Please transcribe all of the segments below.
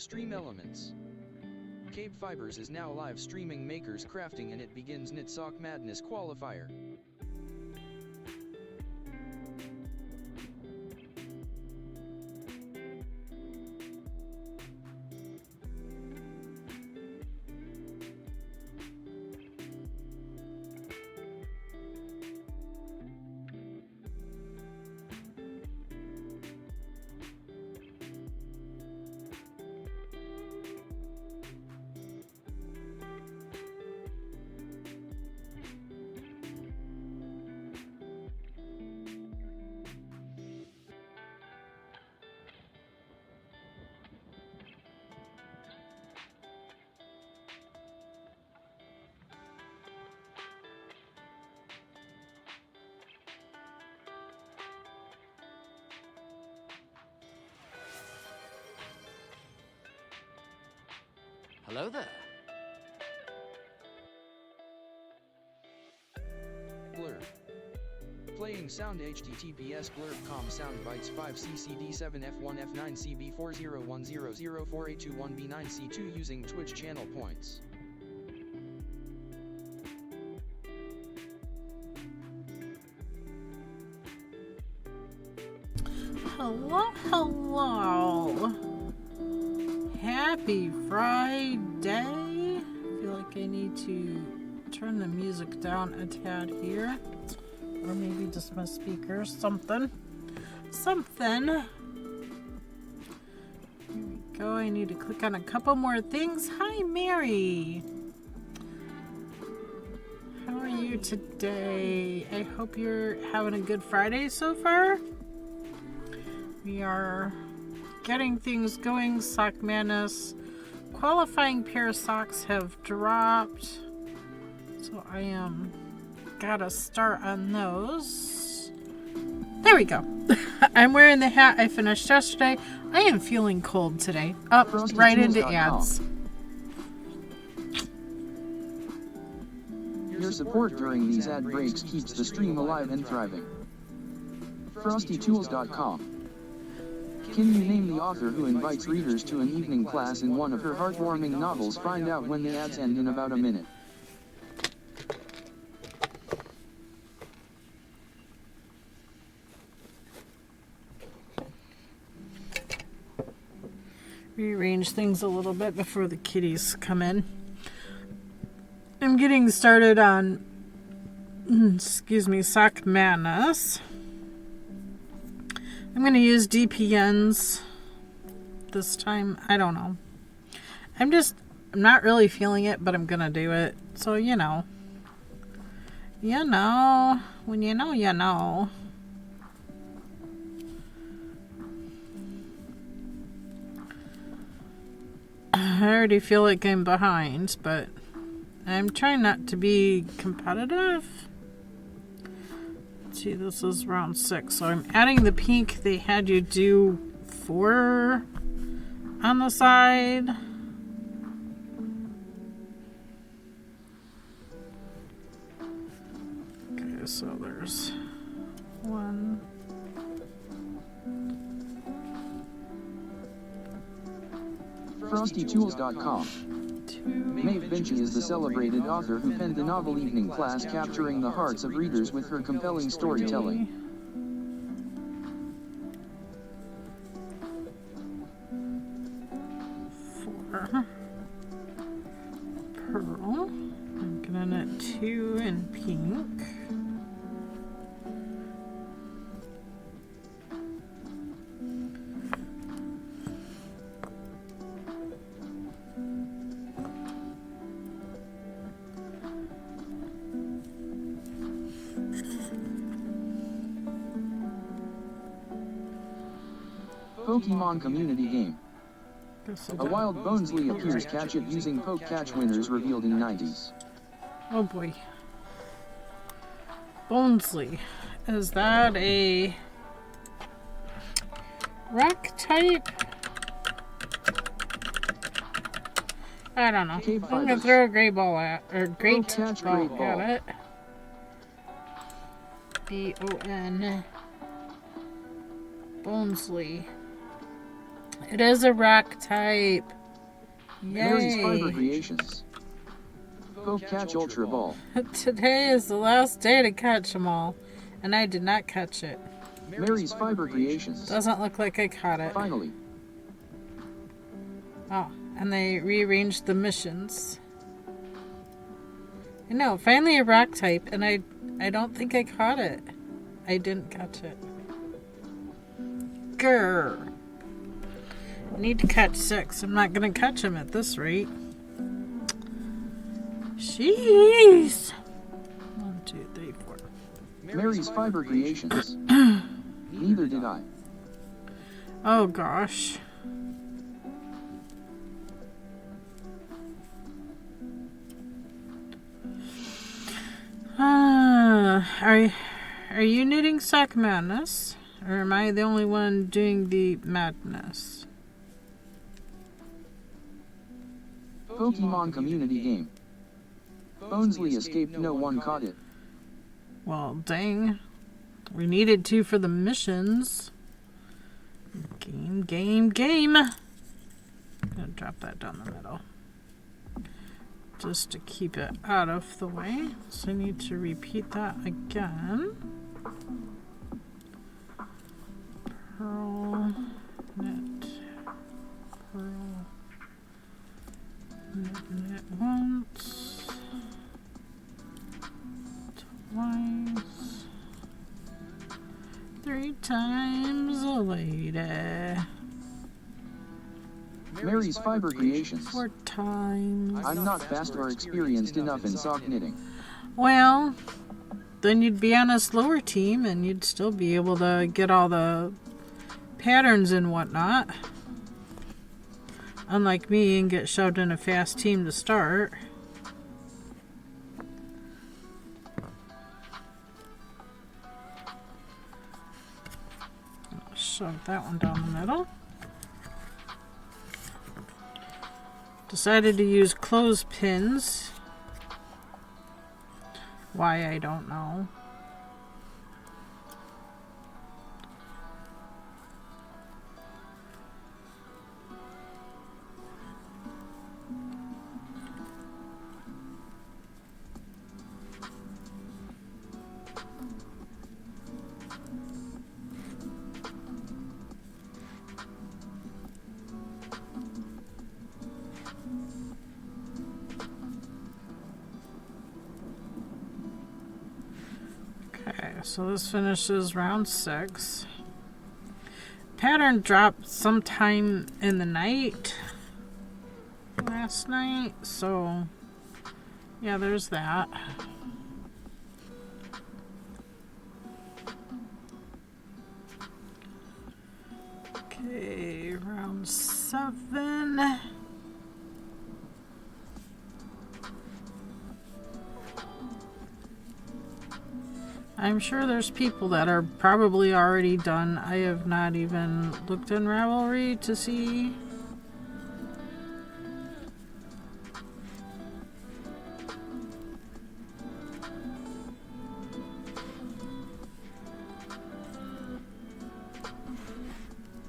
Stream Elements. KBfibers is now live streaming Makers Crafting, and it begins Knit Sock Madness Qualifier. Hello there. Blur. Playing sound https blur.com soundbytes 5ccd7f1f9cb401004A21b9c2 using Twitch channel points. Hello. Happy Friday. I feel like I need to turn the music down a tad here. Or maybe just my speakers. Something. Here we go. I need to click on a couple more things. Hi, Mary. How are you today? I hope you're having a good Friday so far. We are getting things going. Sock Madness qualifying pair of socks have dropped, so I am gotta start on those. There we go. I'm wearing the hat I finished yesterday. I am feeling cold today. Up right into ads. Your support during these ad breaks keeps the stream alive and thriving. FrostyTools.com. Can you name the author who invites readers to an evening class in one of her heartwarming novels? Find out when the ads end in about a minute. Rearrange things a little bit before the kitties come in. I'm getting started on, Sock Madness. I'm going to use DPNs this time. I don't know. I'm not really feeling it, but I'm going to do it. So, you know. When you know, you know. I already feel like I'm behind, but I'm trying not to be competitive. See, this is round 6, so I'm adding the pink. They had you do 4 on the side. Okay, so there's 1. FrostyTools.com. 2. Maeve Binchy is the celebrated author who penned the novel Evening Class, capturing the hearts of readers with her compelling storytelling. 4. Pearl. I'm gonna knit 2 in pink. Pokemon community game. A wild Bonesley appears. Catch it using Poke Catch. Winners revealed in 90s. Oh boy. Bonesley. Is that a rock type? I don't know. I'm gonna throw a gray ball at, or great ball at it. B-O-N. Bonesley. It is a rock type. Mary's Fiber Yay. Creations. Go catch Ultra Ball. Today is the last day to catch them all. And I did not catch it. Mary's Fiber Creations. Doesn't look like I caught it. Finally. Oh, and they rearranged the missions. I know, finally a rock type, and I don't think I caught it. I didn't catch it. Grr. I need to catch 6. I'm not going to catch them at this rate. Jeez. 1, 2, 3, 4. Mary's Fiber Creations. Neither did I. Oh gosh. Are you knitting Sock Madness? Or am I the only one doing the madness? Pokemon community game. Bonesley escaped, no one caught it. Well, dang. We needed to for the missions. Game. I'm gonna drop that down the middle. Just to keep it out of the way. So I need to repeat that again. Purl, knit, purl, knit once, twice, 3 times a lady. Mary's Fiber Creations. 4 times. I'm not fast or experienced enough in sock knitting. Well, then you'd be on a slower team and you'd still be able to get all the patterns and whatnot. Unlike me and get shoved in a fast team to start. I'll shove that one down the middle. Decided to use clothespins. Why, I don't know. So this finishes round 6. Pattern dropped sometime in the night last night, so yeah, there's that. Okay, round 7. I'm sure there's people that are probably already done. I have not even looked in Ravelry to see.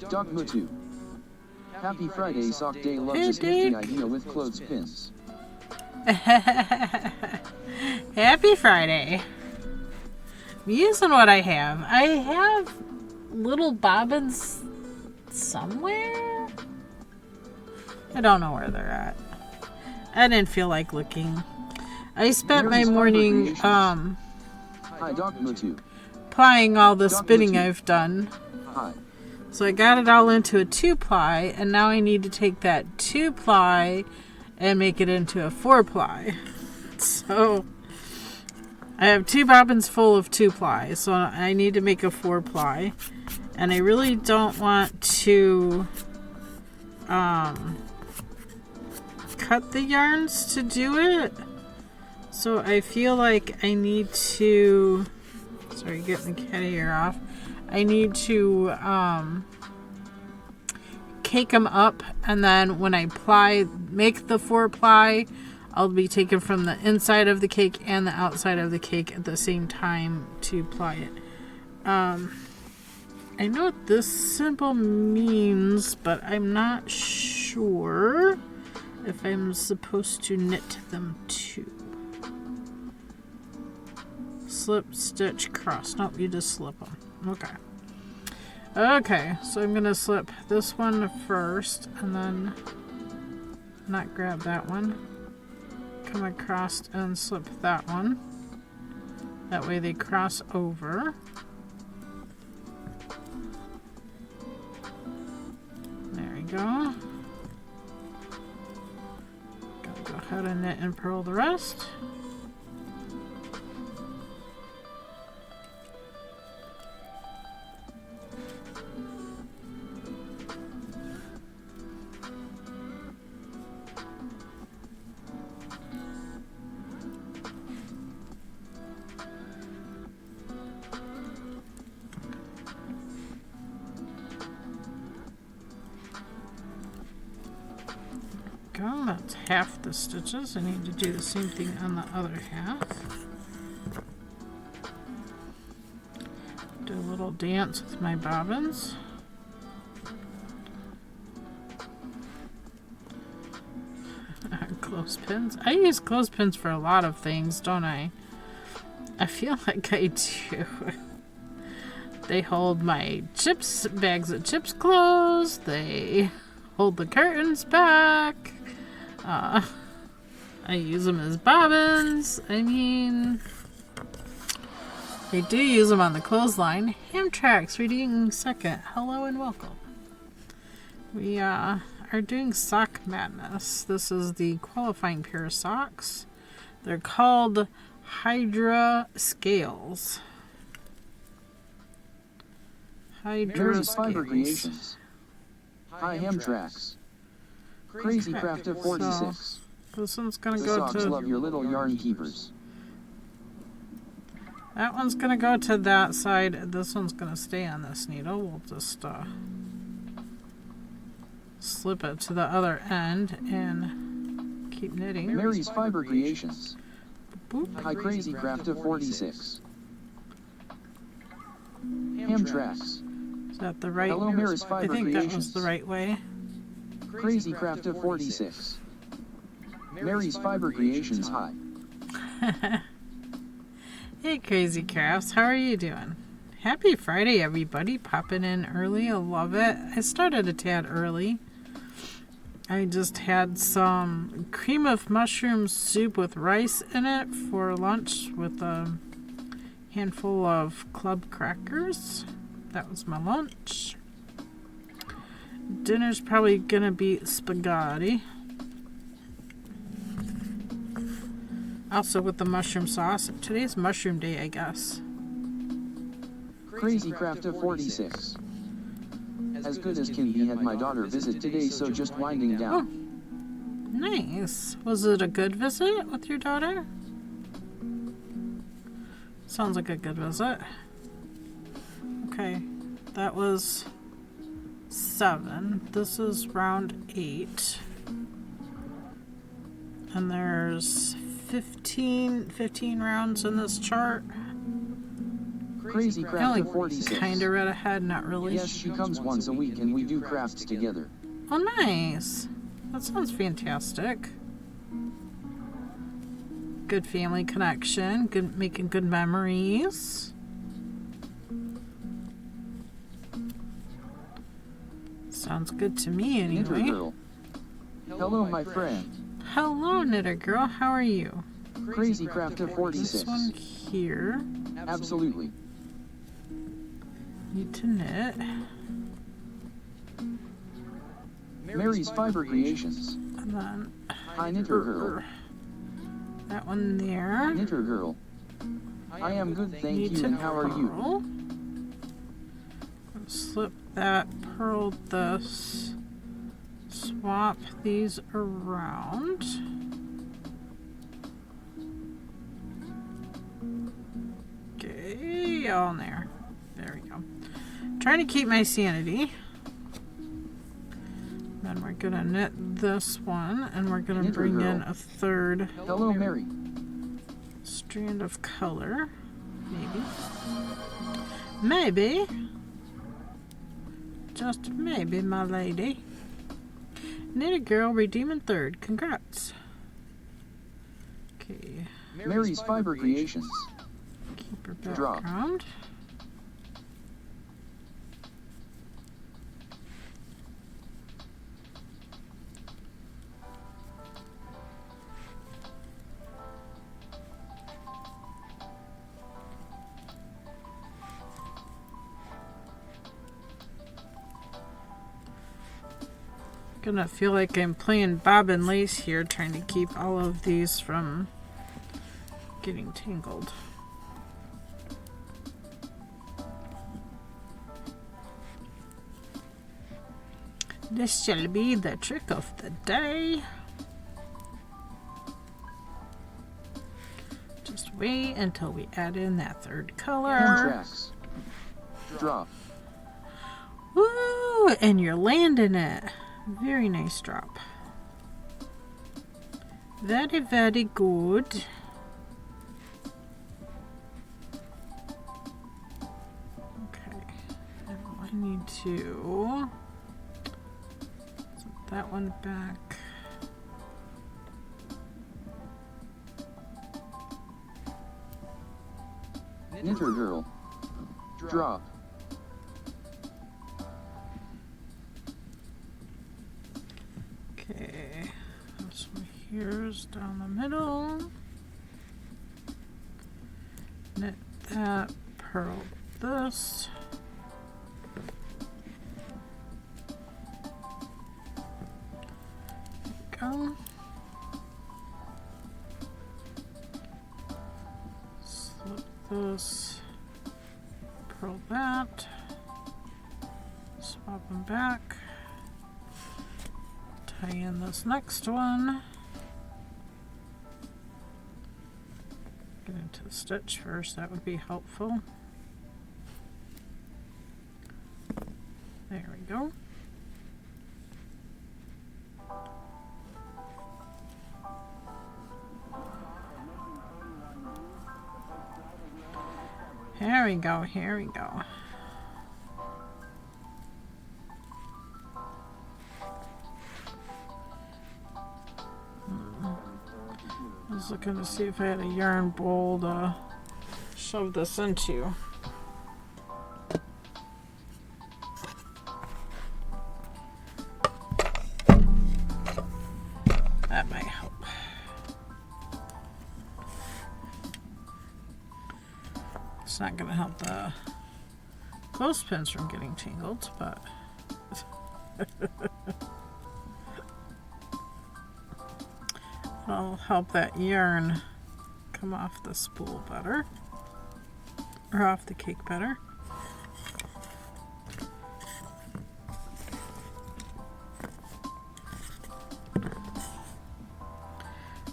Dogma 2. Happy Friday, Sock Day. Love Hey, this nifty Dick. idea with clothespins. Happy Friday. I'm using what I have. I have little bobbins somewhere. I don't know where they're at. I didn't feel like looking. I spent my Mary's morning Fiber Hi, Dogma 2. plying all the Dogma spinning 2. I've done. Hi. So I got it all into a 2-ply, and now I need to take that 2-ply and make it into a 4-ply. So I have 2 bobbins full of 2-ply, so I need to make a 4-ply. And I really don't want to cut the yarns to do it. So I feel like I need to, sorry, getting the cat ear off. I need to cake them up, and then when I make the 4-ply, I'll be taking from the inside of the cake and the outside of the cake at the same time to ply it. I know what this symbol means, but I'm not sure if I'm supposed to knit them too. Slip, stitch, cross. Nope, you just slip them. Okay. Okay, so I'm gonna slip this one first and then not grab that one. Come across and slip that one. That way they cross over. There we go. Gotta go ahead and knit and purl the rest. Go, that's half the stitches. I need to do the same thing on the other half. Do a little dance with my bobbins. Clothespins. I use clothespins for a lot of things, don't I? I feel like I do. They hold my chips, bags of chips closed. They hold the curtains back. I use them as bobbins. I mean, I do use them on the clothesline. Hamtracks reading second. Hello and welcome. We are doing sock madness. This is the qualifying pair of socks. They're called Hydra Scales. Hydra Fiber Scales. Creations. Hi Hamtracks. Crazy Craft of 46. So, this one's gonna The go socks to. love your little yarn keepers. That one's gonna go to that side. This one's gonna stay on this needle. We'll just slip it to the other end and keep knitting. Mary's Fiber Creations. Boop. Hi Crazy Craft of 46. Hamtracks. Is that the right? Hello Mary's I Fiber think that was Creations. the right way. Crazy Craft of 46. Mary's Fiber Creations. Hi. Hey Crazy Crafts, how are you doing? Happy Friday everybody, popping in early. I love it. I started a tad early. I just had some cream of mushroom soup with rice in it for lunch with a handful of club crackers. That was my lunch. Dinner's probably gonna be spaghetti. Also with the mushroom sauce. Today's mushroom day, I guess. Crazy Craft of 46. As good as can be. Had my daughter visit today, so just winding down. Nice. Was it a good visit with your daughter? Sounds like a good visit. Okay, that was 7. This is round 8. And there's 15 rounds in this chart. Crazy I Craft only of 46. kind of read ahead, not really. Yes, she comes once a week and we do crafts together. Oh, nice. That sounds fantastic. Good family connection. Good, making good memories. Sounds good to me, Knitter anyway. Girl. Hello, my friend. Hello, Knitter Girl. How are you? Crazy Craft of 46. This one here. Absolutely. Need to knit. Mary's Fiber Creations. And then Hi, Knitter Girl. that one there. Knitter Girl. I am good, thank Need you, to and how are you? purl. Slip that, purl this. Swap these around. Okay, all in there. There we go. Trying to keep my sanity. Then we're gonna knit this one, and we're gonna Knitter bring Girl. in a third Hello, Mary. strand of color. Maybe. Maybe. Just maybe, my lady. Knitted Girl redeeming third. Congrats. Okay. Mary's Fiber Creations. Keep her Drop. background. Gonna feel like I'm playing Bob and Lace here, trying to keep all of these from getting tangled. This shall be the trick of the day. Just wait until we add in that third color. Tracks. Drop. Woo! And you're landing it. Very nice drop. Very, very good. Okay. Now I need to set that one back. Knitter Girl. Drop. Okay. This one here's down the middle. Knit that, purl this. Go. Slip this, purl that, swap them back, tie in this next one, get into the stitch first, that would be helpful. There we go. Here we go, here we go. I was looking to see if I had a yarn bowl to shove this into. That might help. It's not going to help the clothespins from getting tangled, but it'll help that yarn come off the spool better, or off the cake better.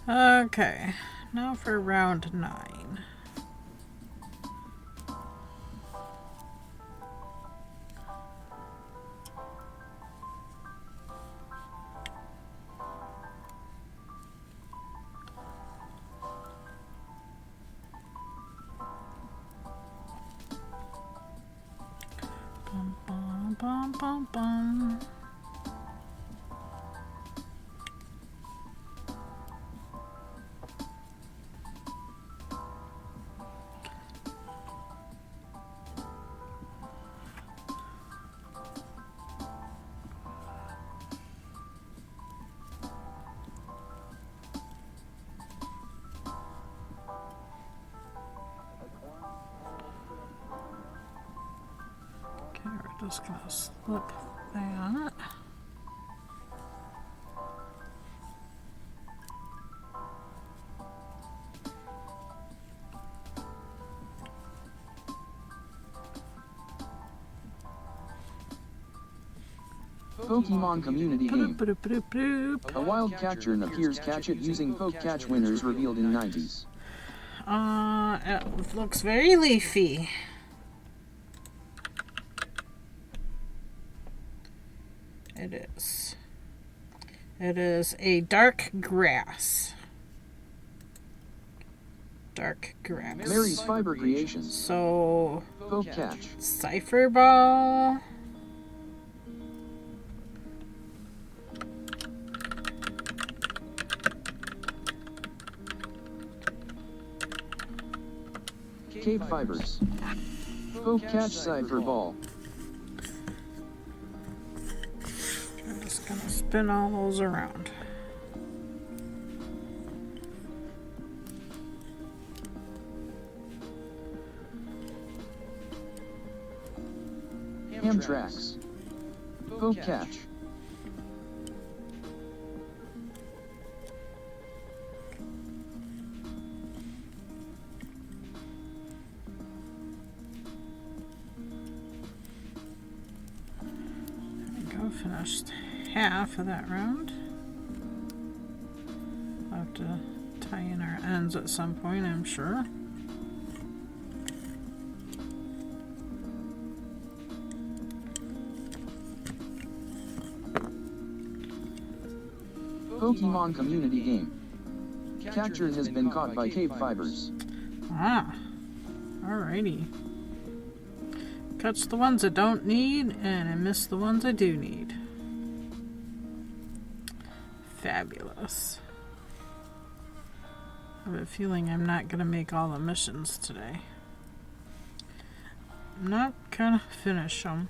Okay, now for round 9. Bum, bum, bum, bum, bum. Okay, we're just gonna slip that. Pokemon Community Game. Bloop, bloop, bloop, bloop. A wild catcher appears catch it using poke catch winners revealed in 90s. It looks very leafy. It is. It is a dark grass. Dark grass. Mary's Fiber Creations. So, Poke catch. cipher ball. KBfibers. Poke catch cipher ball. I'm just gonna spin all those around. Ham tracks. Poke catch. Finished half of that round. I'll have to tie in our ends at some point, I'm sure. Pokemon community game. Captured has been caught by KBfibers. Ah, alrighty. Catch the ones I don't need, and I miss the ones I do need. Fabulous. I have a feeling I'm not going to make all the missions today. I'm not going to finish them.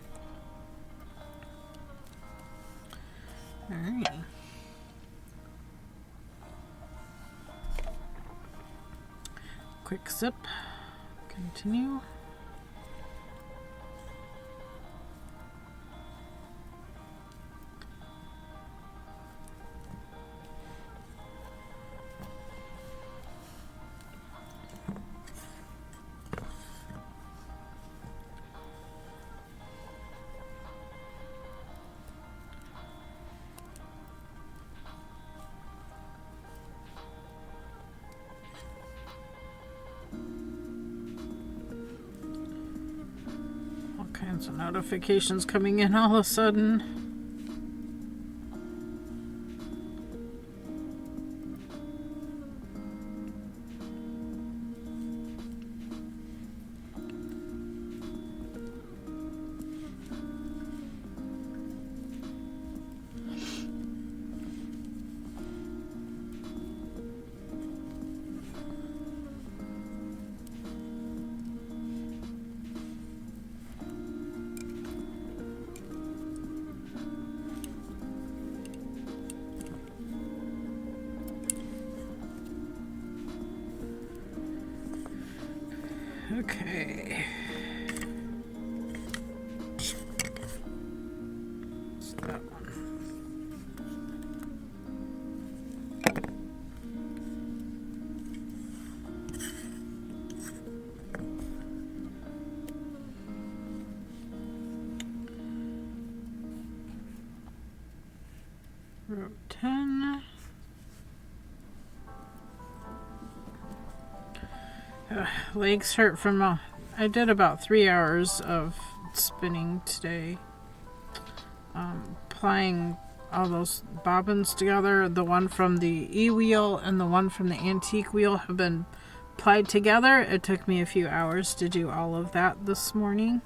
Alright. Quick zip. Continue. Kinds of notifications coming in all of a sudden. Okay. What's that one? Row 10. Legs hurt from I did about 3 hours of spinning today, plying all those bobbins together. The one from the e-wheel and the one from the antique wheel have been plied together. It took me a few hours to do all of that this morning,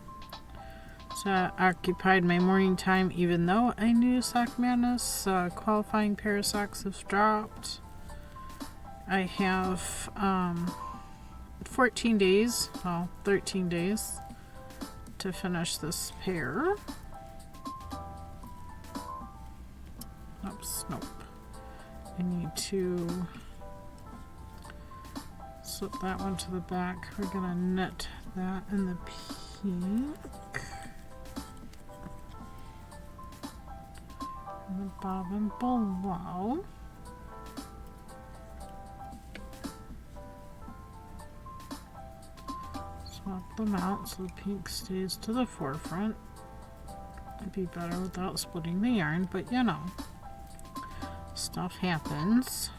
so that occupied my morning time, even though I knew Sock Madness qualifying pair of socks have dropped. I have 14 days, well, 13 days to finish this pair. Oops, nope. I need to slip that one to the back. We're gonna knit that in the pink. And the bobbin below. Swap them out so the pink stays to the forefront. It'd be better without splitting the yarn, but you know, stuff happens.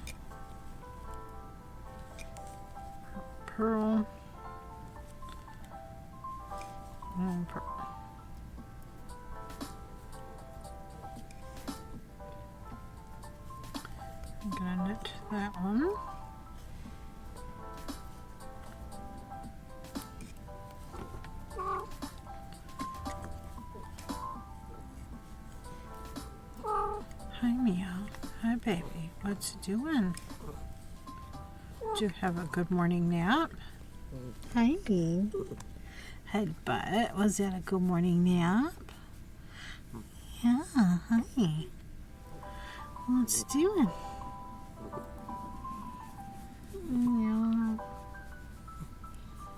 Pearl and pearl. I'm gonna knit that one. Hi, Meow. Hi, baby. What you doing? Did you have a good morning nap? Hi. Headbutt. Was that a good morning nap? Yeah, hi. What's doing? Yeah.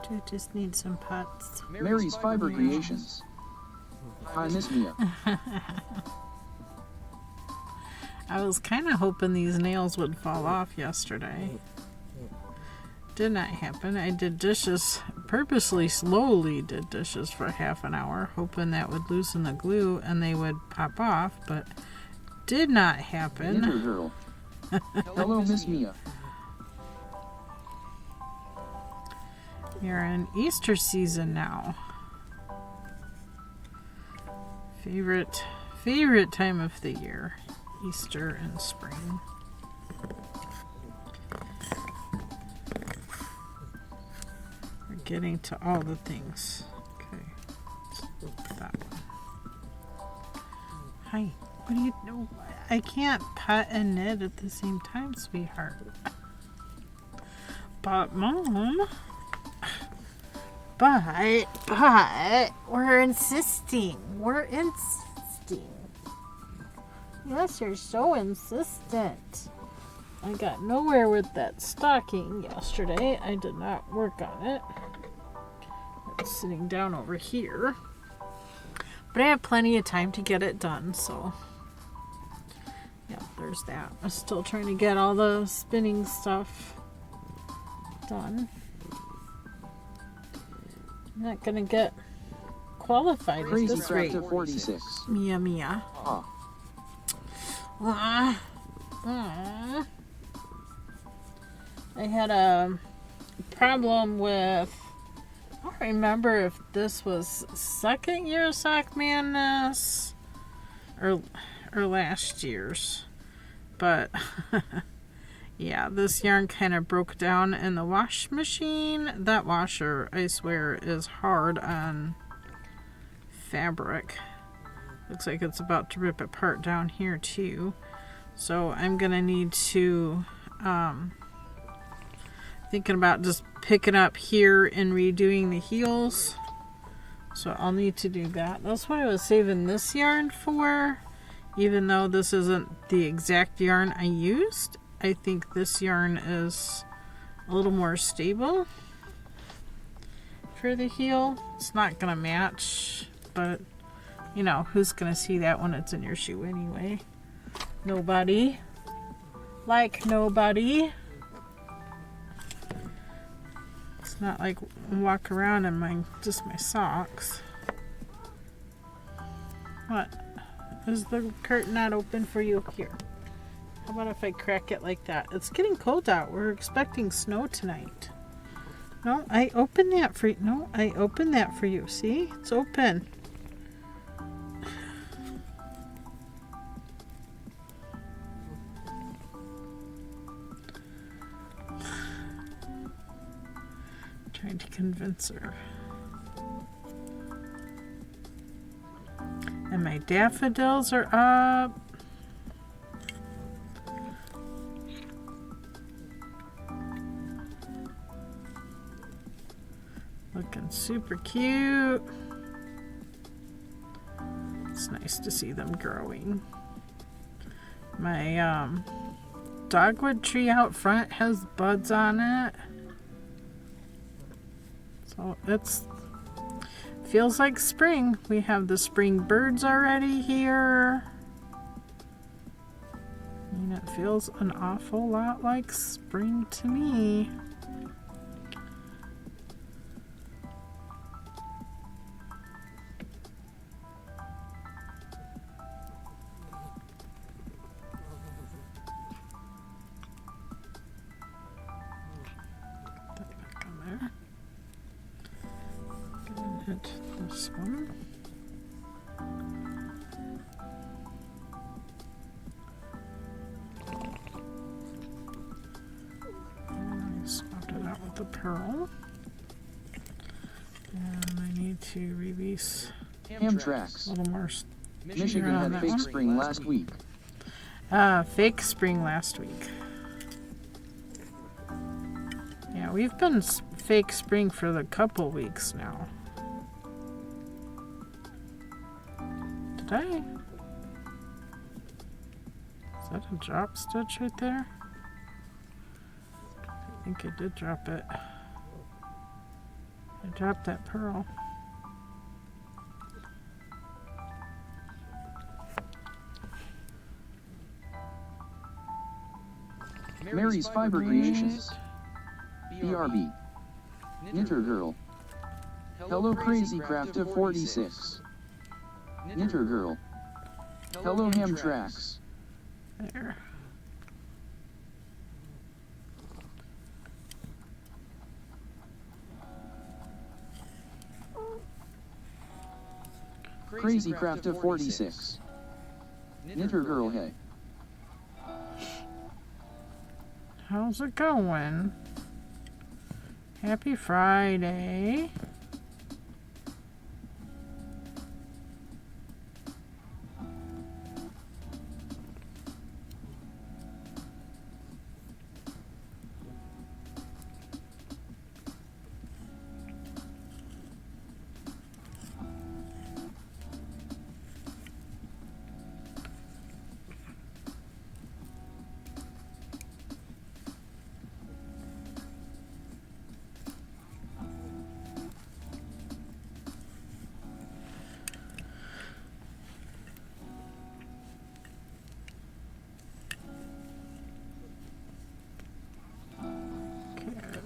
Do I just need some putts? Mary's Fiber Creations. Hi, Miss Mia. I was kind of hoping these nails would fall off yesterday. Did not happen. I did dishes, purposely slowly did dishes for half an hour, hoping that would loosen the glue and they would pop off, but did not happen. Enter girl. Hello, Miss Mia. You're in Easter season now. Favorite time of the year. Easter and spring. We're getting to all the things. Okay. Let's look at that one. Hi. What do you know? I can't putt and knit at the same time, sweetheart. But Mom, but we're insisting. We're insisting. Yes, you're so insistent. I got nowhere with that stocking yesterday. I did not work on it. It's sitting down over here. But I have plenty of time to get it done, so yeah, there's that. I'm still trying to get all the spinning stuff done. I'm not gonna get qualified at Crazy this rate. Crafter 46. Mia. I had a problem with, I don't remember if this was second year Sock Madness or last year's, but yeah, this yarn kind of broke down in the wash machine. That washer, I swear, is hard on fabric. Looks like it's about to rip apart down here too. So I'm gonna need to thinking about just picking up here and redoing the heels. So I'll need to do that. That's what I was saving this yarn for. Even though this isn't the exact yarn I used, I think this yarn is a little more stable for the heel. It's not gonna match, but you know, who's gonna see that when it's in your shoe anyway? Nobody. Like nobody. It's not like walk around in just my socks. What? Is the curtain not open for you? Here. How about if I crack it like that? It's getting cold out. We're expecting snow tonight. No, I opened that for you. No, I opened that for you. See? It's open. Trying to convince her. And my daffodils are up. Looking super cute. It's nice to see them growing. My dogwood tree out front has buds on it. So it's feels like spring. We have the spring birds already here. And it feels an awful lot like spring to me. This one. And I swapped it out with the pearl. And I need to release Amtrax. a little more. Michigan had fake spring last week. Fake spring last week. Yeah, we've been fake spring for the couple weeks now. Did I? Is that a drop stitch right there? I think I did drop it. I dropped that purl. Mary's Fiber Creations. BRB. Knitter Girl. Hello Crazy Craft of 46. Knitter Girl. Hello Ham Tracks. There. Crazy Craft of 46. Knitter Girl Hey. How's it going? Happy Friday.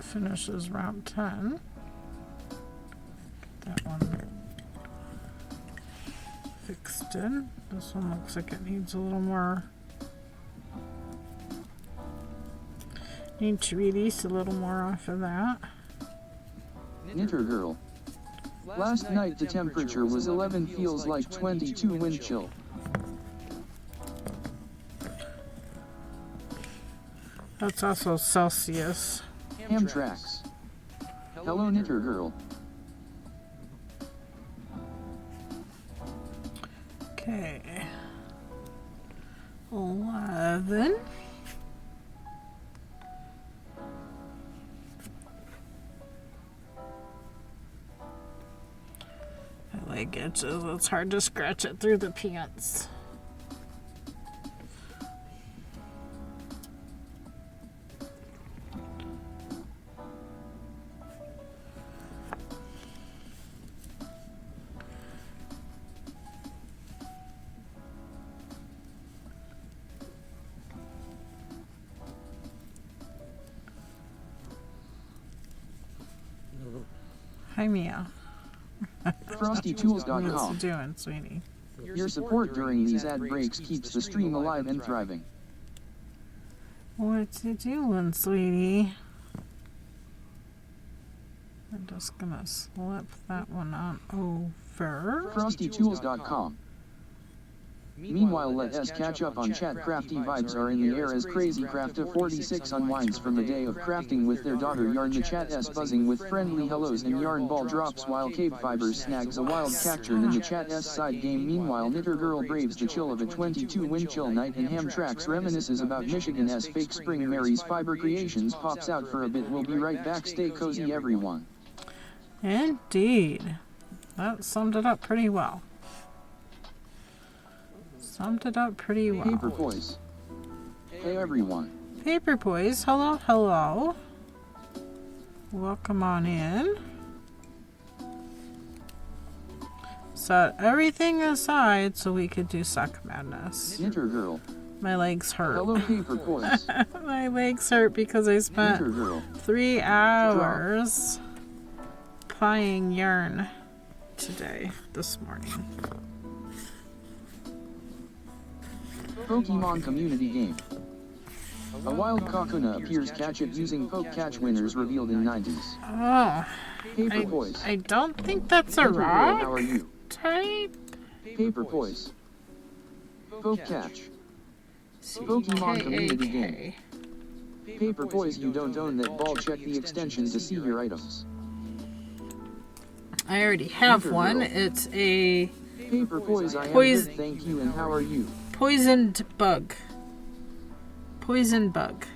Finishes round 10. Get that one fixed in. This one looks like it needs a little more. Need to release a little more off of that. Knitter Girl. Last night the temperature was 11, feels like 22 wind chill. That's also Celsius. Ham Tracks. Hello Knitter Girl. Okay. 11. I like itches. It's hard to scratch it through the pants. Hi, Mia. FrostyTools.com. What's you doing, sweetie? Your support during these ad breaks keeps the stream alive and thriving. What you doing, sweetie? I'm just gonna slip that one on over. FrostyTools.com. Meanwhile, let us catch up on chat. Crafty vibes are in the air as Crazy Craft of 46 unwinds from the day of crafting with their daughter Yarn. The chat is buzzing with friendly hellos and yarn ball drops while KBfibers snags a wild cacturn in the chat's side game. Meanwhile, Knitter Girl braves the chill of a 22 wind chill night and Ham Tracks reminisces about Michigan's fake spring. Mary's Fiber Creations pops out for a bit. We'll be right back. Stay cozy, everyone. Indeed. That summed it up pretty well. Summed it up pretty well. Paper Boys. Hey everyone. Paper Boys, hello, hello. Welcome on in. Set everything aside so we could do Sock Madness. Knitter Girl. My legs hurt. Hello Paper Boys. My legs hurt because I spent 3 hours plying yarn this morning. Pokemon community game. A wild Kakuna appears. Catch it using Poke Catch. Winners revealed in 90s. Oh, Paper Boys. I don't think that's a Paper rock Girl, how are you? type. Paper Boys. Poke Catch. Pokemon community game. Paper Boys, you don't own that ball. Check the extension to see your items. I already have Paper one. Girl. It's a Paper Boys, I am good, thank you, and how are you? poisoned bug. Poison bug.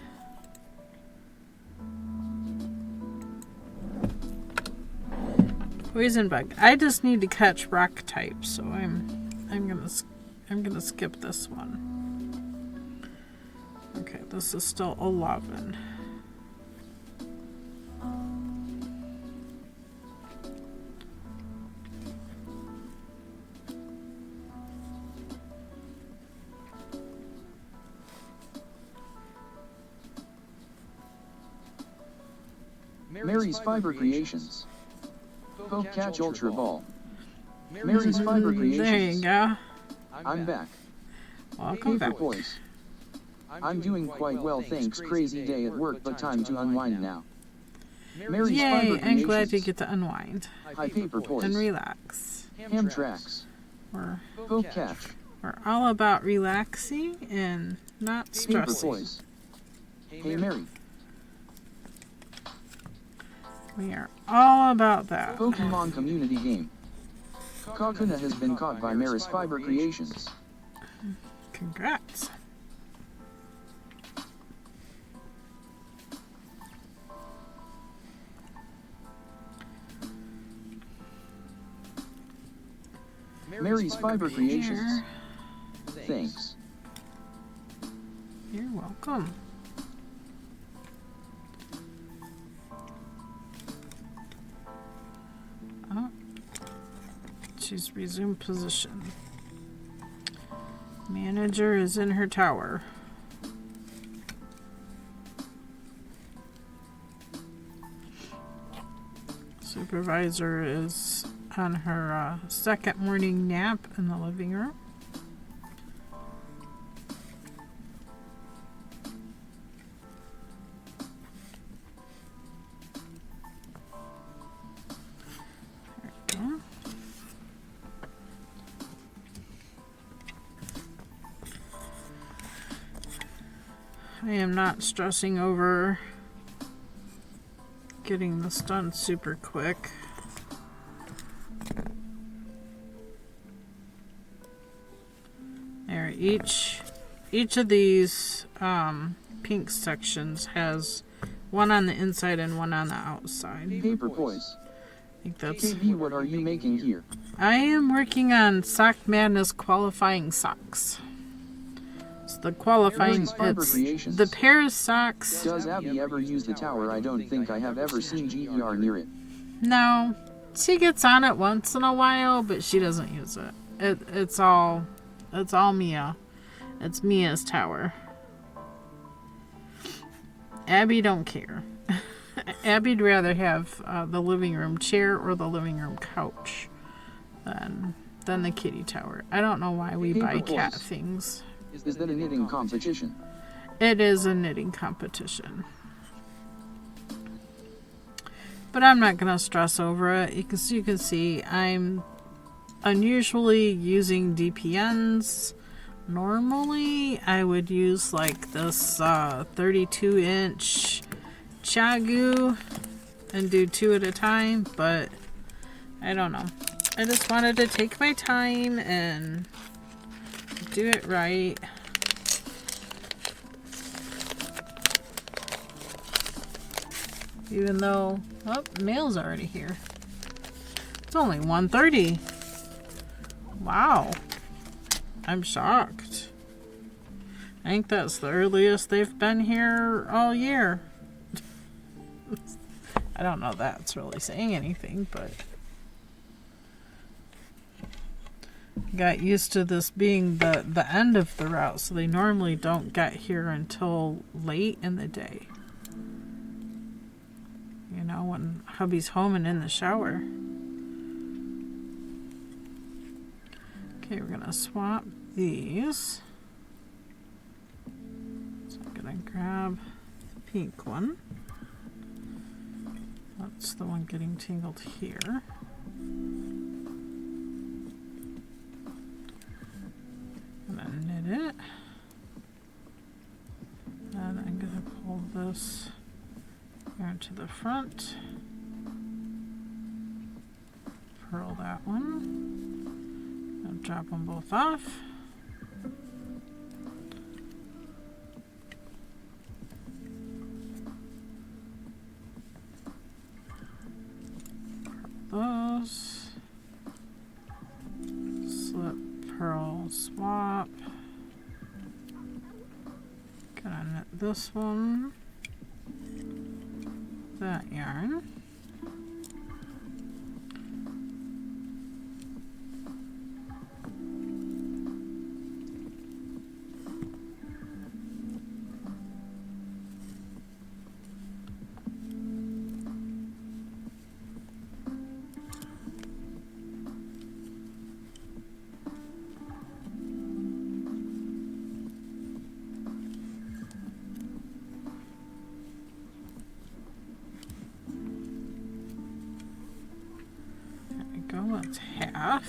Poison bug. I just need to catch rock types, so I'm gonna skip this one. Okay, this is still 11. Mary's Fiber Creations. Poke Catch Ultra Ball. Mary's Fiber Creations. There you go. I'm back. Welcome back. Boys. I'm doing quite well, thanks. Crazy day at work, but time to unwind now. Mary's Fiber Yay, I'm glad you Creations. get to unwind High Paper Toys. and relax. Ham Tracks. Poke Catch. We're all about relaxing and not Paper stressing. Toys. Hey Mary. We are all about that. Pokemon Community Game. Kakuna has been caught by Mary's Fiber Creations. Congrats. Mary's Fiber Creations. Thanks. You're welcome. Oh, she's resumed position. Manager is in her tower. Supervisor is on her second morning nap in the living room. There we go. I am not stressing over getting this done super quick. There, each of these pink sections has one on the inside and one on the outside. Paper Toys. I think that's. KB, what are you making here? I am working on Sock Madness qualifying socks. It's the qualifying. Mary's Fiber It's Creations. the pair of socks. Does Abby ever use the tower? I don't think I have ever seen GER near it. No, she gets on it once in a while, but she doesn't use it. It's all Mia. It's Mia's tower. Abby don't care. Abby'd rather have the living room chair or the living room couch than the kitty tower. I don't know why we buy cat things. Is that a knitting competition? It is a knitting competition. But I'm not going to stress over it. You can see I'm unusually using DPNs. Normally, I would use like this 32-inch Chagu and do 2 at a time, but I don't know. I just wanted to take my time and do it right. Even though, oh, mail's already here. It's only 1:30. Wow. I'm shocked. I think that's the earliest they've been here all year. I don't know if that's really saying anything, but got used to this being the end of the route, so they normally don't get here until late in the day. You know, when hubby's home and in the shower. Okay, we're gonna swap these. So I'm gonna grab the pink one. That's the one getting tangled here. I'm gonna knit it. And I'm gonna pull this here to the front. Purl that one. And drop them both off. Purl those. this one, that yarn. That's half.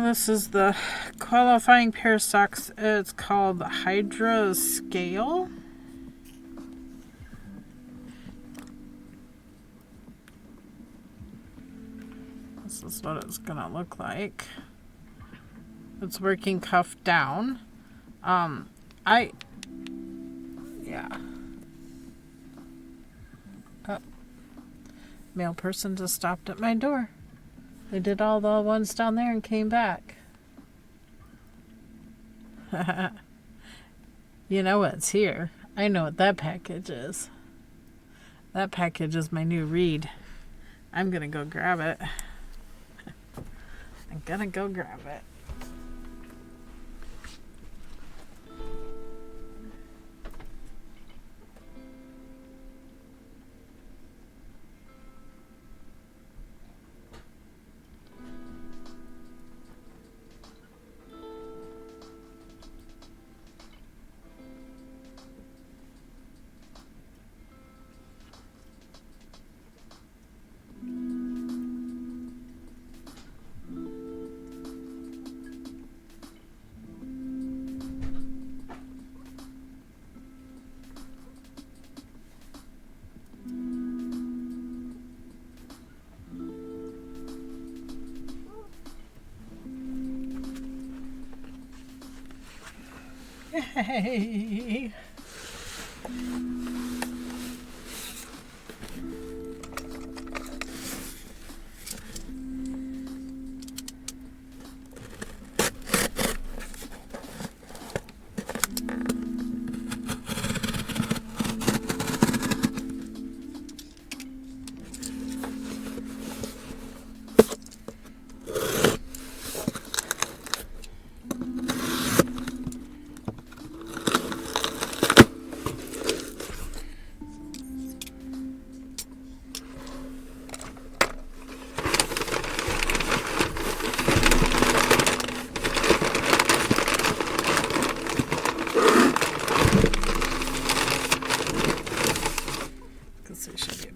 This is the qualifying pair of socks. It's called the Hydra Scale. This is what it's gonna look like. It's working cuff down. Yeah. Oh. Male person just stopped at my door. They did all the ones down there and came back. You know what's here. I know what that package is. That package is my new read. I'm gonna go grab it. I'm gonna go grab it. Yay!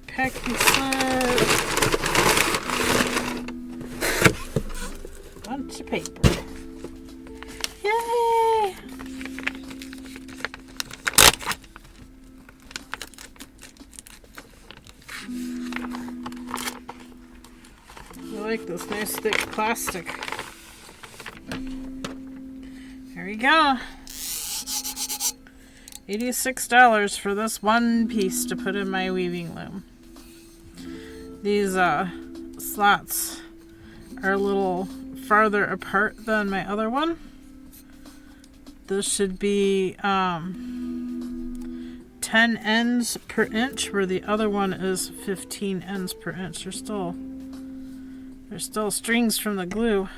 Packing slip. Bunch of paper. Yay! I like this nice thick plastic. There we go. $86 for this one piece to put in my weaving loom. These slots are a little farther apart than my other one. This should be 10 ends per inch, where the other one is 15 ends per inch. There's still strings from the glue.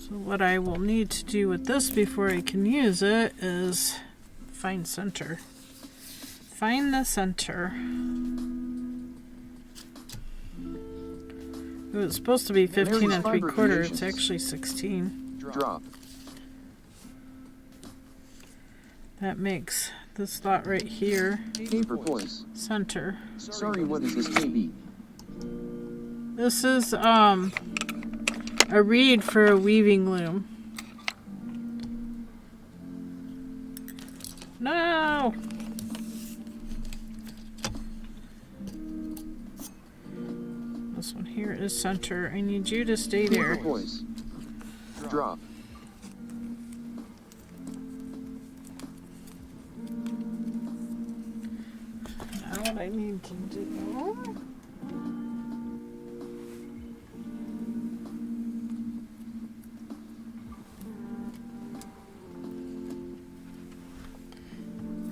What I will need to do with this before I can use it is find center. Find the center. It was supposed to be 15 and 3/4. It's actually 16. Drop. That makes this slot right here Paper poise. center. Sorry, what is this, KB? This is a reed for a weaving loom. No! This one here is center. I need you to stay there. Voice. Drop. Now what I need to do...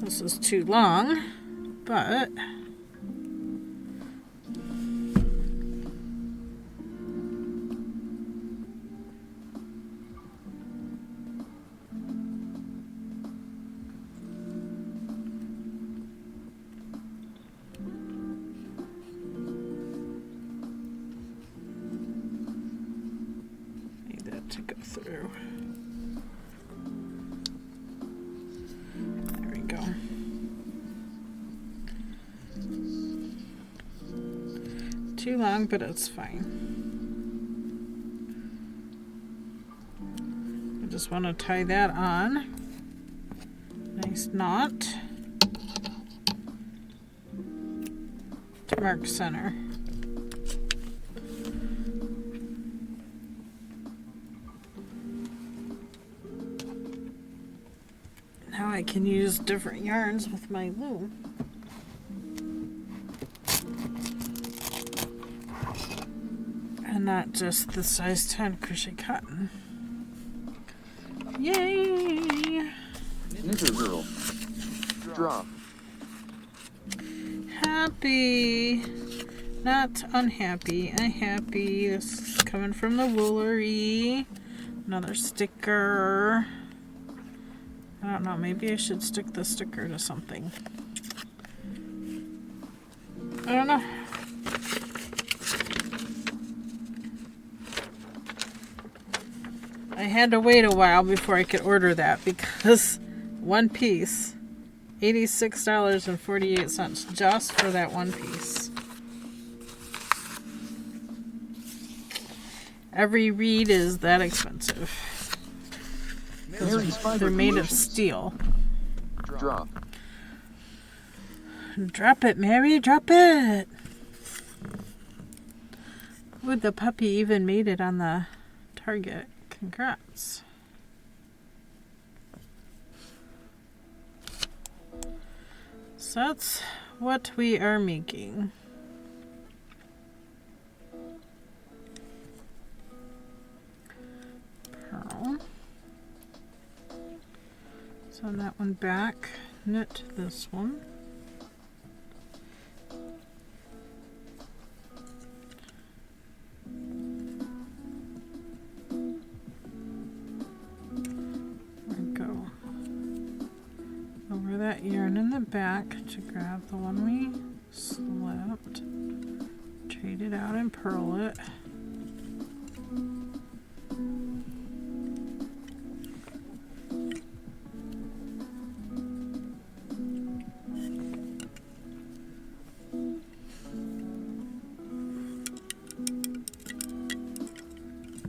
This is too long, but need that to go through. There we go. Too long, but it's fine. I just want to tie that on. Nice knot. To mark center. Now I can use different yarns with my loom. And not just the size 10 crochet cotton. Yay! Knitter girl. Drop. Happy. Not unhappy. I'm happy. This is coming from the Woolery. Another sticker. I don't know. Maybe I should stick the sticker to something. I don't know. I had to wait a while before I could order that because one piece, $86.48 just for that one piece. Every reed is that expensive. They're made of steel. Drop. Drop it, Mary, drop it. Ooh, the puppy even made it on the target. Congrats. So that's what we are making. Pearl. Send that one back. Knit this one. Yarn in the back to grab the one we slipped, trade it out and purl it.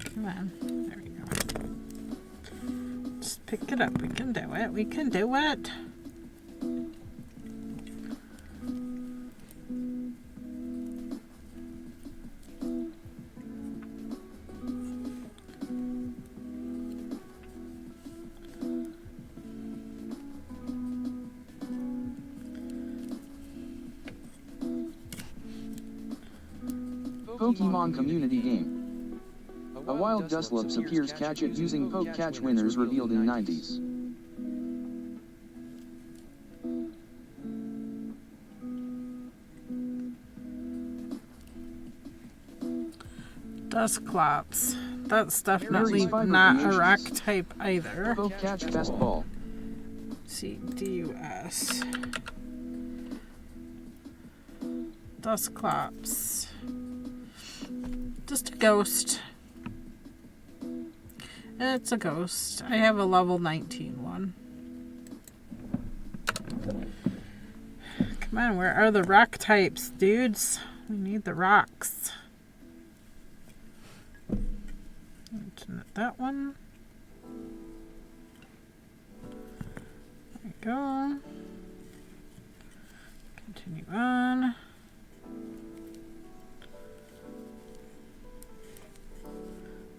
Come on, there we go. Just pick it up, we can do it, we can do it. Pokemon community game. A wild Dusclops appears, catch it using poke catch, winners revealed in 90s. Dusclops. That's definitely not a rock type either. Poke catch best ball. CDUS. Dusclops. Just a ghost. It's a ghost. I have a level 19 one. Come on, where are the rock types, dudes? We need the rocks. that one. There we go. Continue on.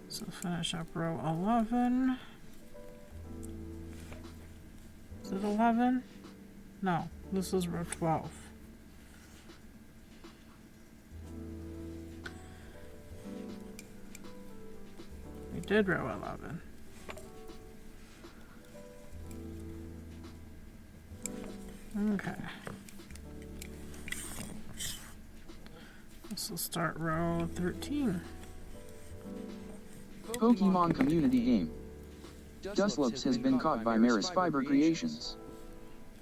So finish up row 11. Is it 11? No, this is row 12. We did row 11. Okay. This will start row 13. Pokemon community game. Dustlopes has been caught by KBfiber Creations.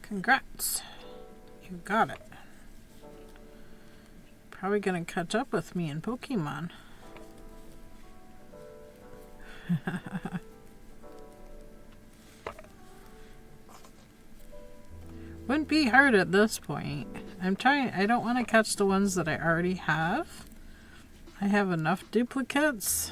Congrats. You got it. Probably gonna catch up with me in Pokemon. Wouldn't be hard at this point. I don't want to catch the ones that I already have. I have enough duplicates.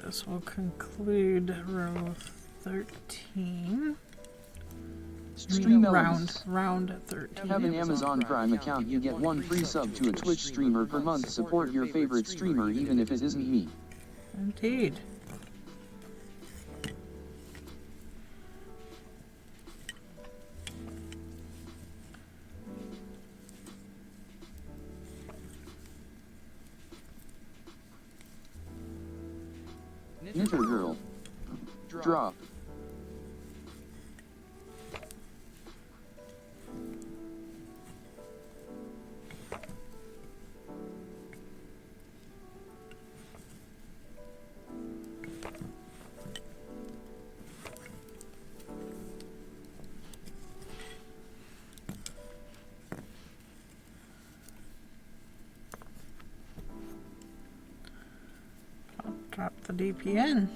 This will conclude row 13. Stream round 13. Have an Amazon Prime account, you get 1 free sub to a Twitch streamer per month. Support your favorite streamer even if it isn't me. Indeed. Knitter girl. Drop. I'll drop the DPN.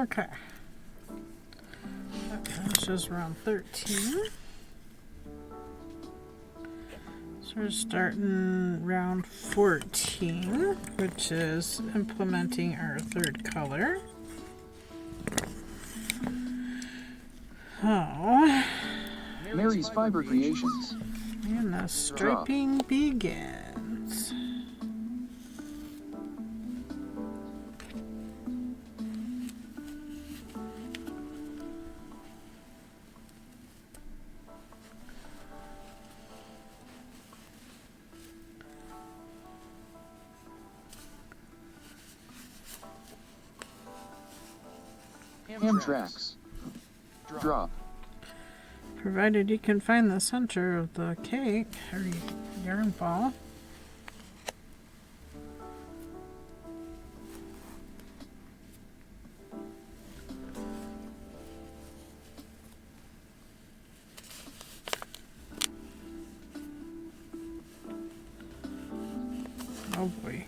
Okay. That finishes round 13. So we're starting round 14, which is implementing our third color. Oh. Mary's Fiber Creations. And the striping begins. Amtrax. Drop. Provided you can find the center of the cake or yarn ball. Oh boy.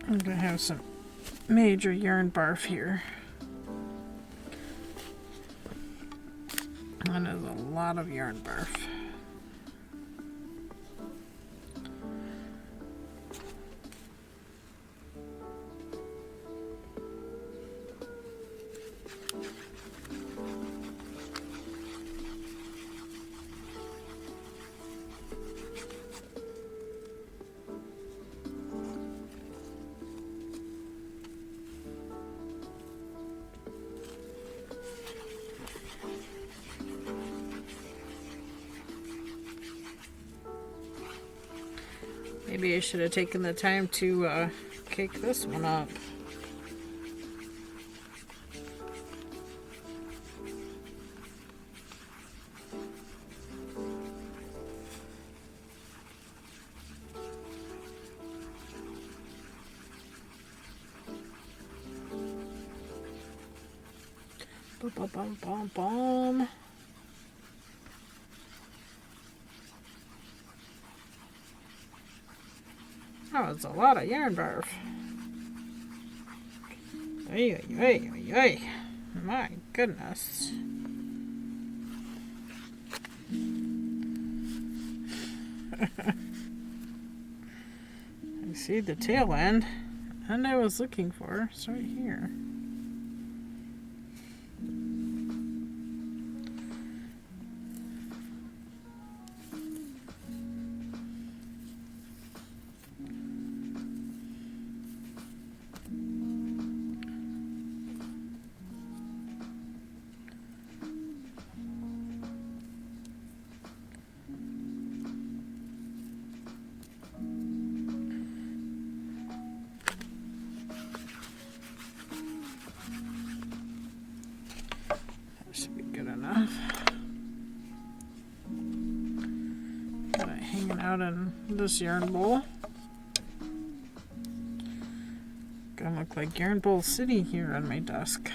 I'm gonna have some major yarn barf here. That is a lot of yarn barf. Maybe I should have taken the time to cake this one up. Bum, bum, bum, bum. Oh, it's a lot of yarn barf. Ay, ay, ay, ay, ay. My goodness. I see the tail end, and I was looking for. It's right here. Should be good enough. Got it hanging out in this yarn bowl. Gonna look like Yarn Bowl City here on my desk.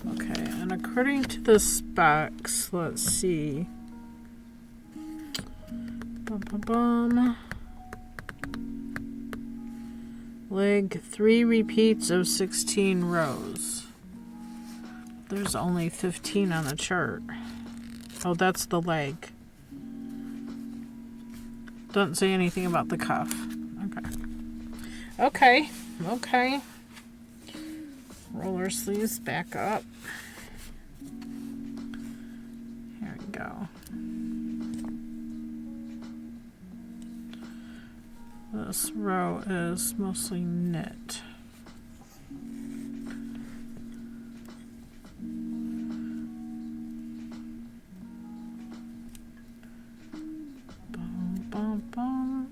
Okay, and according to the specs, let's see. Bum, bum, bum. Leg 3 repeats of 16 rows. There's only 15 on the chart. Oh, that's the leg. Doesn't say anything about the cuff. Okay. Okay. Roller sleeves back up. Here we go. This row is mostly knit. Bum, bum, bum.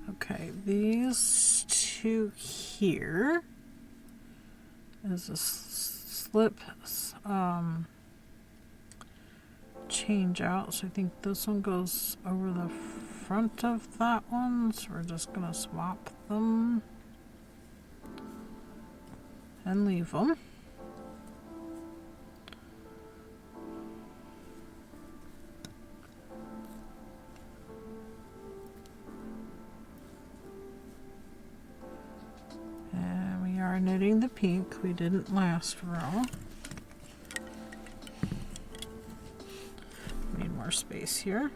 Okay, these two here is a slip change out, so I think this one goes over the front of that one, so we're just gonna swap them and leave them. Knitting the pink. We didn't last row. Need more space here.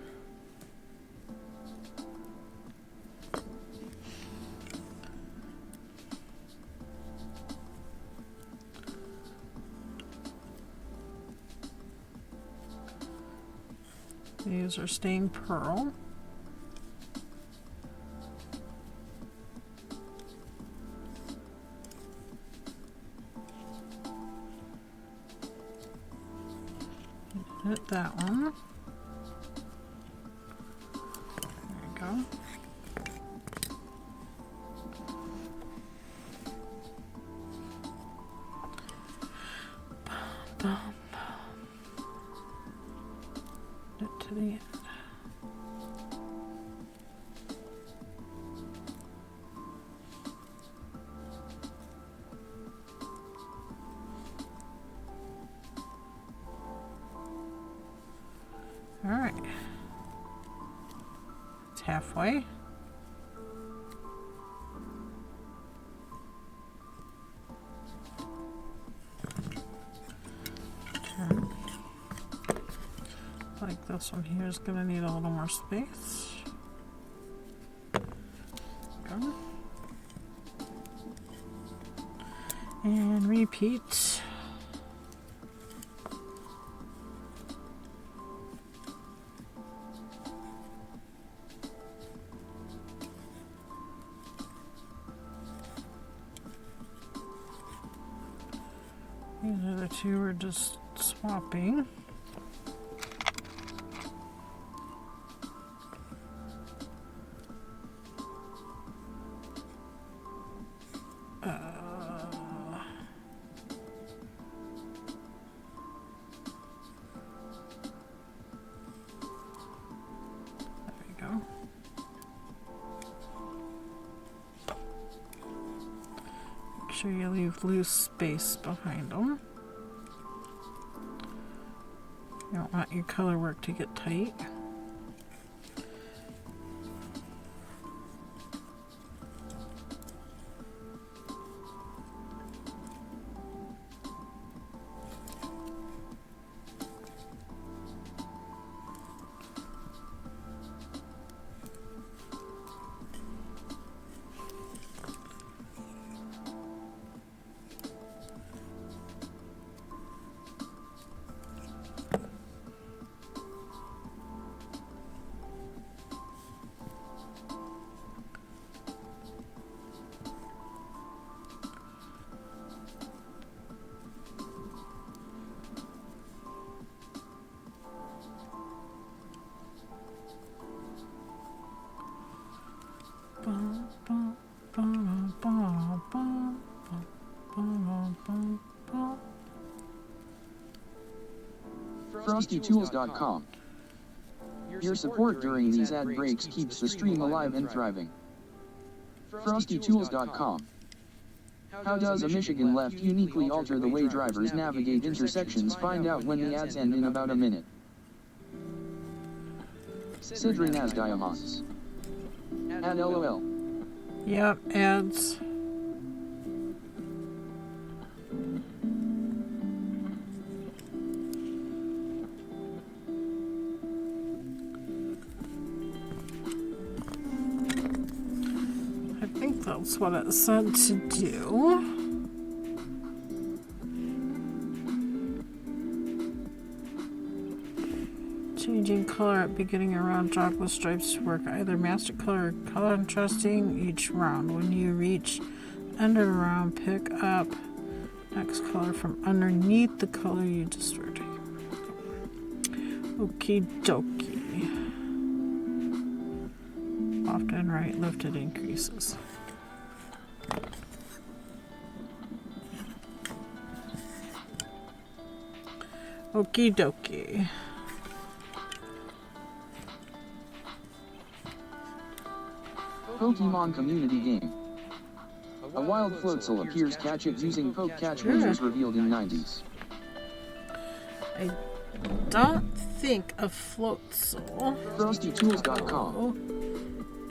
These are staying pearl. Hit that one. There we go. Bum, bum, bum. Knit to the end. Alright. It's halfway. Okay. Like this one here is going to need a little more space. Go. And repeat. These other two are just swapping. Sure you leave loose space behind them. You don't want your color work to get tight. FrostyTools.com. Your support during these ad breaks keeps the stream alive and thriving. FrostyTools.com. How does a Michigan left uniquely alter the way drivers navigate intersections? Find out when the ads end in about a minute. Sidrin as diamonds. Ad LOL. Yep, ads. I think that's what it said to do. Changing color at beginning of round, drop with stripes to work either master color or contrasting each round. When you reach end of the round, pick up next color from underneath the color you just started. Okie dokie. Left and right lifted increases. Okie dokie. Pokemon community game. A wild floatzel appears. Catch it using poke catch measures revealed in 90s. I don't think a floatzel FrostyTools.com.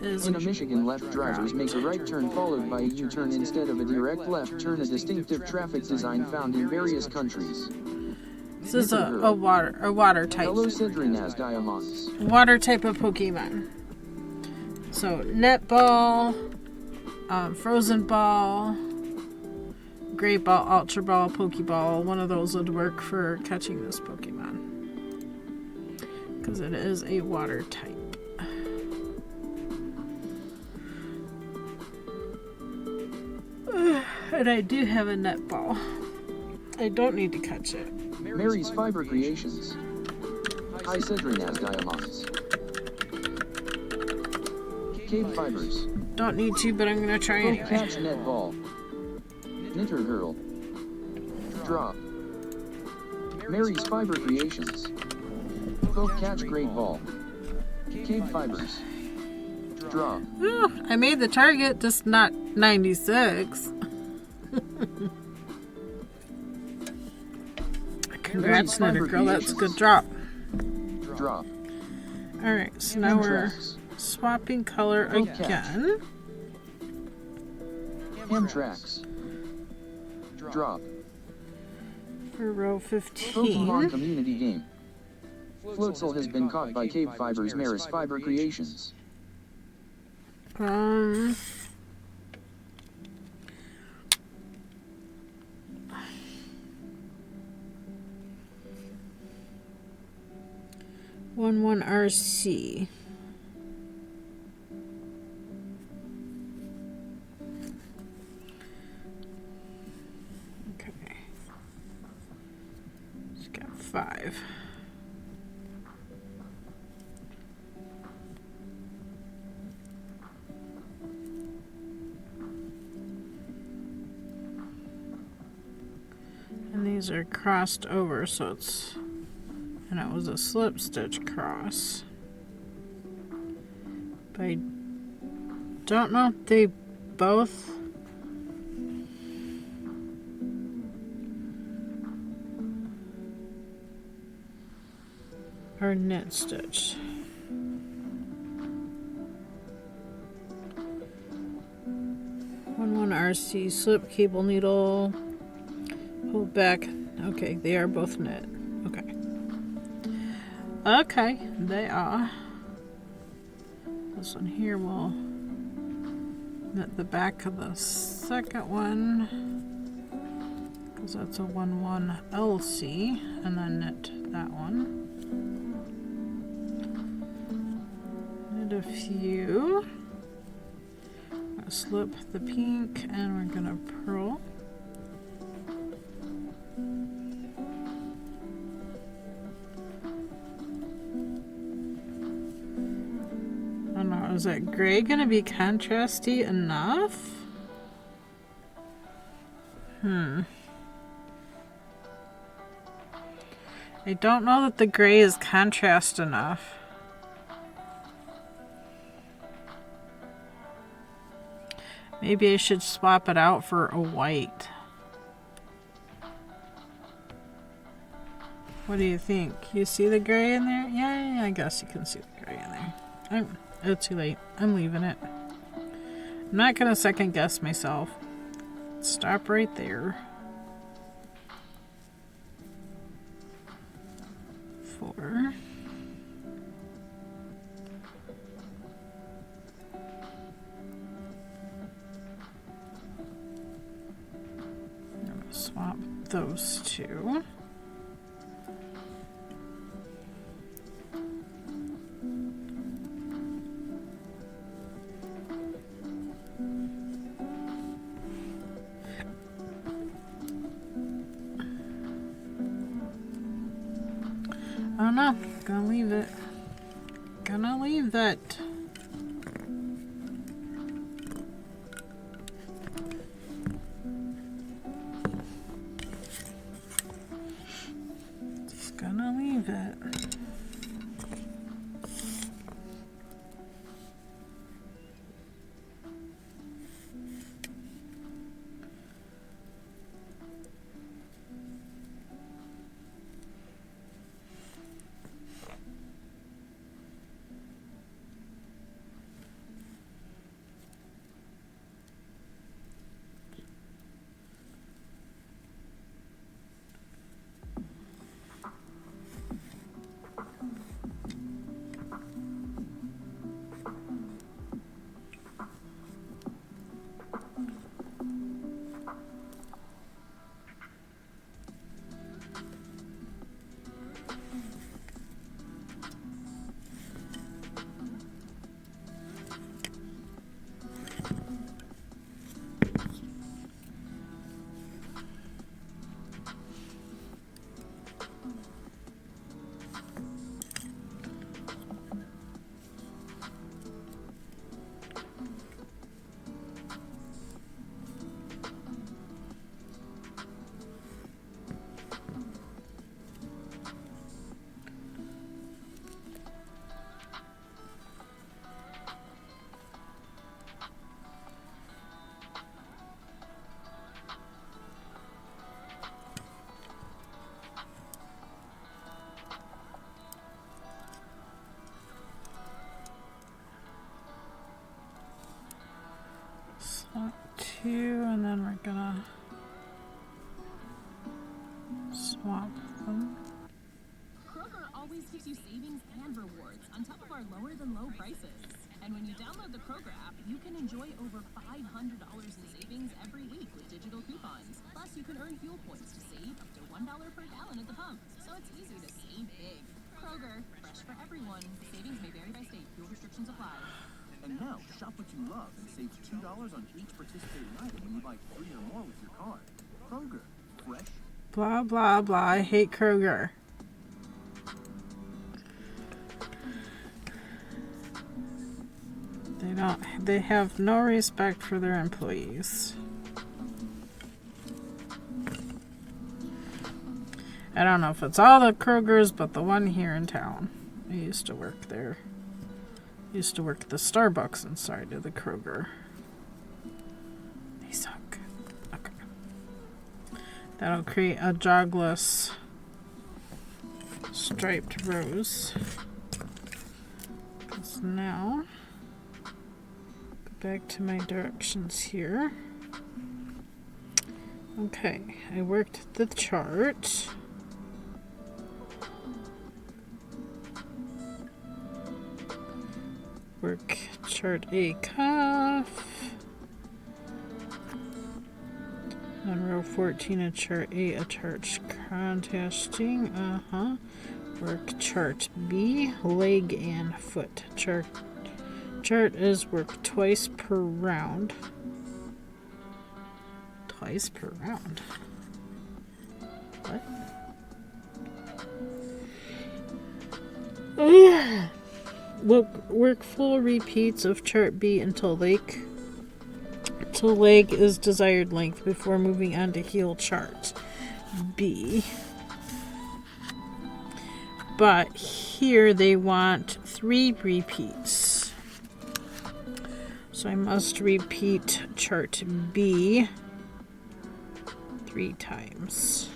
In a Michigan, left drivers make a right turn followed by a U-turn instead of a direct left turn, a distinctive traffic design found in various countries. This is a water type. Hello Sidrin as diamonds. Water type of Pokemon. So netball, frozen ball, great ball, ultra ball, pokeball. One of those would work for catching this Pokemon because it is a water type. And I do have a netball. I don't need to catch it. Mary's Fiber Creations. Hi Sidrin as diamonds. KBfibers. Don't need to, but I'm gonna try Poke anyway. catch netball. Knitter girl. Drop. Mary's Fiber Creations. Poke catch great ball. KBfibers. Drop. Ooh, I made the target, just not 96. Congrats, Knitter girl. That's a good drop. Drop. Alright, so now we're tracks. swapping color Hook catch. again. Hand tracks. Drop. For row Pokemon 15. community game. Floatzel has been caught by KBfibers Maris Fiber Creations. One RC. Okay. It's got 5. And these are crossed over, so it's, and it was a slip stitch cross. But I don't know if they both are knit stitch. One RC slip cable needle. Pull back. Okay, they are both knit. Okay. Okay, they are. This one here will knit the back of the second one, because that's a 1-1 LC, and then knit that one. Knit a few. Gonna slip the pink, and we're gonna purl. Is that gray gonna be contrasty enough? I don't know that the gray is contrast enough. Maybe I should swap it out for a white. What do you think? You see the gray in there? Yeah, I guess you can see the gray in there. It's too late. I'm leaving it. I'm not gonna second guess myself. Stop right there. 4. I'm gonna swap those two. Oh no, gonna leave it. Gonna leave that. Just gonna leave it. Swap. Kroger always gives you savings and rewards on top of our lower than low prices. And when you download the Kroger app, you can enjoy over $500 in savings every week with digital coupons. Plus, you can earn fuel points to save up to $1 per gallon at the pump. So it's easy to save big. Kroger, fresh for everyone. Savings may vary by state. Fuel restrictions apply. And now, shop what you love and save $2 on each participating item when you buy 3 or more with your card. Kroger, fresh. Blah, blah, blah. I hate Kroger. They have no respect for their employees. I don't know if it's all the Krogers, but the one here in town. I used to work there. Used to work at the Starbucks inside of the Kroger. They suck. Okay. That'll create a jogless striped rose. So now, go back to my directions here. Okay, I worked the chart. Work chart A cuff. On row 14 a chart A, a chart contrasting. Work chart B, leg and foot. Chart is worked twice per round. Twice per round. What? Work full repeats of chart B until leg is desired length before moving on to heel chart B. But here they want 3 repeats. So I must repeat chart B 3 times.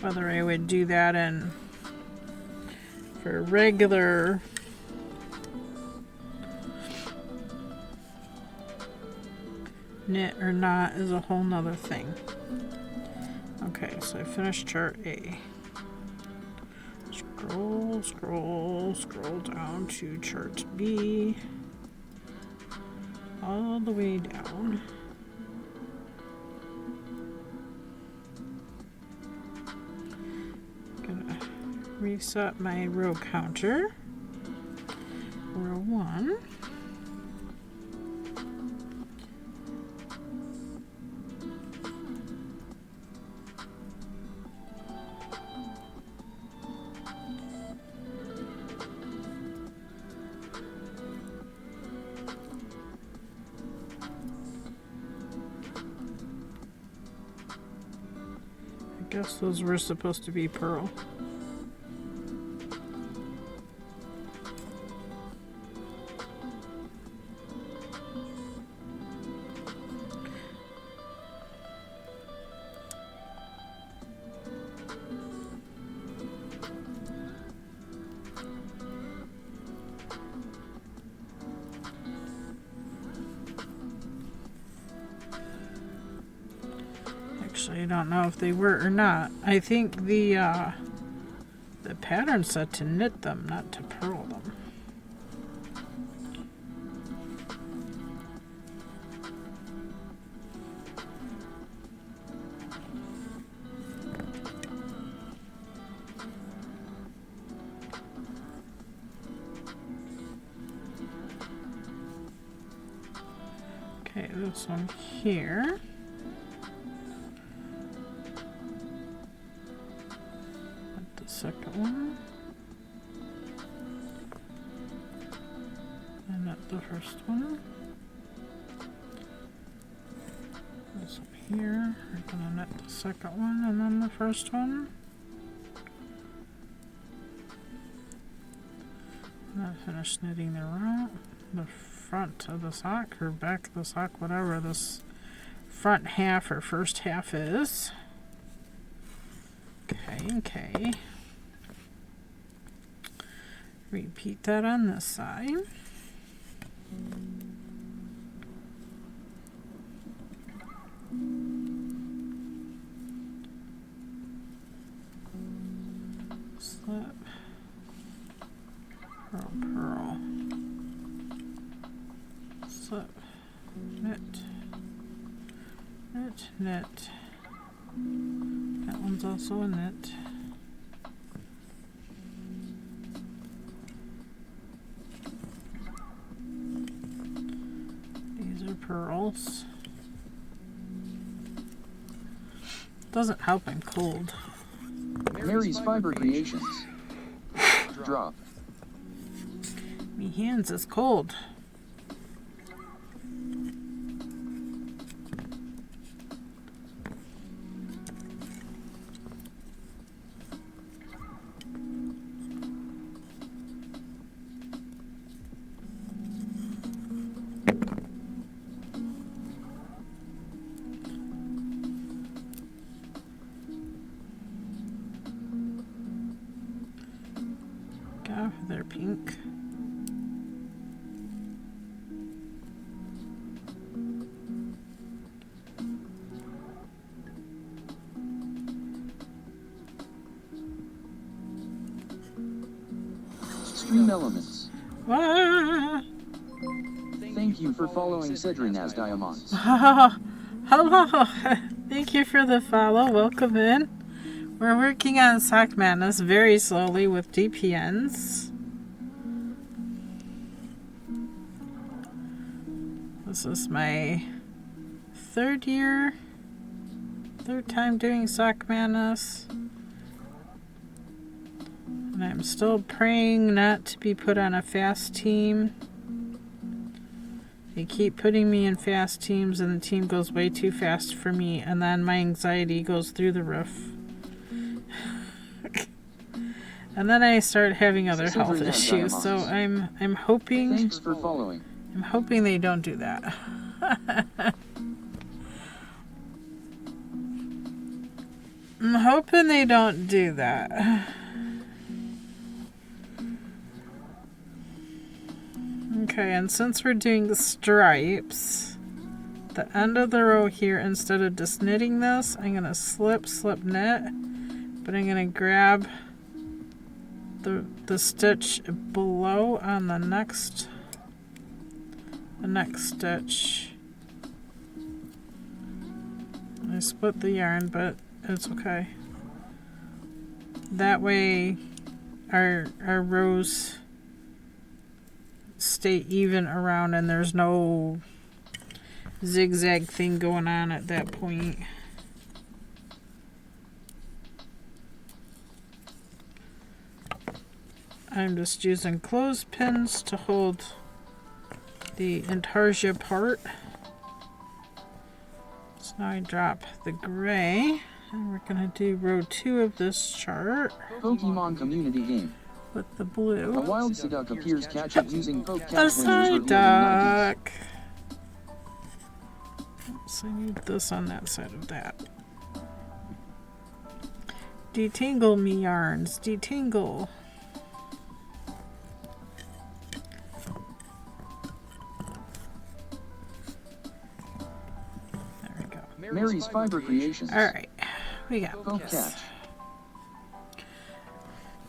Whether I would do that in for regular knit or not is a whole nother thing. Okay, so I finished chart A. Scroll down to chart B. All the way down. Gonna reset my row counter. Row 1. I guess those were supposed to be pearl. I don't know if they were or not. I think the pattern said to knit them, not to purl them. Okay, this one here. Second one, and not the first one. This up here, we're gonna knit the second one and then the first one. And I finished knitting the front of the sock or back of the sock, whatever this front half or first half is. Okay. Repeat that on this side. Slip, purl, purl, slip, knit, knit, knit. That one's also a knit. These are pearls. Doesn't help I'm cold. Mary's Fiber Creations. Drop. Me hands is cold. Go for their pink. Stream Elements. Ah! Thank you for following Cedrin as Diamonds. Hello! Thank you for the follow. Welcome in. We're working on Sock Madness very slowly with DPNs. This is my third time doing Sock Madness. And I'm still praying not to be put on a fast team. They keep putting me in fast teams and the team goes way too fast for me, and then my anxiety goes through the roof. And then I start having other health issues, so I'm hoping. Thanks for following. I'm hoping they don't do that. I'm hoping they don't do that. Okay, and since we're doing the stripes, the end of the row here, instead of just knitting this, I'm gonna slip, knit, but I'm gonna grab the stitch below on the next stitch. I split the yarn, but it's okay. That way our rows stay even around and there's no zigzag thing going on at that point. I'm just using clothespins to hold the intarsia part. So now I drop the gray, and we're going to do row 2 of this chart. Pokemon community game. With the blue. A wild Psyduck appears catch it using poke A catch winners Psyduck. Oops, I need this on that side of that. Detangle me yarns. Detangle. There we go. Mary's Fiber Creations. Alright. We got Poke this. catch.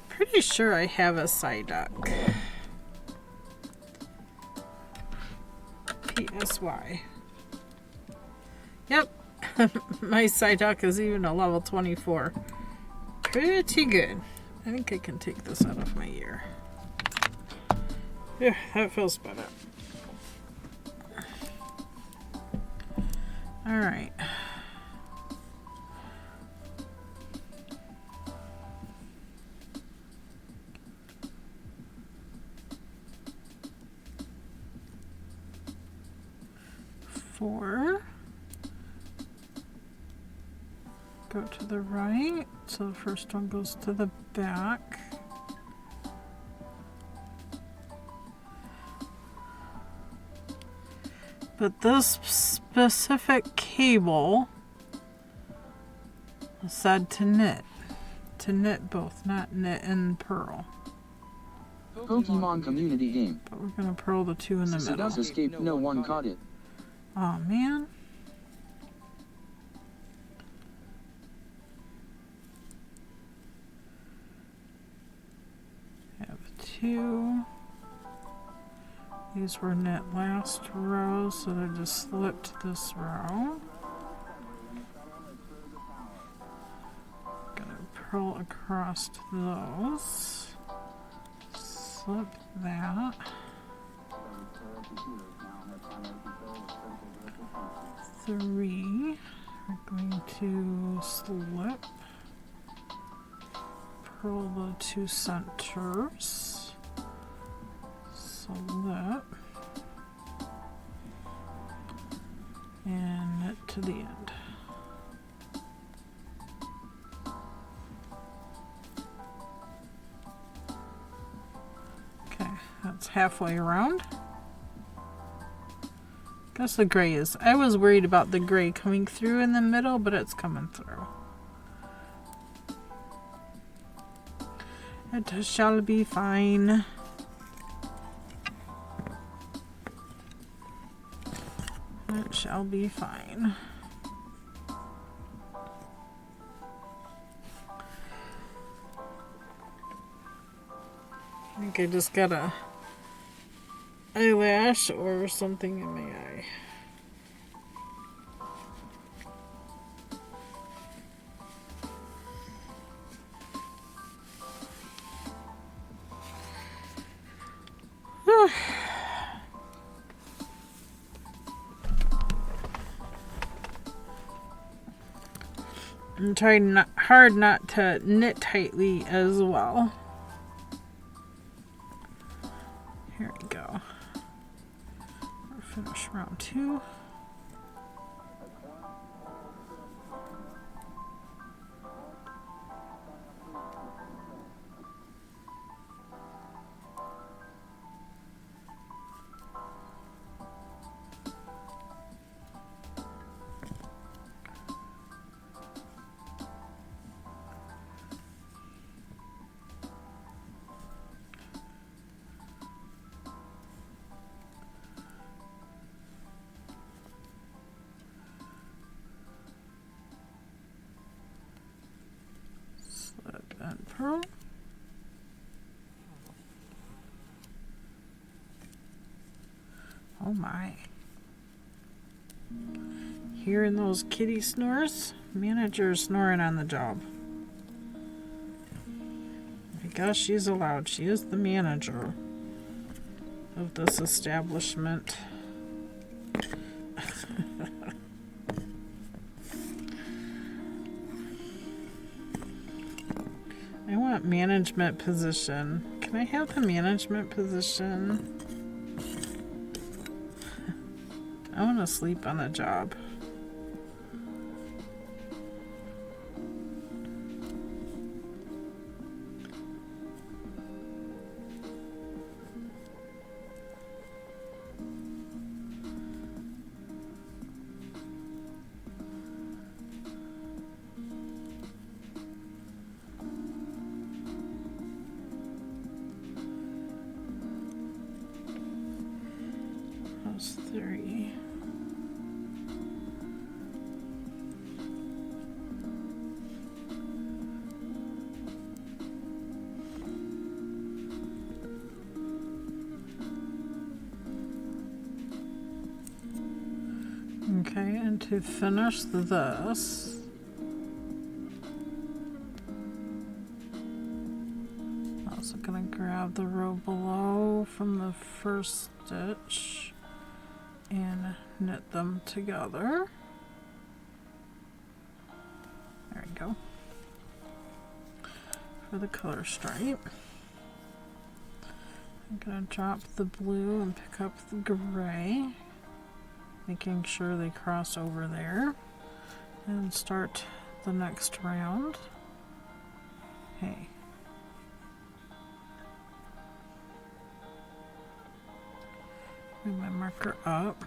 Pretty sure I have a Psyduck. PSY. Yep. My Psyduck is even a level 24. Pretty good. I think I can take this out of my ear. Yeah, that feels better. Alright. Four. Go to the right. So the first one goes to the back. But this specific cable said to knit. To knit both, not knit and purl. Pokemon community game. But we're gonna purl the two in the middle. Seduce escaped, no one caught it. Oh man. Have two. These were knit last row, so they just slipped this row. Gonna purl across those. Slip that. Three. We're going to slip. Purl the two centers. Slip. And knit to the end. Okay, that's halfway around. Guess the gray is. I was worried about the gray coming through in the middle, but it's coming through. It shall be fine. It shall be fine. I think I just got a eyelash or something in my eye. I'm trying hard not to knit tightly as well. Here we go. We'll finish round 2. Slip and purl. Oh my. Hearing those kitty snores? Manager's snoring on the job. I guess she's allowed. She is the manager of this establishment. I want management position. Can I have the management position? I want to sleep on the job. Those 3. Okay, and to finish this, also gonna grab the row below from the first stitch and knit them together. There we go. For the color stripe, I'm gonna drop the blue and pick up the gray, making sure they cross over there, and start the next round. Hey. Move my marker up.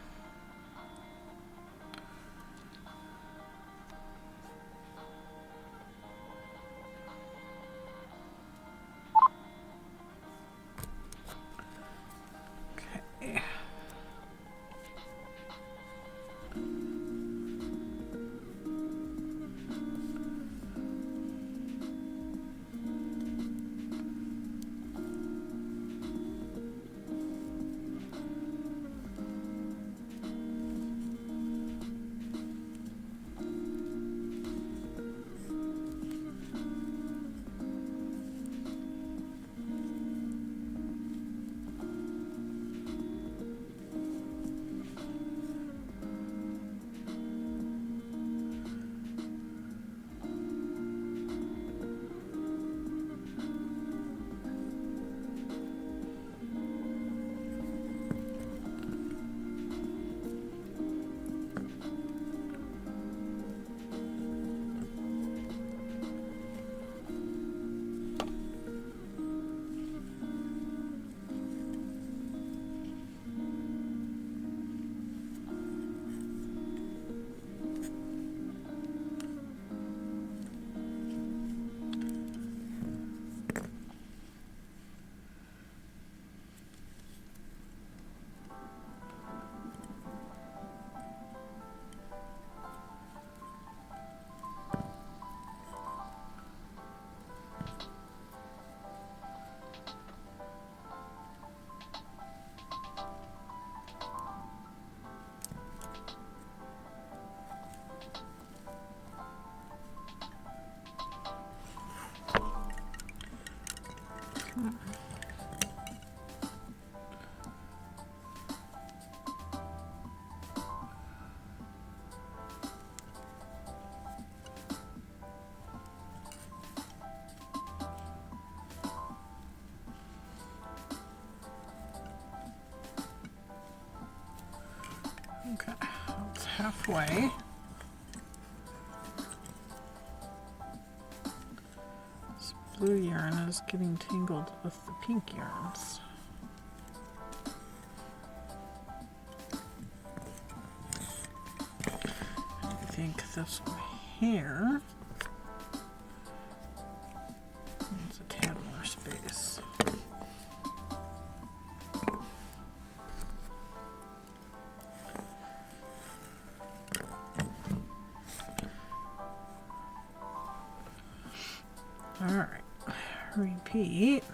halfway. This blue yarn is getting tangled with the pink yarns. I think this one here needs a tad more space. Alright, repeat.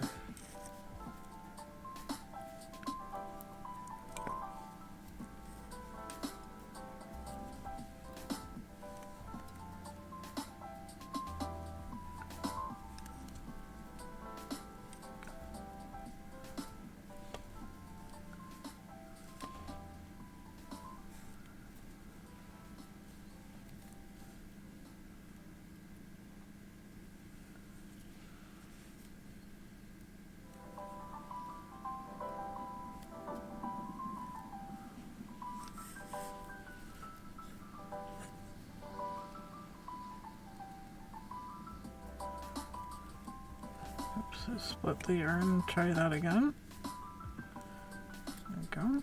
So split the yarn, try that again. There we go.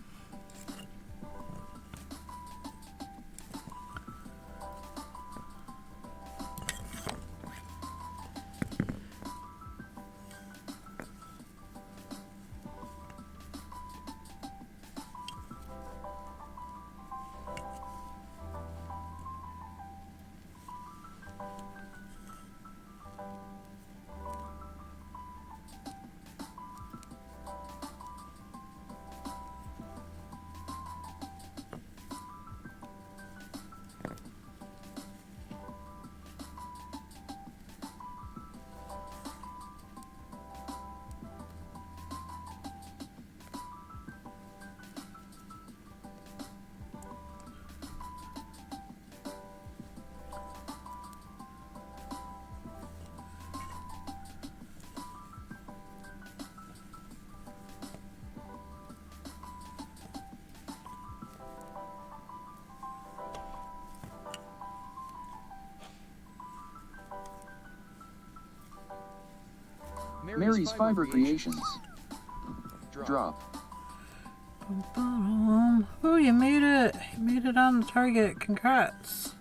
Mary's Fiber Creations. Drop. Oh, you made it. You made it on the target. Congrats.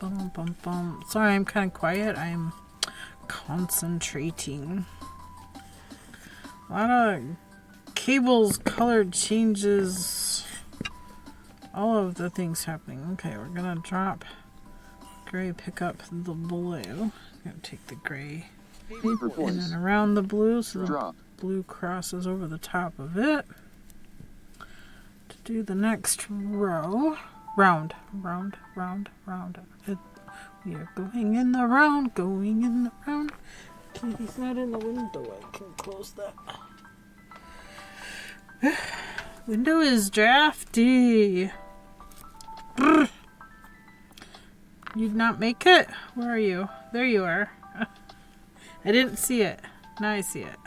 Bum, bum, bum. Sorry, I'm kind of quiet. I'm concentrating. A lot of cables, color changes. All of the things happening. Okay, we're gonna drop gray, pick up the blue. I'm gonna take the gray Paper and voice. then around the blue, so the Drop. blue crosses over the top of it. To do the next row, round. We are going in the round, going in the round. Katie's not in the window. I can close that. Window is drafty. Brr. You'd not make it? Where are you? There you are. I didn't see it. Now I see it.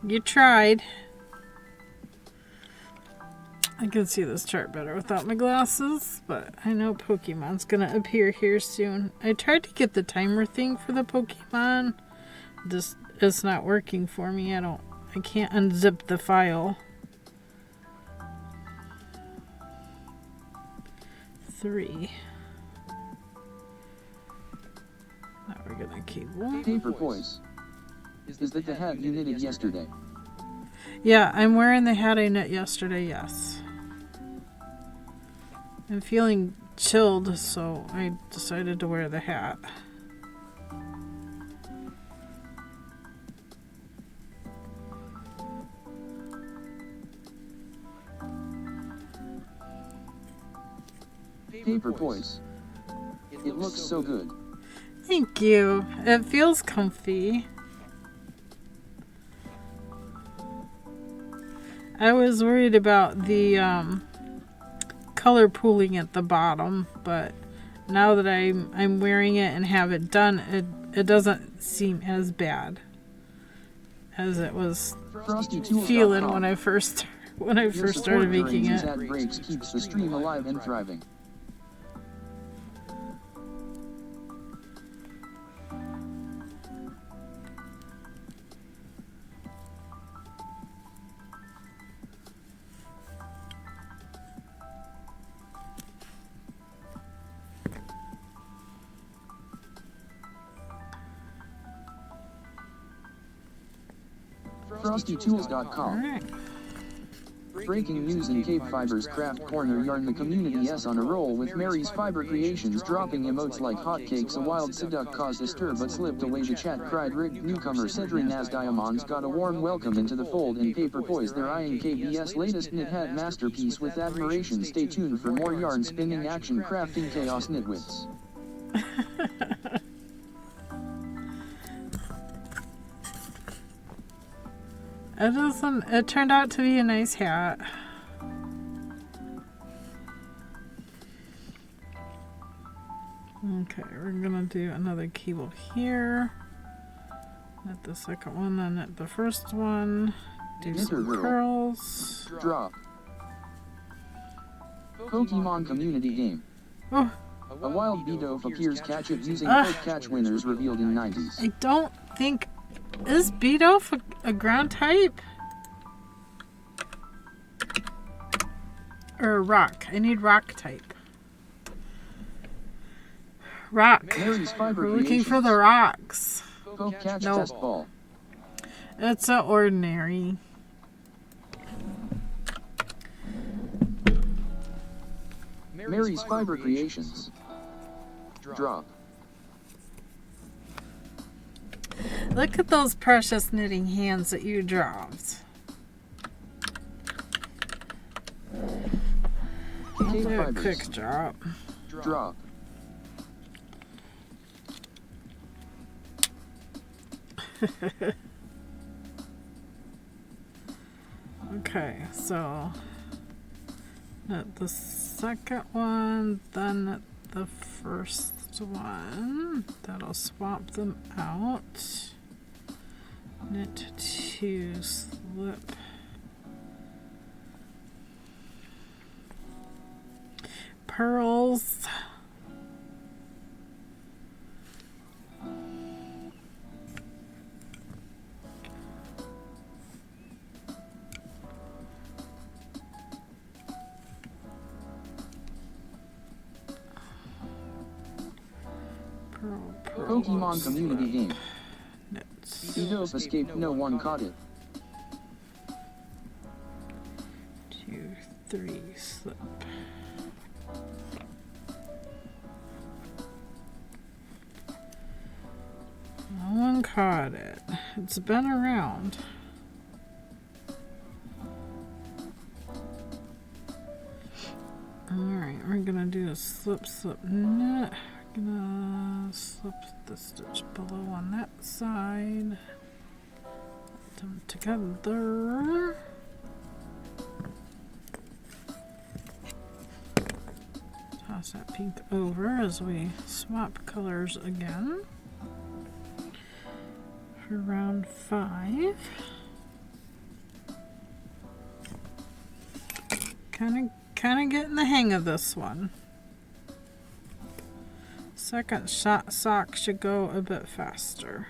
You tried. I can see this chart better without my glasses, but I know Pokemon's gonna appear here soon. I tried to get the timer thing for the Pokemon. Just it's not working for me. I can't unzip the file. 3. Now we're gonna cable. Paper voice. Is that the hat you knitted yesterday? Yeah, I'm wearing the hat I knit yesterday, yes. I'm feeling chilled, so I decided to wear the hat. Paper voice. It looks so good. Thank you. It feels comfy. I was worried about the color pooling at the bottom, but now that I'm wearing it and have it done, it doesn't seem as bad. as it was FrostyTools.com. feeling when I first started making it. Ad breaks keeps the stream alive and thriving. FrostyTools.com. Alright. Breaking news in KBfibers Craft Corner Yarn. The community is on a roll with Mary's Fiber Creations dropping emotes like hotcakes. A wild seduct caused a stir but slipped away. The chat cried rigged. Newcomer Cedrin as Diamonds got a warm welcome into the fold. And Paper Boys they're eyeing KB's latest knit hat masterpiece with admiration. Stay tuned for more yarn spinning action crafting chaos knitwits. It turned out to be a nice hat. Okay, we're gonna do another cable here. Knit the second one, then knit the first one. Do some curls. Drop. Pokemon community game. Oh, A wild Bidoof appears. Catch it using Poke Catch winners revealed in 90s. I don't think... Is Bidoof a ground type? Or a rock? I need rock type. Rock. Mary's Fiber We're looking for Creations. the rocks. Poke Catch Nope. test ball. It's a ordinary. Mary's Fiber Creations. Drop. Look at those precious knitting hands that you dropped. I'll do a KBfibers. quick drop. Drop. Okay, so knit the second one, then knit the first one. That'll swap them out. Knit 2, slip. Pearls. Pokemon community game. Knits. Bidoof escaped. No one caught it. 2, 3, slip. No one caught it. It's been around. Alright, we're gonna do a slip, slip, knit. We're gonna slip the stitch below on that side. Put them together. Toss that pink over as we swap colors again. For round 5. Kind of getting the hang of this one. Second sock should go a bit faster.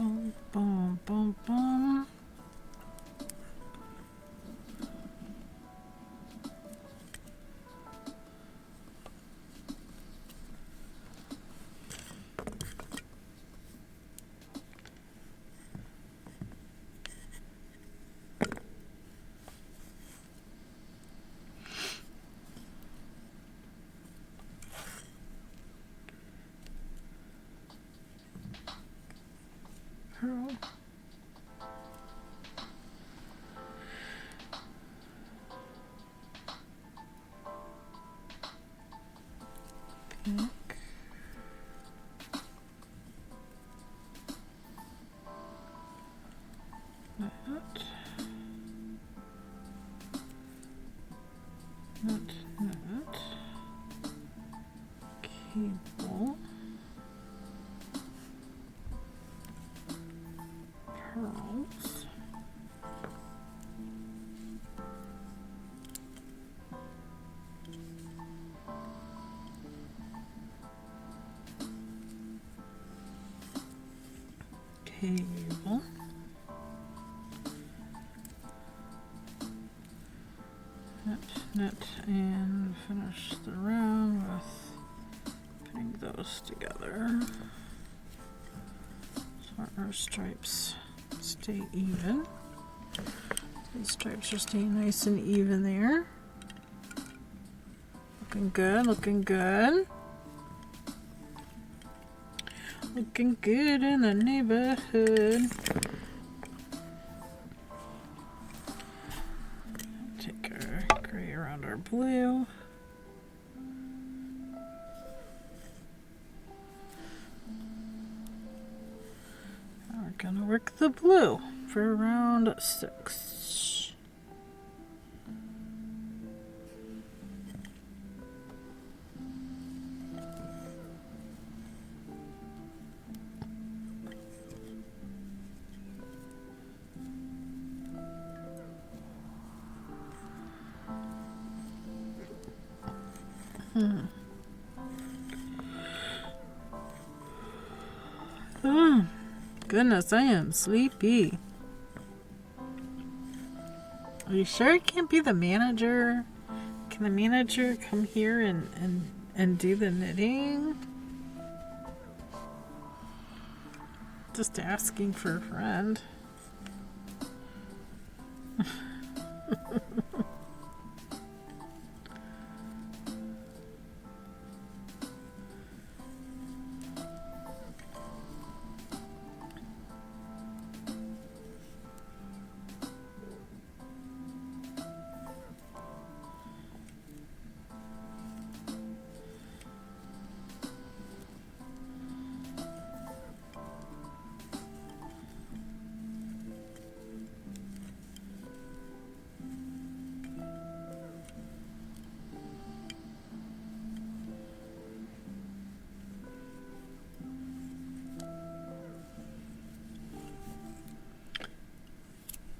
Boom, boom, boom, boom. Pearl. Pink. Net. Cable. Pearls. Cable. Net, and finish the round with putting those together. So our stripes stay even. These stripes are staying nice and even there. Looking good, looking good. Looking good in the neighborhood. Take our gray around our blue. Now we're gonna work the blue for round 6. Oh, goodness, I am sleepy. Are you sure it can't be the manager? Can the manager come here and do the knitting? Just asking for a friend.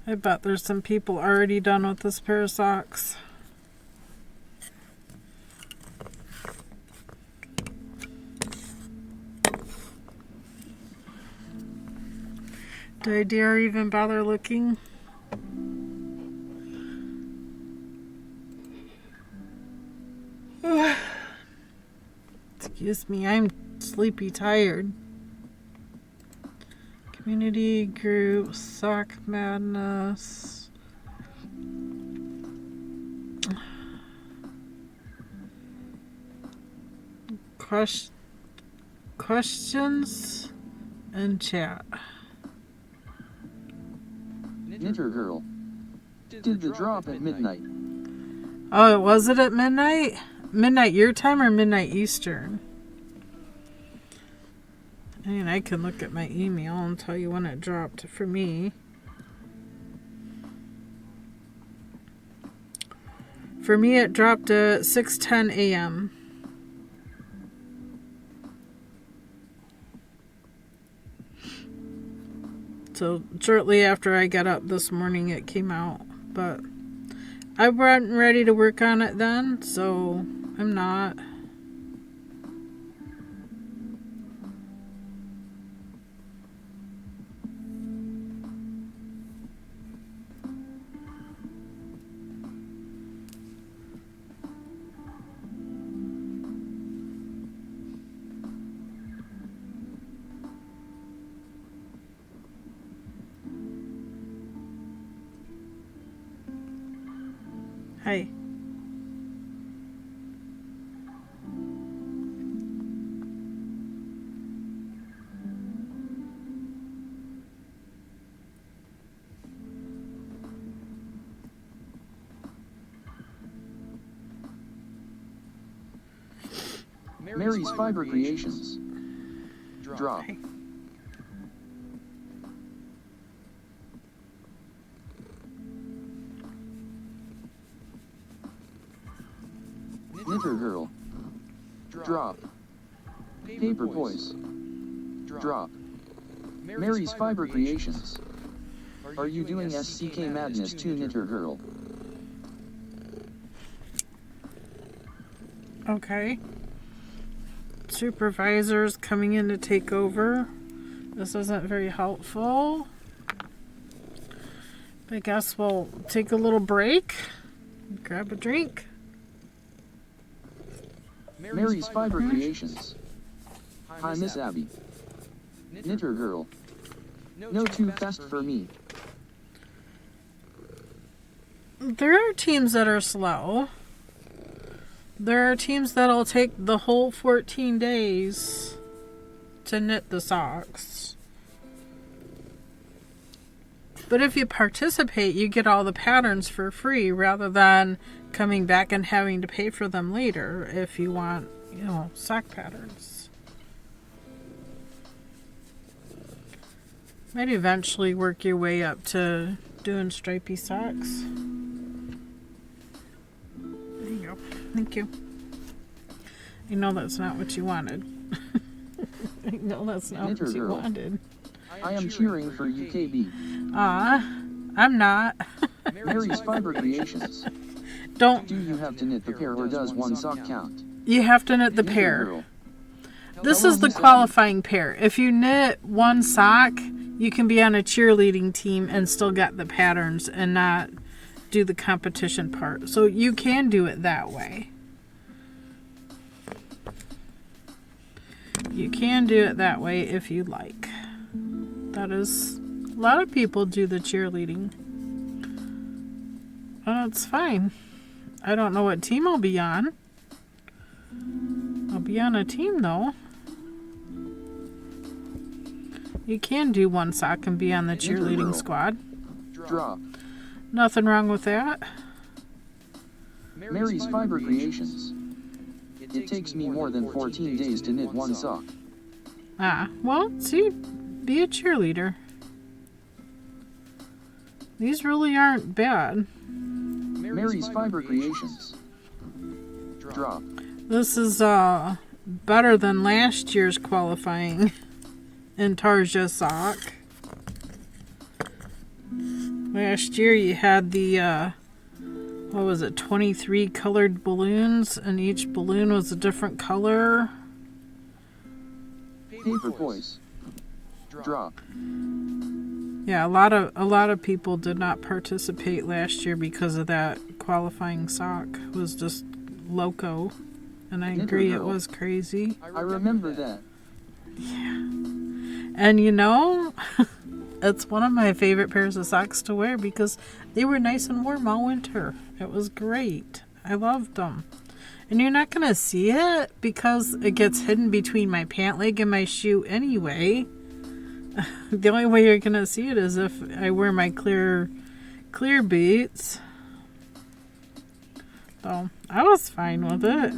I bet there's some people already done with this pair of socks. Do I dare even bother looking? Excuse me, I'm sleepy tired. Community group, sock madness. Questions and chat. Knitter Girl did the drop at midnight. Oh, was it at midnight? Midnight your time or midnight Eastern? I mean, I can look at my email and tell you when it dropped for me. For me, it dropped at 6:10 a.m. So shortly after I got up this morning, it came out. But I wasn't ready to work on it then, so I'm not. Hi. Mary's Fiber Creations. Drop. Hi. Knitter Girl. Drop. Paper Boys. Drop. Mary's Fiber Creations. Are you doing SCK Madness too, Knitter Girl? Okay. Supervisors coming in to take over. This isn't very helpful. I guess we'll take a little break. Grab a drink. Mary's Fiber Creations. Hi, Miss Abby. Knitter Girl. No too fast for me. There are teams that are slow. There are teams that'll take the whole 14 days to knit the socks. But if you participate, you get all the patterns for free rather than coming back and having to pay for them later if you want, you know, sock patterns. Might eventually work your way up to doing stripy socks. There you go. Thank you. I know that's not what you wanted. I know that's not Knitter what you Girl. wanted. I am cheering for you, KB. I'm not. Mary's Fiber Creations. Don't. Do you have to knit the pair or does one sock count? You have to knit the Knitter pair. Girl. This is the qualifying pair. If you knit one sock, you can be on a cheerleading team and still get the patterns and not do the competition part. So you can do it that way. You can do it that way if you like. That is, a lot of people do the cheerleading. It's fine. I don't know what team I'll be on. I'll be on a team though. You can do one sock and be on the cheerleading squad. Drop. Nothing wrong with that. Mary's Fiber Creations. It takes me more than 14 days to knit one sock. Well, see, be a cheerleader. These really aren't bad. Mary's Fiber Creations. Drop. This is better than last year's qualifying Intarsia sock. Last year you had the what was it, 23 colored balloons, and each balloon was a different color. Paper Boys. Drop. Yeah, a lot of people did not participate last year because of that qualifying sock. It was just loco, and I agree it was crazy. I remember that. Yeah. And you know, it's one of my favorite pairs of socks to wear because they were nice and warm all winter. It was great. I loved them. And you're not going to see it because it gets hidden between my pant leg and my shoe anyway. The only way you're going to see it is if I wear my clear boots. So, I was fine with it.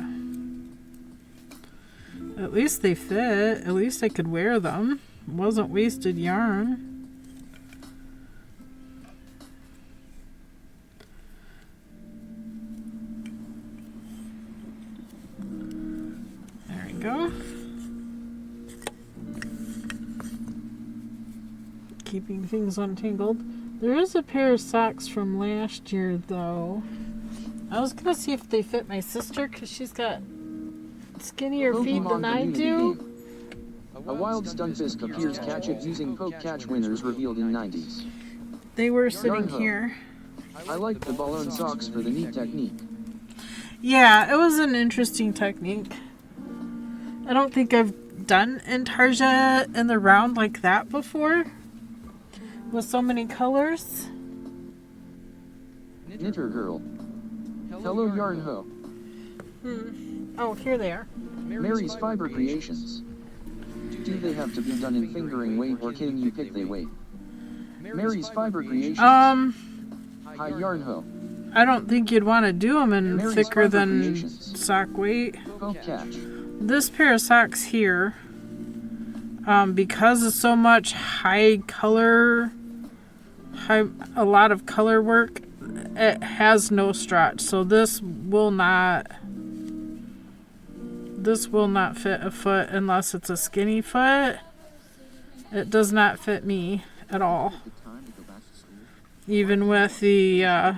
At least they fit. At least I could wear them. It wasn't wasted yarn. There we go. Keeping things untangled. There is a pair of socks from last year, though. I was going to see if they fit my sister because she's got skinnier feet than I do. A wild stunfisk appears. Catch it using poke catch. Winners revealed in 90s. They were sitting Yarn-ho. here. I like the balloon socks for the neat technique. Yeah, it was an interesting technique. I don't think I've done Intarsia in the round like that before. With so many colors. Knitter Girl. Hello Yarn Ho. Oh, here they are. Mary's Fiber Creations. Do they have to be done in fingering weight or can you pick they weight? Mary's Fiber Creations. Hi Yarn Ho. I don't think you'd want to do them in Mary's thicker Fiber than Creations. sock weight. Hope catch. This pair of socks here, because of so much a lot of color work, it has no stretch. So this will not fit a foot unless it's a skinny foot. It does not fit me at all. Even with the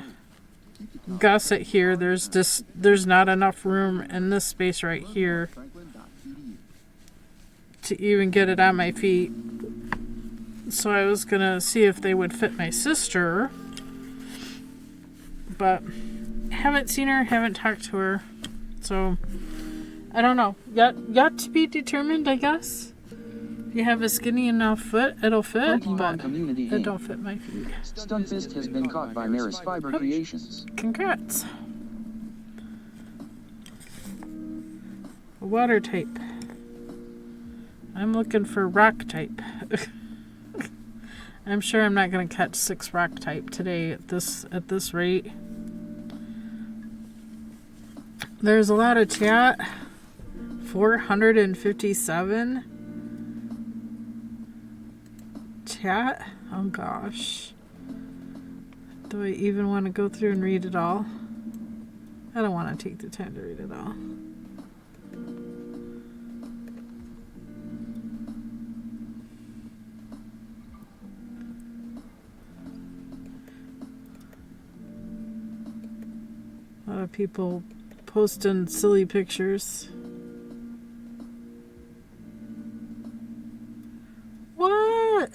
gusset here, there's not enough room in this space right here to even get it on my feet. So I was gonna see if they would fit my sister, but haven't seen her, haven't talked to her, so I don't know. Got to be determined, I guess. If you have a skinny enough foot, it'll fit, but it don't fit my feet. Stunfist has been caught by Mary's Fiber Creations. Congrats. Water type. I'm looking for rock type. I'm sure I'm not going to catch 6 rock type today at this rate. There's a lot of chat. 457 chat. Oh gosh. Do I even want to go through and read it all? I don't want to take the time to read it all. A lot of people posting silly pictures. What?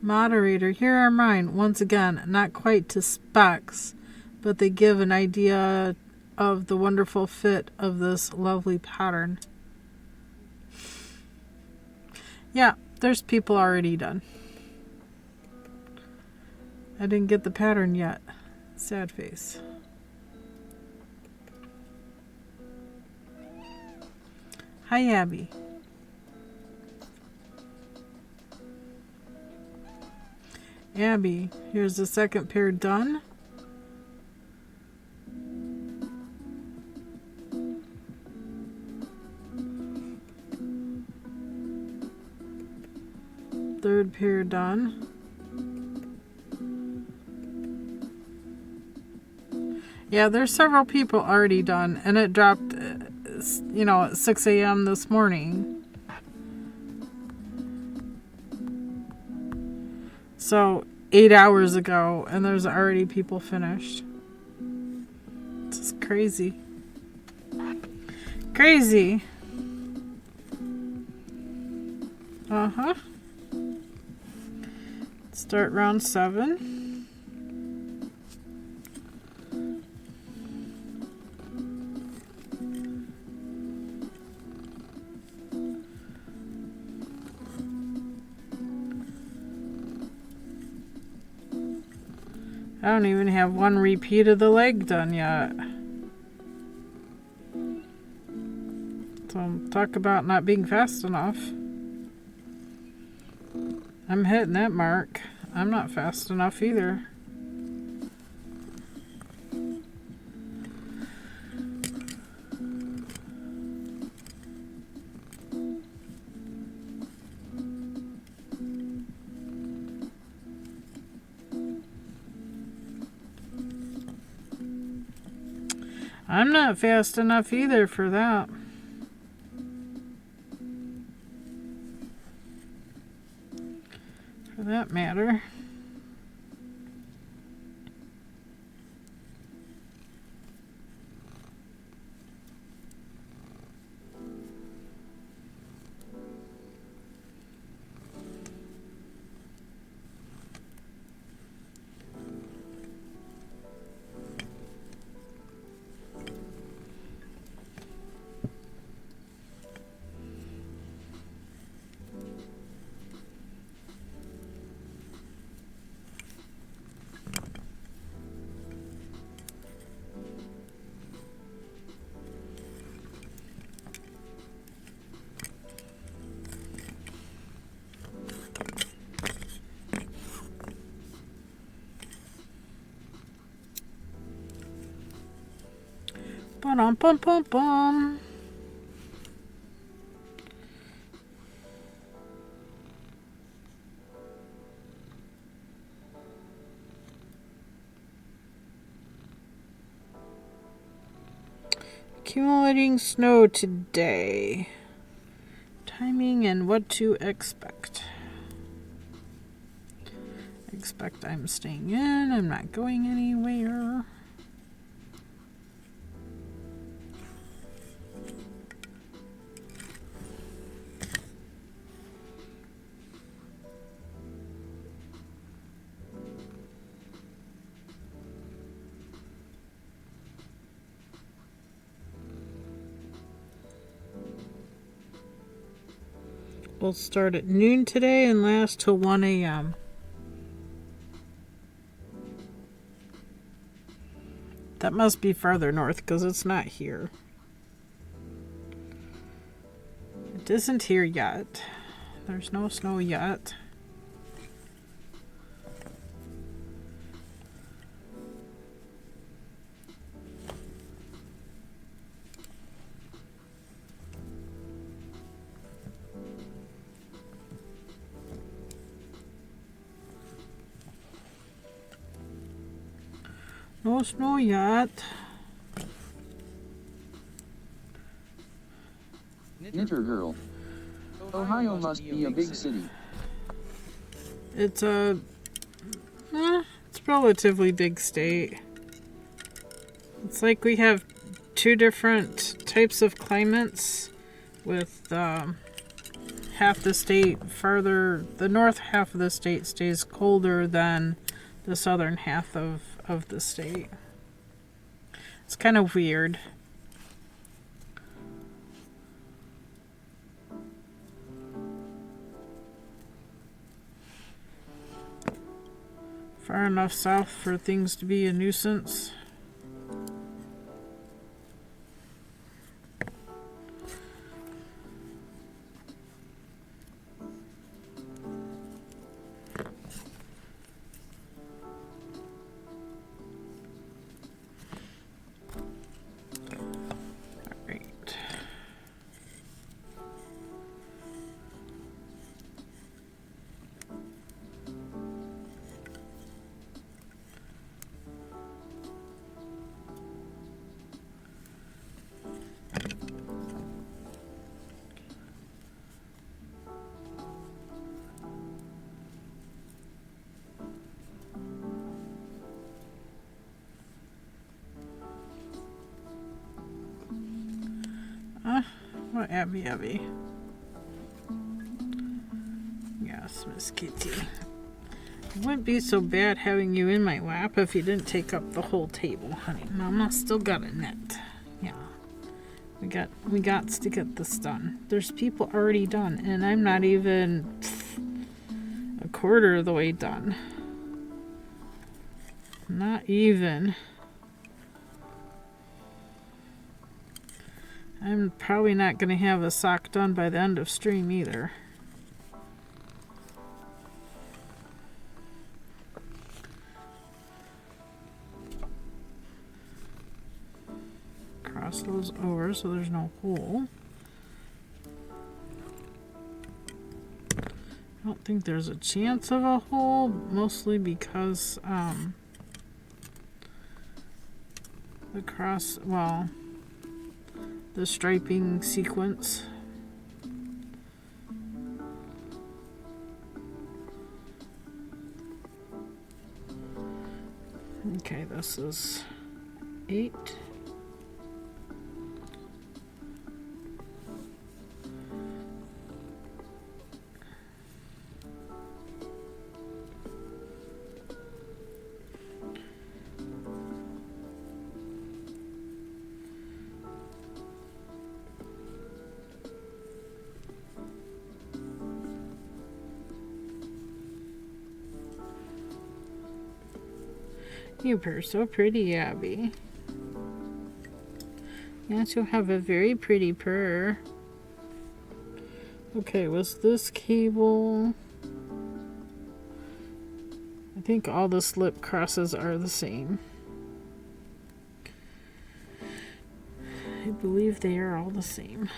Moderator, here are mine. Once again, not quite to specs, but they give an idea of the wonderful fit of this lovely pattern. Yeah, there's people already done. I didn't get the pattern yet. Sad face. Hi, Abby. Abby, here's the second pair done. Third pair done. Yeah, there's several people already done, and it dropped, at 6 a.m. this morning. So 8 hours ago, and there's already people finished. This is crazy. Crazy. Uh-huh. Start round 7. I don't even have one repeat of the leg done yet. So talk about not being fast enough. I'm hitting that mark. I'm not fast enough either. I'm not fast enough either for that. For that matter. Ba-dum-bum-bum-bum. Accumulating snow today. Timing and what to expect. Expect I'm staying in. I'm not going anywhere. We'll start at noon today and last till 1 a.m. That must be farther north because it's not here. It isn't here yet. There's no snow yet. No snow yet. Knitter girl. Ohio must be a big city. It's a relatively big state. It's like we have two different types of climates with half the state farther, the north half of the state stays colder than the southern half of the state. It's kind of weird. Far enough south for things to be a nuisance. What Abby? Yes, Miss Kitty. It wouldn't be so bad having you in my lap if you didn't take up the whole table, honey. Mama still got a net. Yeah. We got to get this done. There's people already done, and I'm not even a quarter of the way done. Not even. I'm probably not going to have a sock done by the end of stream either. Cross those over so there's no hole. I don't think there's a chance of a hole, mostly because the cross, well, the striping sequence. Okay, this is 8. You purr so pretty, Abby. Yes, you have a very pretty purr. Okay, was this cable? I think all the slip crosses are the same. believe they are all the same.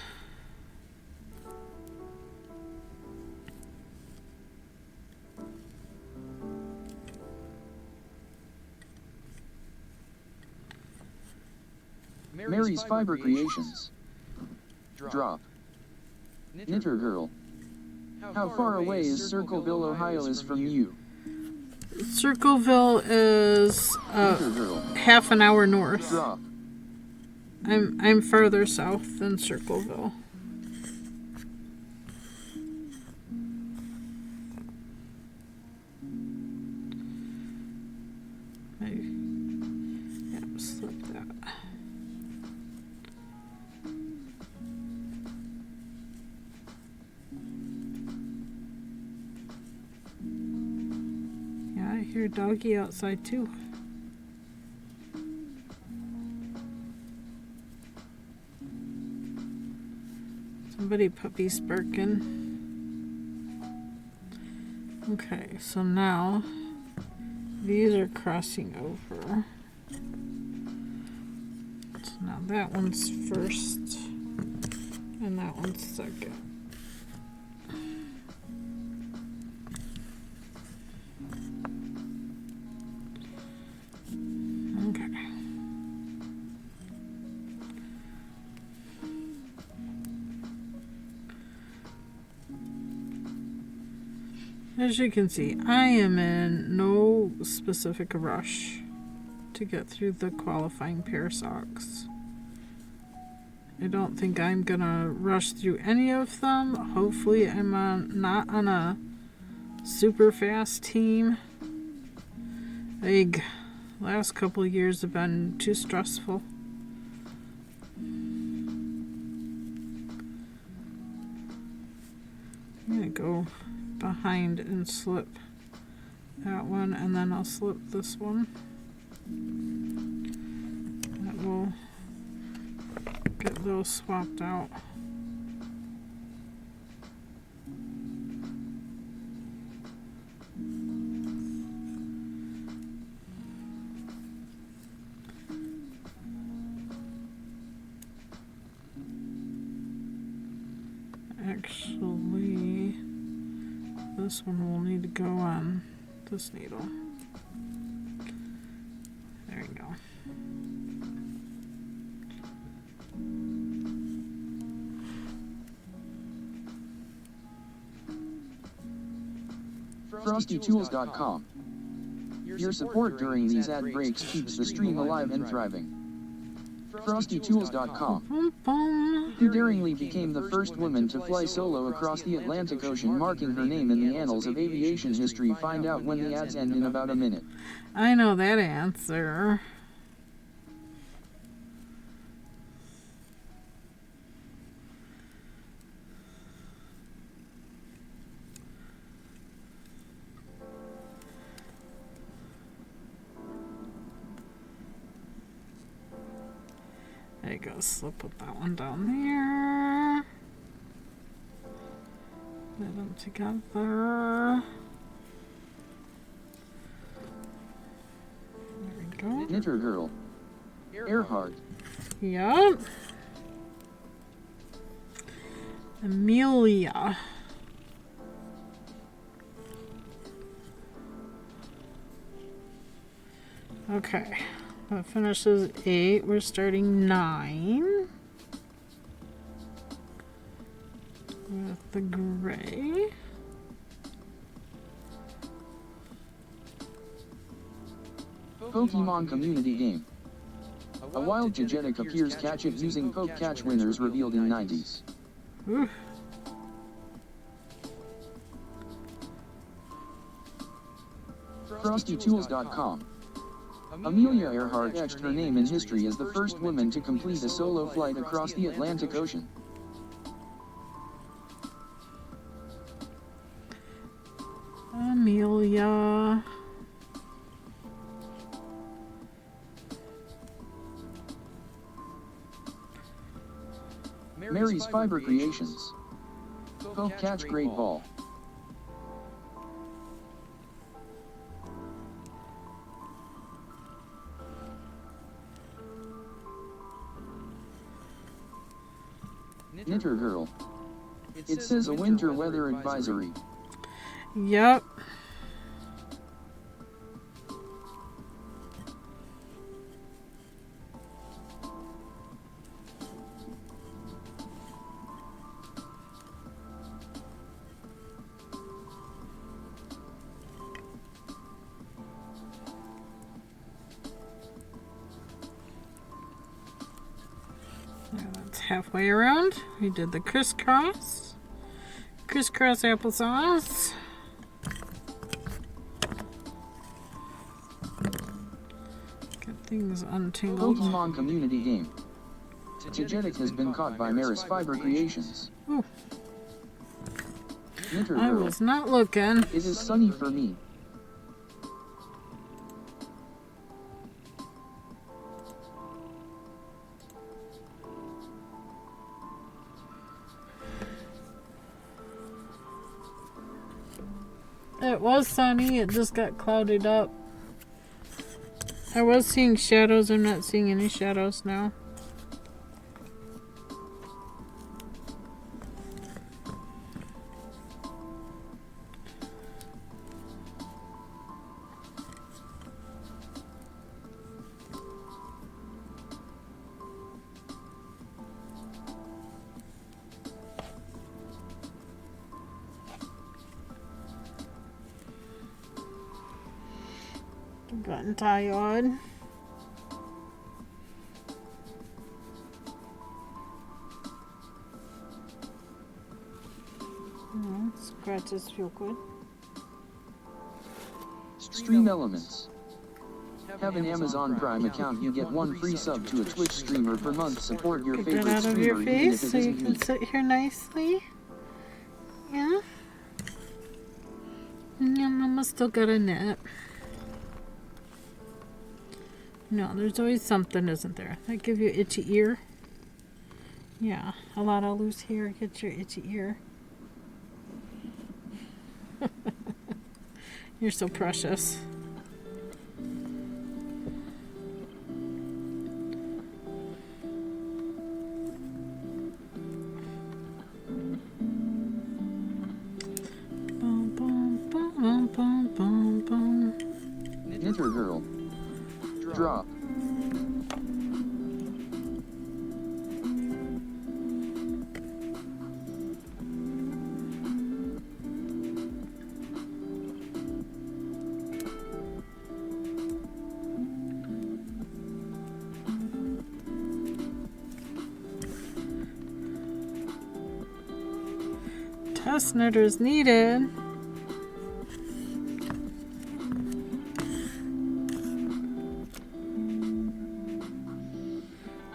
Mary's Fiber Creations. Drop. Knitter Girl. How far away is Circleville, Ohio is from you? Circleville is Knitter Girl. half an hour north. Drop. I'm farther south than Circleville. Slip that. Yeah, I hear doggy outside too. Somebody puppy's barking. Okay, so now these are crossing over. So now that one's first and that one's second. Okay. As you can see, I am in no specific rush to get through the qualifying pair socks. I don't think I'm gonna rush through any of them. Hopefully I'm not on a super fast team. Like, last couple of years have been too stressful. I'm gonna go behind and slip that one, and then I'll slip this one. That will get those swapped out. Actually, this one will need to go on this needle. There we go. FrostyTools.com. Your support during these ad breaks keeps the stream alive and thriving. FrostyTools.com. Who daringly became the first woman to fly solo across the Atlantic Ocean, marking her name in the annals of aviation history. Find out when the ads end in about a minute. I know that answer. There you go, slip with that one down there. Put them together. There we go. Knitter Girl. Earhart. Yup. Amelia. Okay. That finishes 8. We're starting 9 with the gray. Pokemon community game. A wild Digitic appears, catch it using Poke Catch, winners revealed in 90s. Ooh. FrostyTools.com. Amelia Earhart etched her name in history as the first woman to complete a solo flight across the Atlantic Ocean. Amelia. Mary's Fiber Creations. Poke Catch Great Ball. Knitter Girl. It says a winter weather advisory. Yep. That's halfway around. We did the crisscross applesauce. Get things untangled. Pokemon community game. Tigetic has been caught by Maris Fiber Creations. Ooh. Knitter I Girl. was not looking. It is sunny for me. It was sunny, it just got clouded up. I was seeing shadows, I'm not seeing any shadows now. Gotten tired. Scratches feel good. Stream Elements. Have an Amazon Prime account, you get one free sub to a Twitch streamer per month. Support your Get favorite that out of your streamer even face if so it you isn't can me. sit here nicely. Yeah. Yeah, Mama still got a nap. No, there's always something, isn't there? That give you itchy ear. Yeah, a lot of loose hair gets your itchy ear. You're so precious. Bum, bum, bum, bum, bum, bum. Knitter Girl. Drop. Test knitters needed.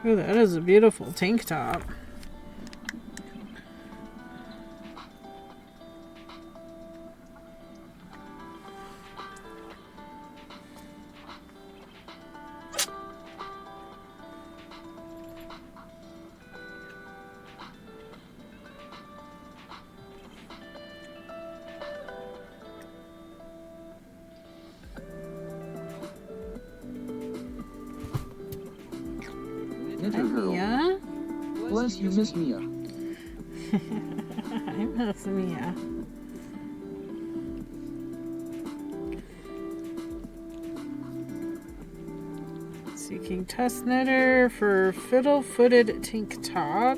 Oh, that is a beautiful tank top. Knitter Girl. Yeah. Bless you, Miss Mia. I miss Mia. Seeking test knitter for fiddle-footed tank top.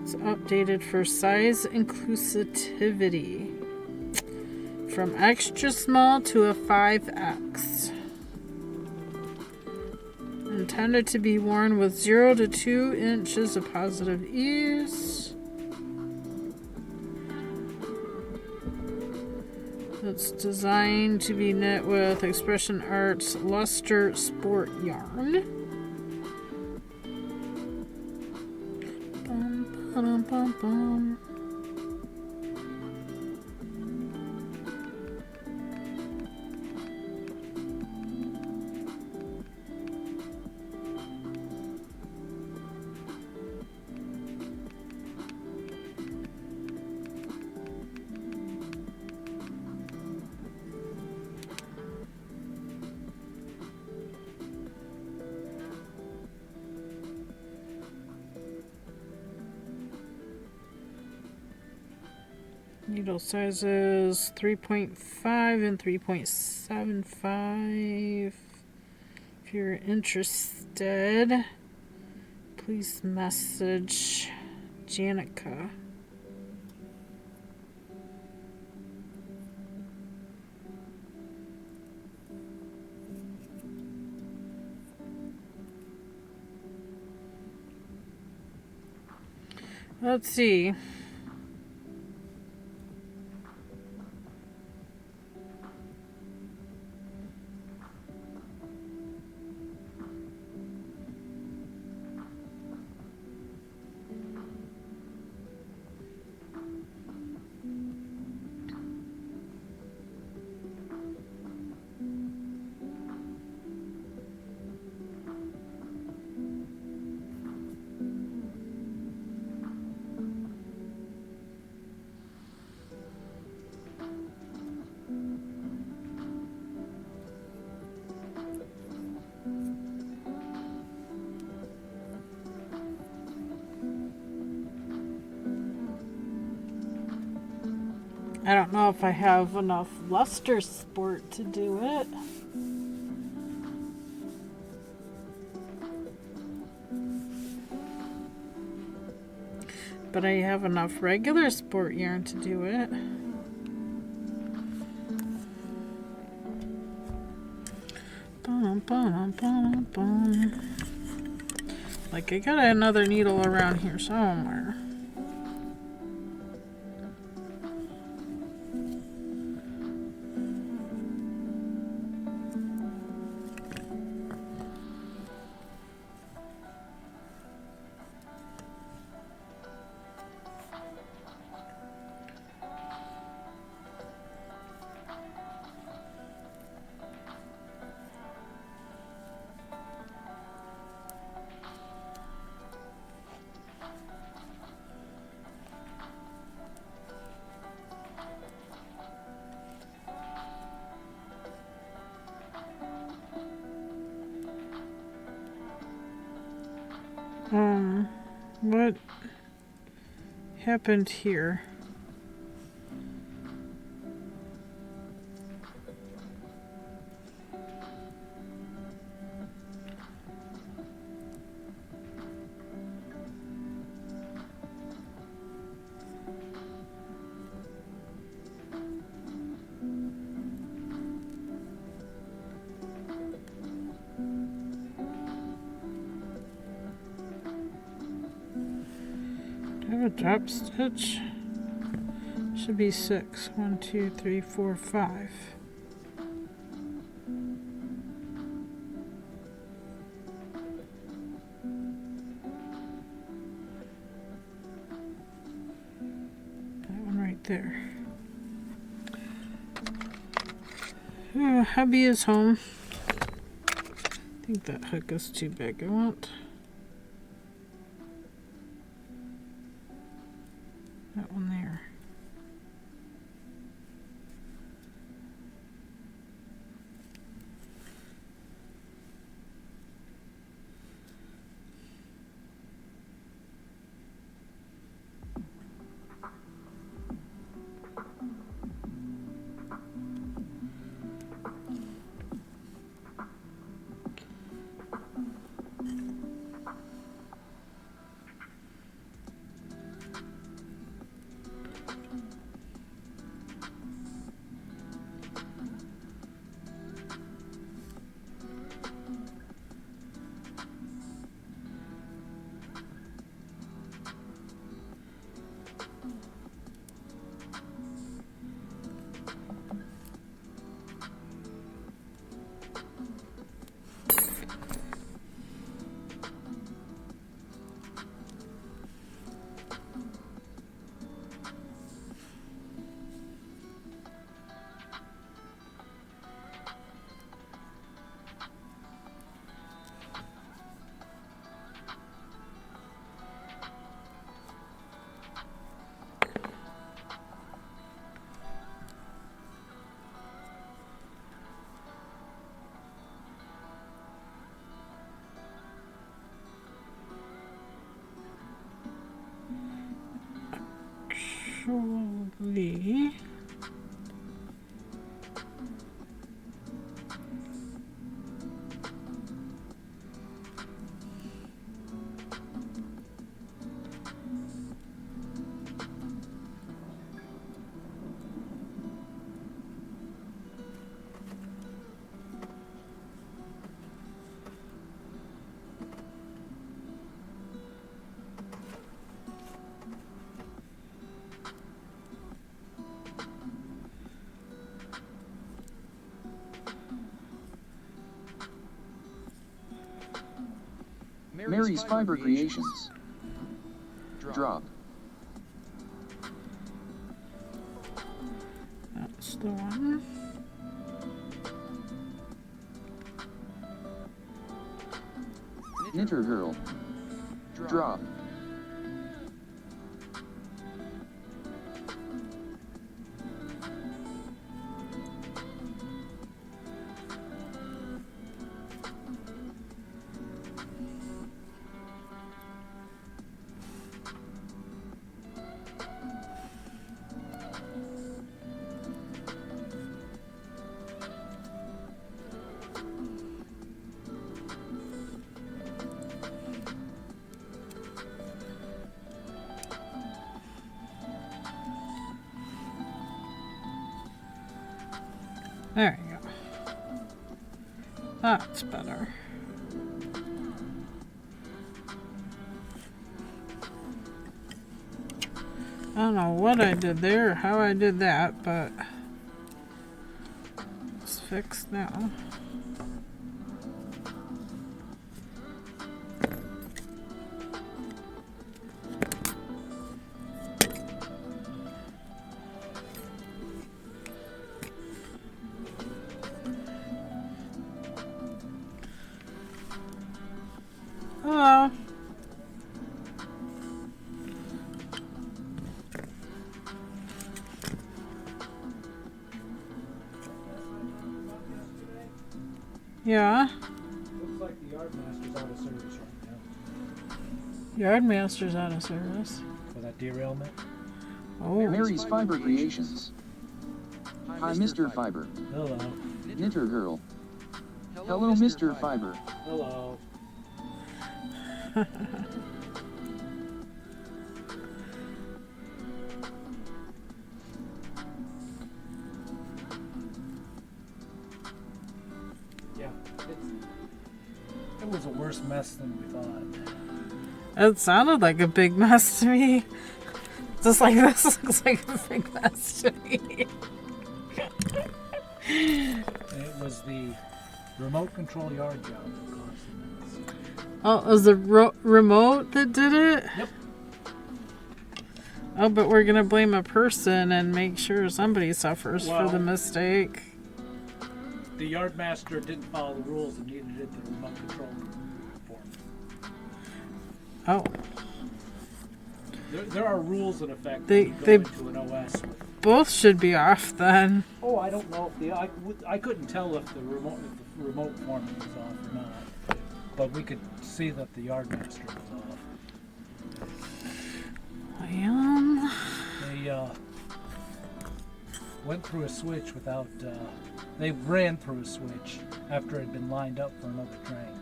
It's updated for size inclusivity. From extra small to a 5X. Intended to be worn with 0 to 2 inches of positive ease. It's designed to be knit with Expression Arts Luster Sport yarn. Bum, ba-dum, bum, bum. Needle sizes 3.5 and 3.75. If you're interested, please message Janica. Let's see. I don't know if I have enough luster sport to do it. But I have enough regular sport yarn to do it. Bum, bum, bum, bum. Like I got another needle around here somewhere. What happened here? Drop stitch should be 6. 1, 2, 3, 4, 5. That one right there. Oh, hubby is home. I think that hook is too big. I want that one there. Alrighty. Mary's Fiber Creations. Drop. That's the one. Knitter Girl. Drop. There you go. That's better. I don't know what I did there or how I did that, but it's fixed now. Hello. Yeah. Looks like the Yardmaster's out of service right now. Yardmaster's out of service. For that derailment. Oh. Mary's Fiber Creations. Hi, Mr. Fiber. Hello. Knitter Girl. Hello, Mr. Fiber. Hello. Yeah, it was a worse mess than we thought. It sounded like a big mess to me. Just like this looks like a big mess to me. It was the remote control yard job that caused the mess. Oh, it was the remote that did it? Yep. Oh, but we're going to blame a person and make sure somebody suffers for the mistake. The Yardmaster didn't follow the rules and neither did the remote control form. Oh. There are rules in effect They when you go into an OS with. Both should be off then. Oh, I don't know if I couldn't tell if the remote form was off or not, but we could see that the Yardmaster was off. Well, They went through a switch without. They ran through a switch after it had been lined up for another train,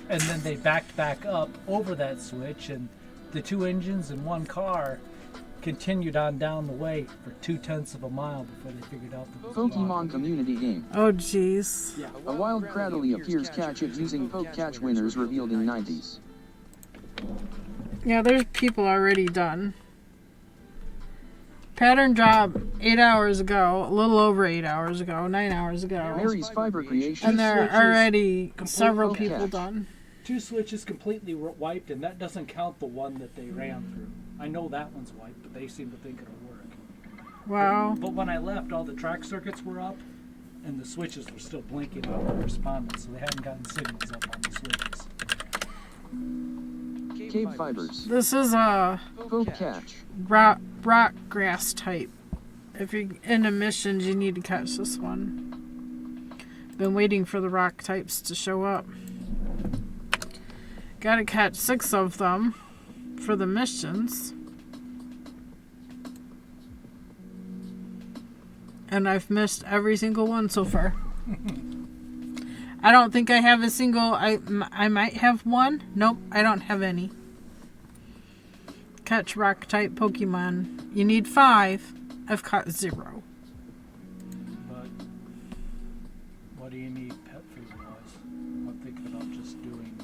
and then they backed back up over that switch, and the two engines in one car continued on down the way for 0.2 of a mile before they figured out the Pokemon community game. oh jeez. Yeah. A wild Cradley appears catch it using poke catch winners revealed in 90s. Yeah, there's people already done. Pattern job 8 hours ago, a little over 8 hours ago, 9 hours ago. Mary's Fiber Creations. And there are already several completely people catch. done. 2 switches completely wiped, and that doesn't count the one that they ran through. I know that one's wiped, but they seem to think it'll work. Wow. But when I left, all the track circuits were up, and the switches were still blinking out with respondents, so they hadn't gotten signals up on the switches. KBfibers. This is a Poke catch. rock grass type. If you're into missions, you need to catch this one. Been waiting for the rock types to show up. Gotta catch 6 of them for the missions. And I've missed every single one so far. I don't think I have a single. I might have one. Nope, I don't have any. Catch rock type Pokemon. You need 5. I've caught 0. But what do you need pet food wise? I'm thinking about just doing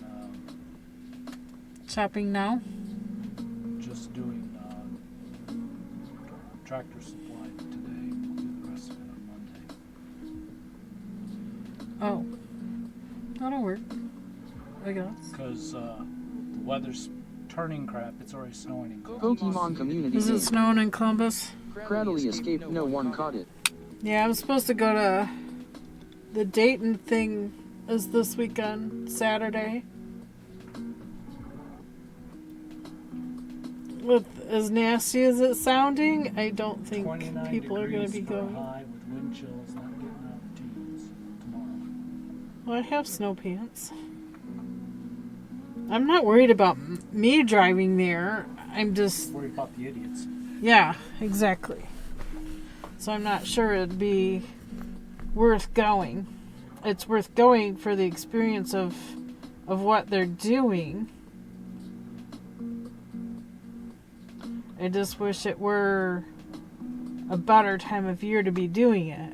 Shopping now? just doing Tractor Supply today. We'll do the rest of it on Monday. Oh. That'll work. I guess. Because the weather's turning crap. It's already snowing in Pokemon Community Is Day. it snowing in Columbus? Cradley escaped, no one caught it. Yeah, I was supposed to go to the Dayton thing is this weekend, Saturday. With as nasty as it's sounding, I don't think 29 people are going to be degrees for a going. high with wind chills, not getting out of teens tomorrow. Well, I have snow pants. I'm not worried about me driving there. I'm just, Worried about the idiots. yeah, exactly. So I'm not sure it'd be worth going. It's worth going for the experience of what they're doing. I just wish it were a better time of year to be doing it.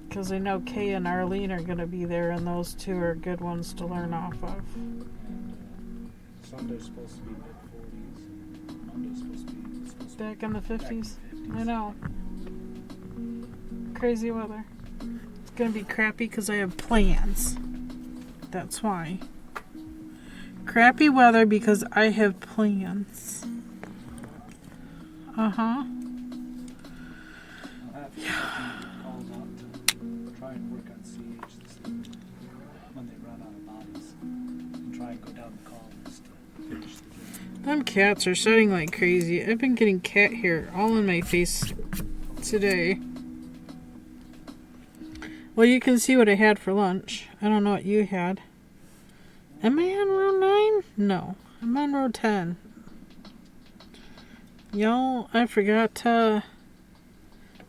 Because I know Kay and Arlene are going to be there, and those two are good ones to learn off of. And Sunday's supposed to be mid-40s. Monday's supposed to be Back in the 50s? back in the 50s. I know. Crazy weather. It's going to be crappy because I have plans. That's why. Crappy weather because I have plans. Uh-huh. I'll have to call out to try and work on CH this evening when they run out of bodies. And try and go down the call list to finish the job. Them cats are shedding like crazy. I've been getting cat hair all in my face today. Well, you can see what I had for lunch. I don't know what you had. Am I on row 9? No. I'm on row 10. Y'all, I forgot to...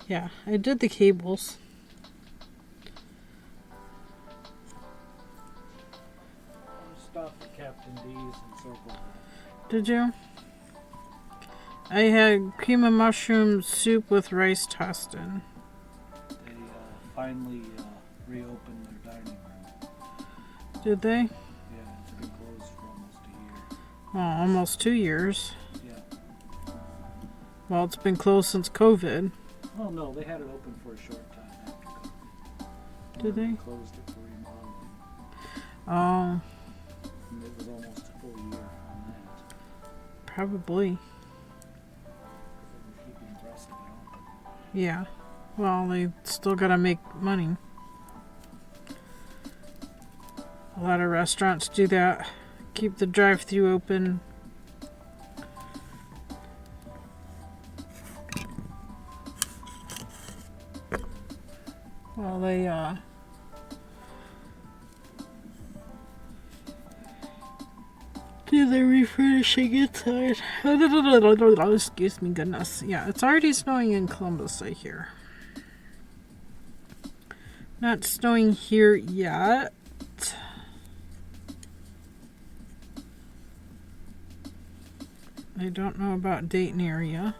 Yeah, I did the cables. I stopped at Captain D's and circled that. Did you? I had cream of mushroom soup with rice tossed in. They finally reopened their dining room. Did they? Yeah, it's been closed for almost a year. Well, almost 2 years. Yeah. Well, it's been closed since COVID. Well, no, they had it open for a short time after COVID. Did they? Closed it for remodeling. Oh, And it was almost a full year on that. probably. They were keeping the rest of it open. Yeah. Well, they still gotta make money. A lot of restaurants do that. Keep the drive-thru open. Well, they do the refurbishing inside. Excuse me, goodness. Yeah, it's already snowing in Columbus, I hear. Not snowing here yet. I don't know about Dayton area.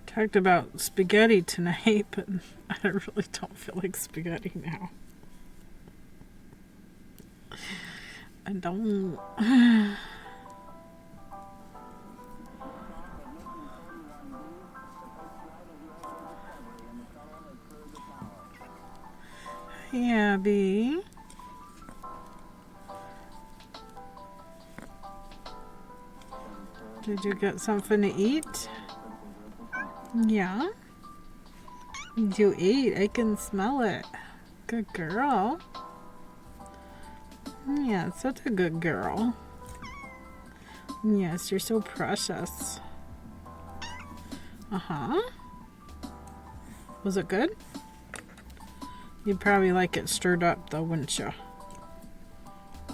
Talked about spaghetti tonight, but I really don't feel like spaghetti now. I don't. Hey, Abby. Did you get something to eat? Yeah. You ate. I can smell it. Good girl. Yeah, such a good girl. Yes, you're so precious. Uh-huh. Was it good? You'd probably like it stirred up though, wouldn't you?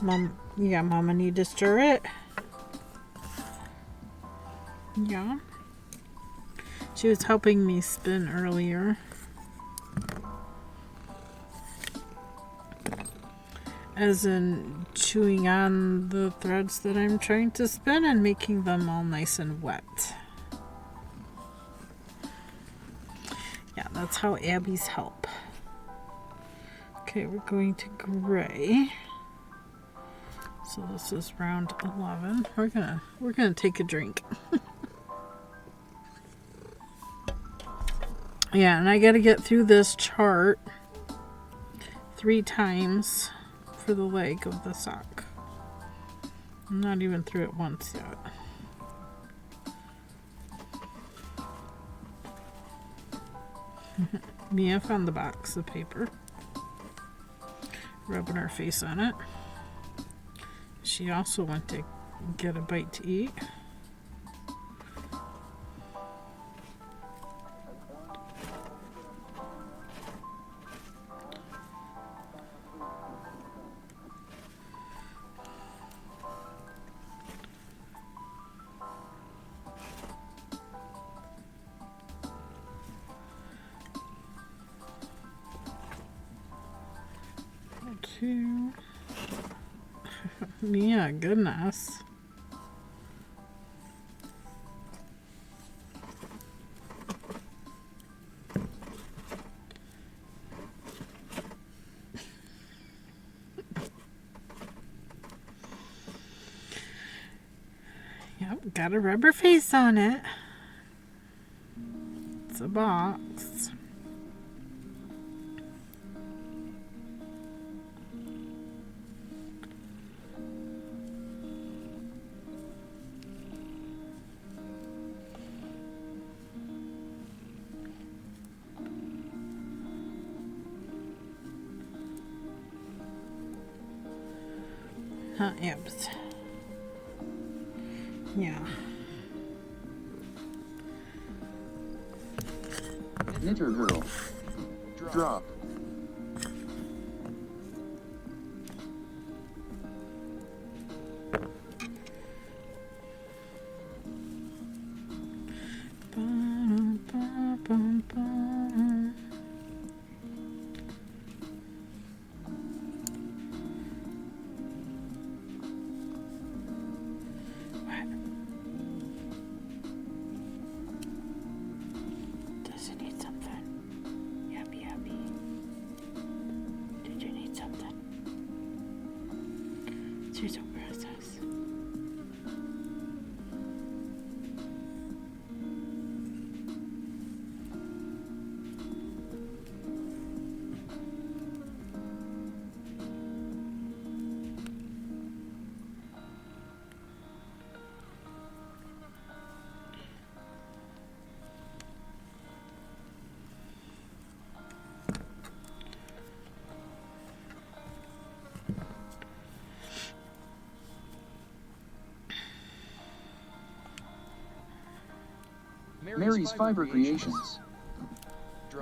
Mom, yeah, Mama need to stir it. Yeah. She was helping me spin earlier. As in chewing on the threads that I'm trying to spin and making them all nice and wet. Yeah, that's how Abby's help. Okay, we're going to gray. So this is round 11. We're gonna take a drink. Yeah, and I gotta get through this chart 3 times for the leg of the sock. I'm not even through it once yet. Mia found the box of paper, rubbing her face on it. She also went to get a bite to eat. Two. Yeah, goodness. Yep, got a rubber face on it. It's a box. Yep. Yeah. Knitter girl. Drop. Does it need something? Yummy, yummy. Did you need something? She's so precious. Mary's Fiber Creations.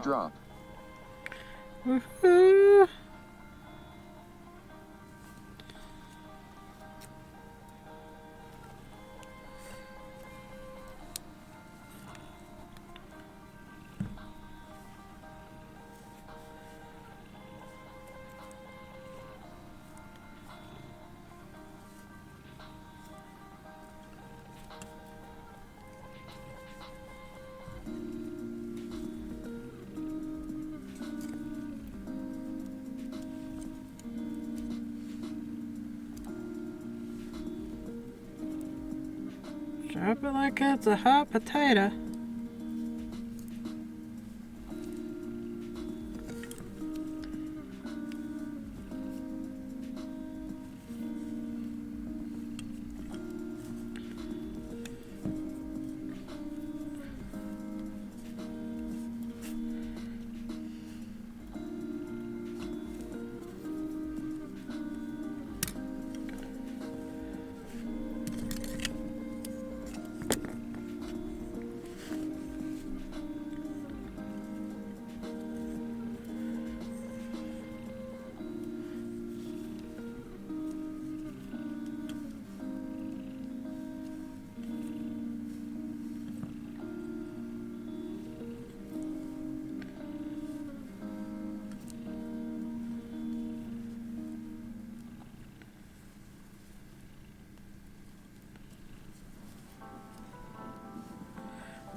Drop. Woohoo! Drop it like it's a hot potato.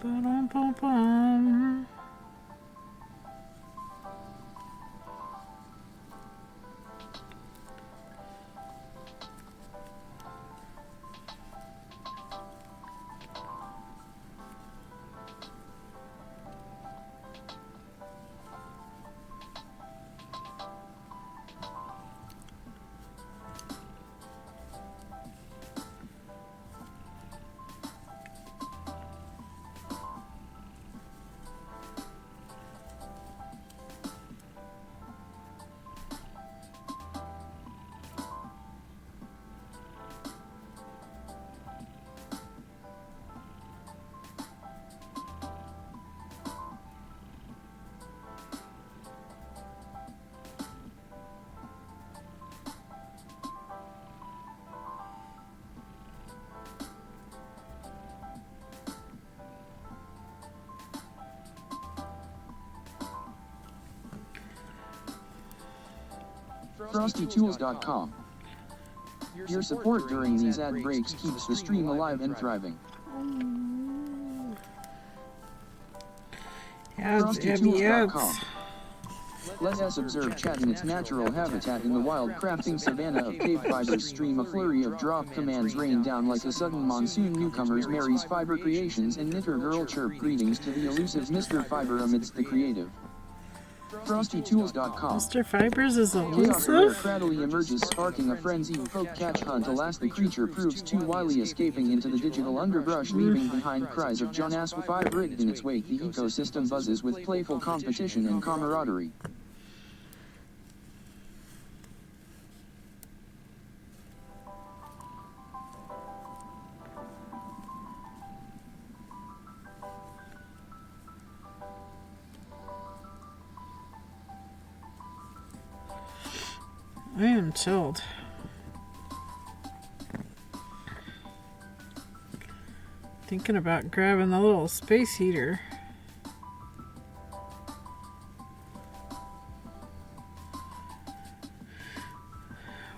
Ba-dum-bum-bum. FrostyTools.com. Your support during these ad breaks keeps the stream alive and thriving. FrostyTools.com. Let us observe chat in its natural habitat in the wild crafting savanna of KBfibers stream. A flurry of drop commands rain down like a sudden monsoon. Newcomers Mary's Fiber Creations and Knitter Girl chirp greetings to the elusive Mr. Fiber amidst the creative. FrostyTools.com. Mr. Fibers is Chaos rare elusive? craddily emerges, sparking a frenzied poke catch hunt. Alas, the creature proves too wily, escaping into the digital underbrush, leaving behind cries of John Ass with 5 rigged in its wake. The ecosystem buzzes with playful competition and camaraderie. I am chilled. Thinking about grabbing the little space heater.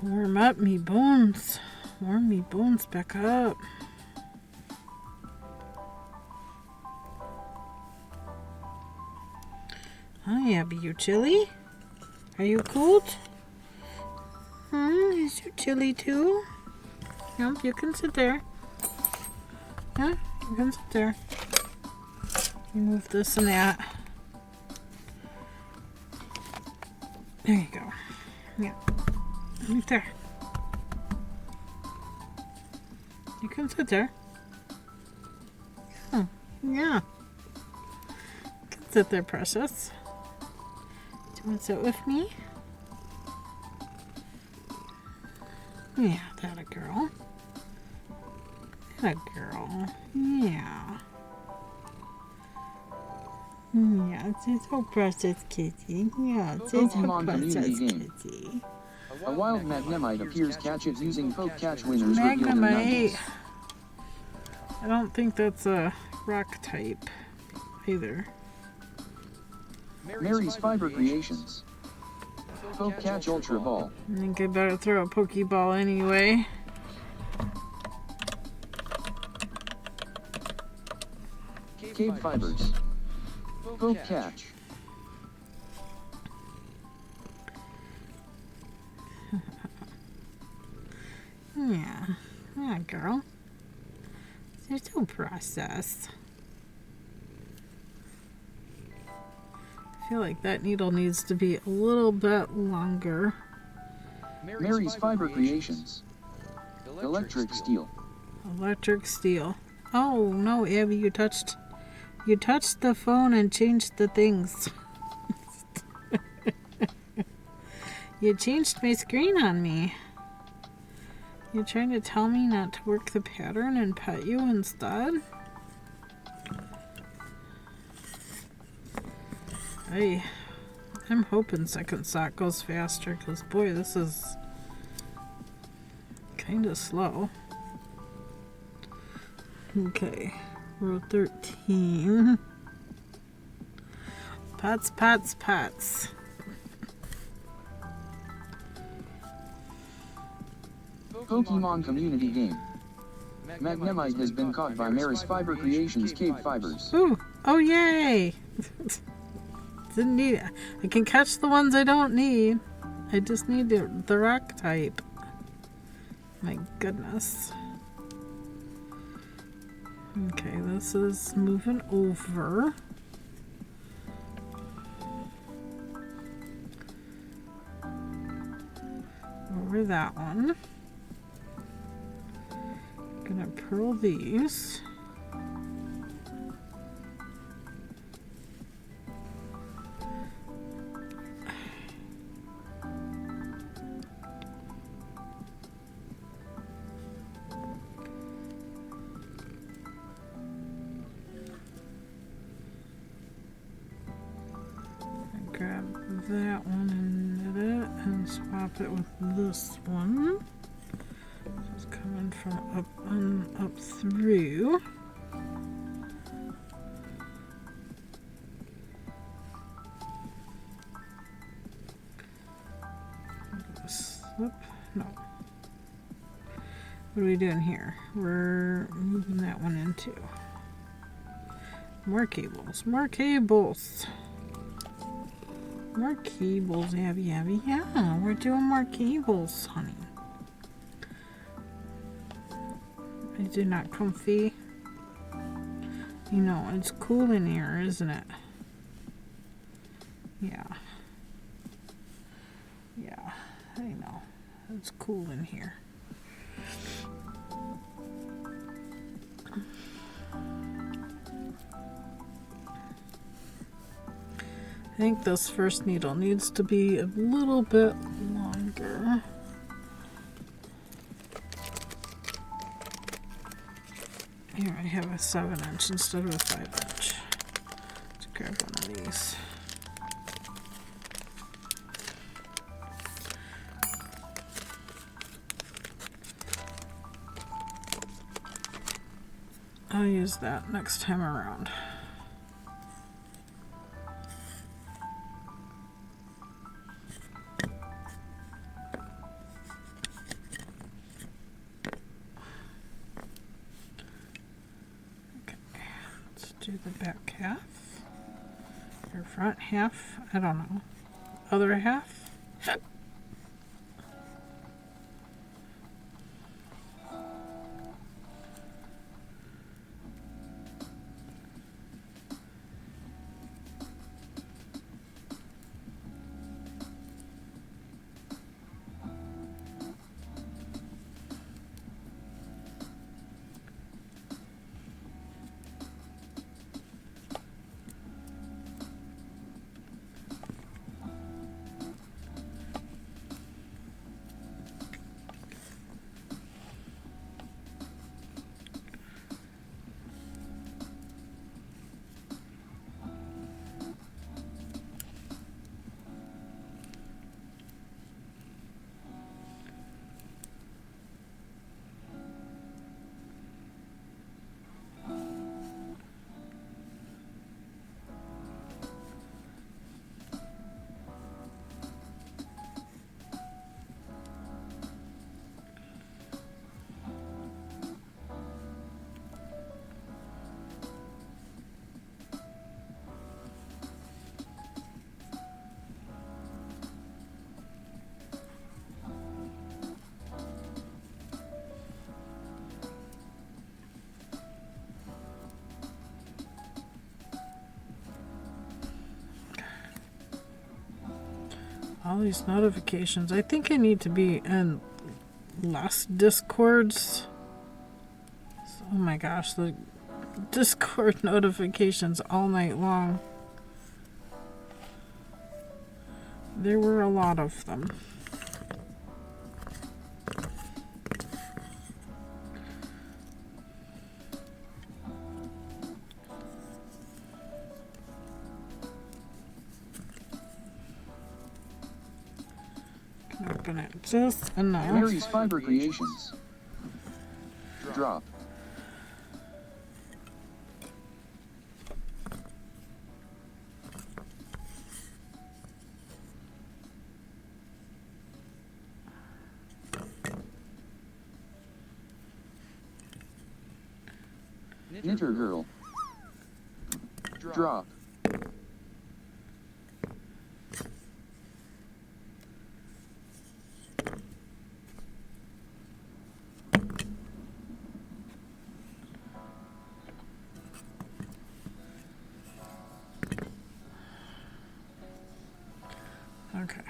Warm up me bones. Warm me bones back up. Hi, Abby, you chilly? Are you cold? Is you chilly too? Nope, you can sit there. Yeah, you can sit there. You move this and that. There you go. Yeah, right there. You can sit there. Oh, yeah. You can sit there, precious. Do you want to sit with me? Yeah, that a girl. That a girl. Yeah. Yeah, it's a precious kitty. Yeah, it's a Pokemon precious community game. kitty. A wild Magnemite appears. Catch it using poke catch. Winners revealed in Magnemite. 90s. I don't think that's a rock type either. Mary's Fiber Creations. Poke catch Ultra Ball. I think I better throw a Pokeball anyway. KBfibers. Poke catch. Yeah. Yeah, girl. They're so processed. I feel like that needle needs to be a little bit longer. Mary's Fiber Creations. Electric Steel. Electric steel. Oh no, Abby, you touched the phone and changed the things. You changed my screen on me. You're trying to tell me not to work the pattern and pet you instead? I'm hoping second sock goes faster, because boy, this is kind of slow. Okay, row 13. Pets, pets, pets. Pokemon community game. Magnemite has been caught by Maris Fiber Creations KBfibers. Ooh, oh yay! Didn't need it. I can catch the ones I don't need. I just need the rock type. My goodness. Okay, this is moving over. Over that one. Gonna purl these. Grab that one and knit it and swap it with this one. It's coming from up through. Slip. No. What are we doing here? We're moving that one in too. More cables. More cables. More cables, Abby. Yeah, we're doing more cables, honey. Is it not comfy? You know, it's cool in here, isn't it? Yeah. Yeah, I know. It's cool in here. I think this first needle needs to be a little bit longer. Here I have a 7-inch instead of a 5-inch. Let's grab one of these. I'll use that next time around. Do the back half, or front half, I don't know, other half. All these notifications. I think I need to be in less Discords. Oh my gosh, the Discord notifications all night long. There were a lot of them. Open it just enough. Mary's Fiber Creations. Drop. Knitter girl. Drop. Okay.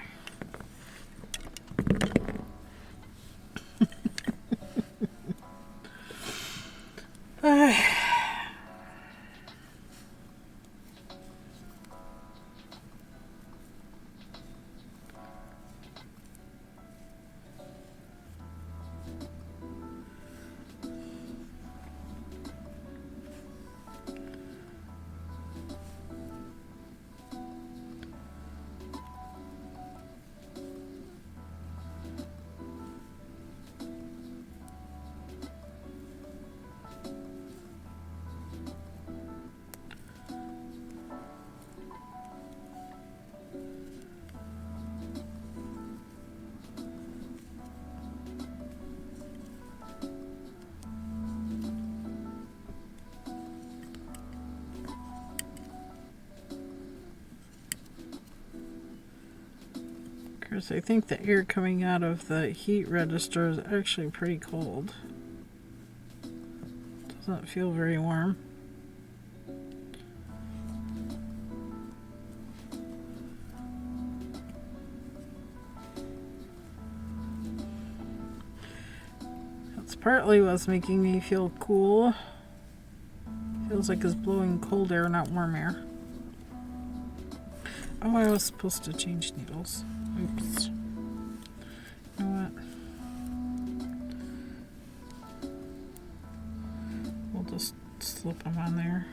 Of course, I think the air coming out of the heat register is actually pretty cold. Doesn't feel very warm. That's partly what's making me feel cool. Feels like it's blowing cold air, not warm air. Oh, I was supposed to change needles. Oops. You know what? We'll just slip them on there.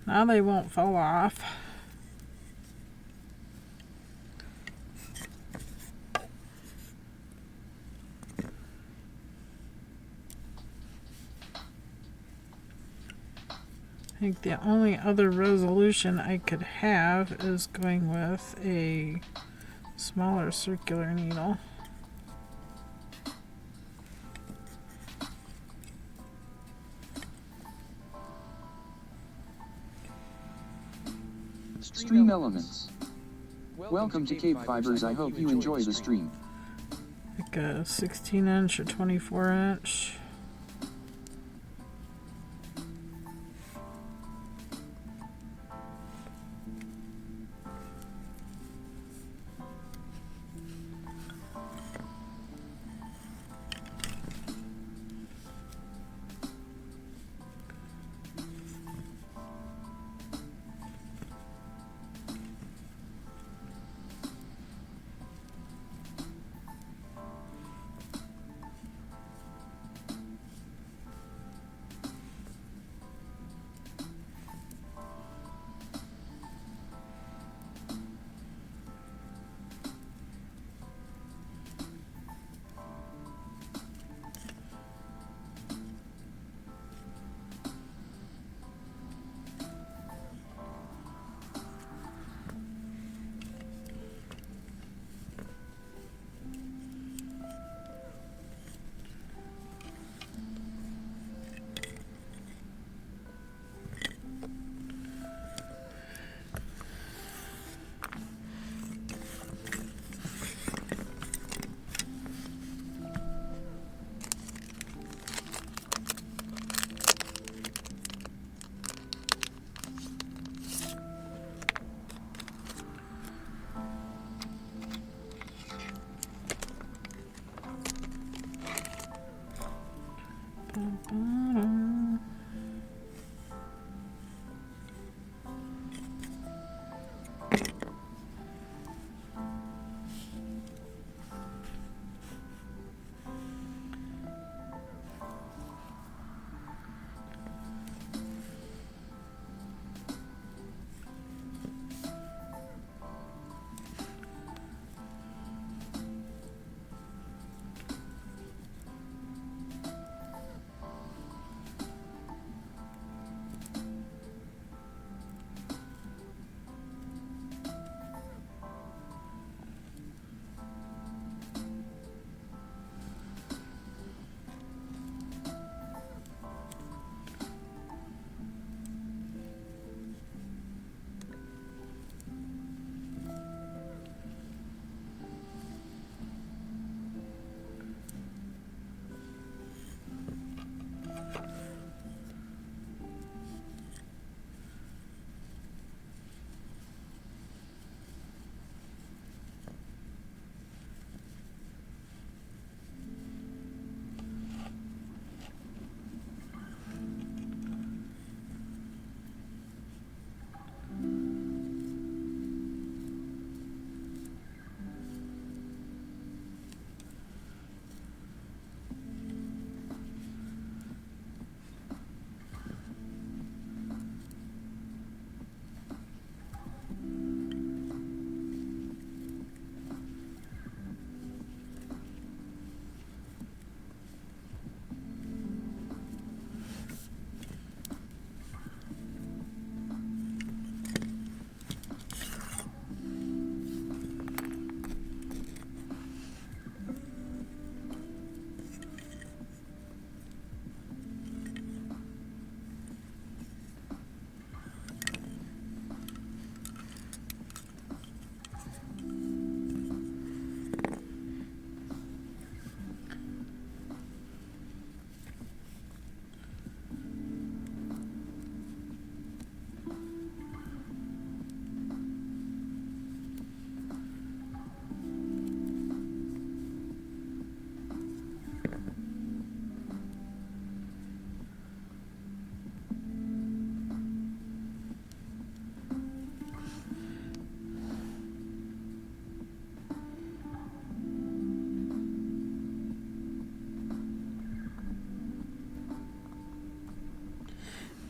Now they won't fall off. I think the only other resolution I could have is going with a smaller circular needle. Stream elements. Welcome to KBfibers. I hope you enjoy the stream. Like a 16-inch or 24-inch.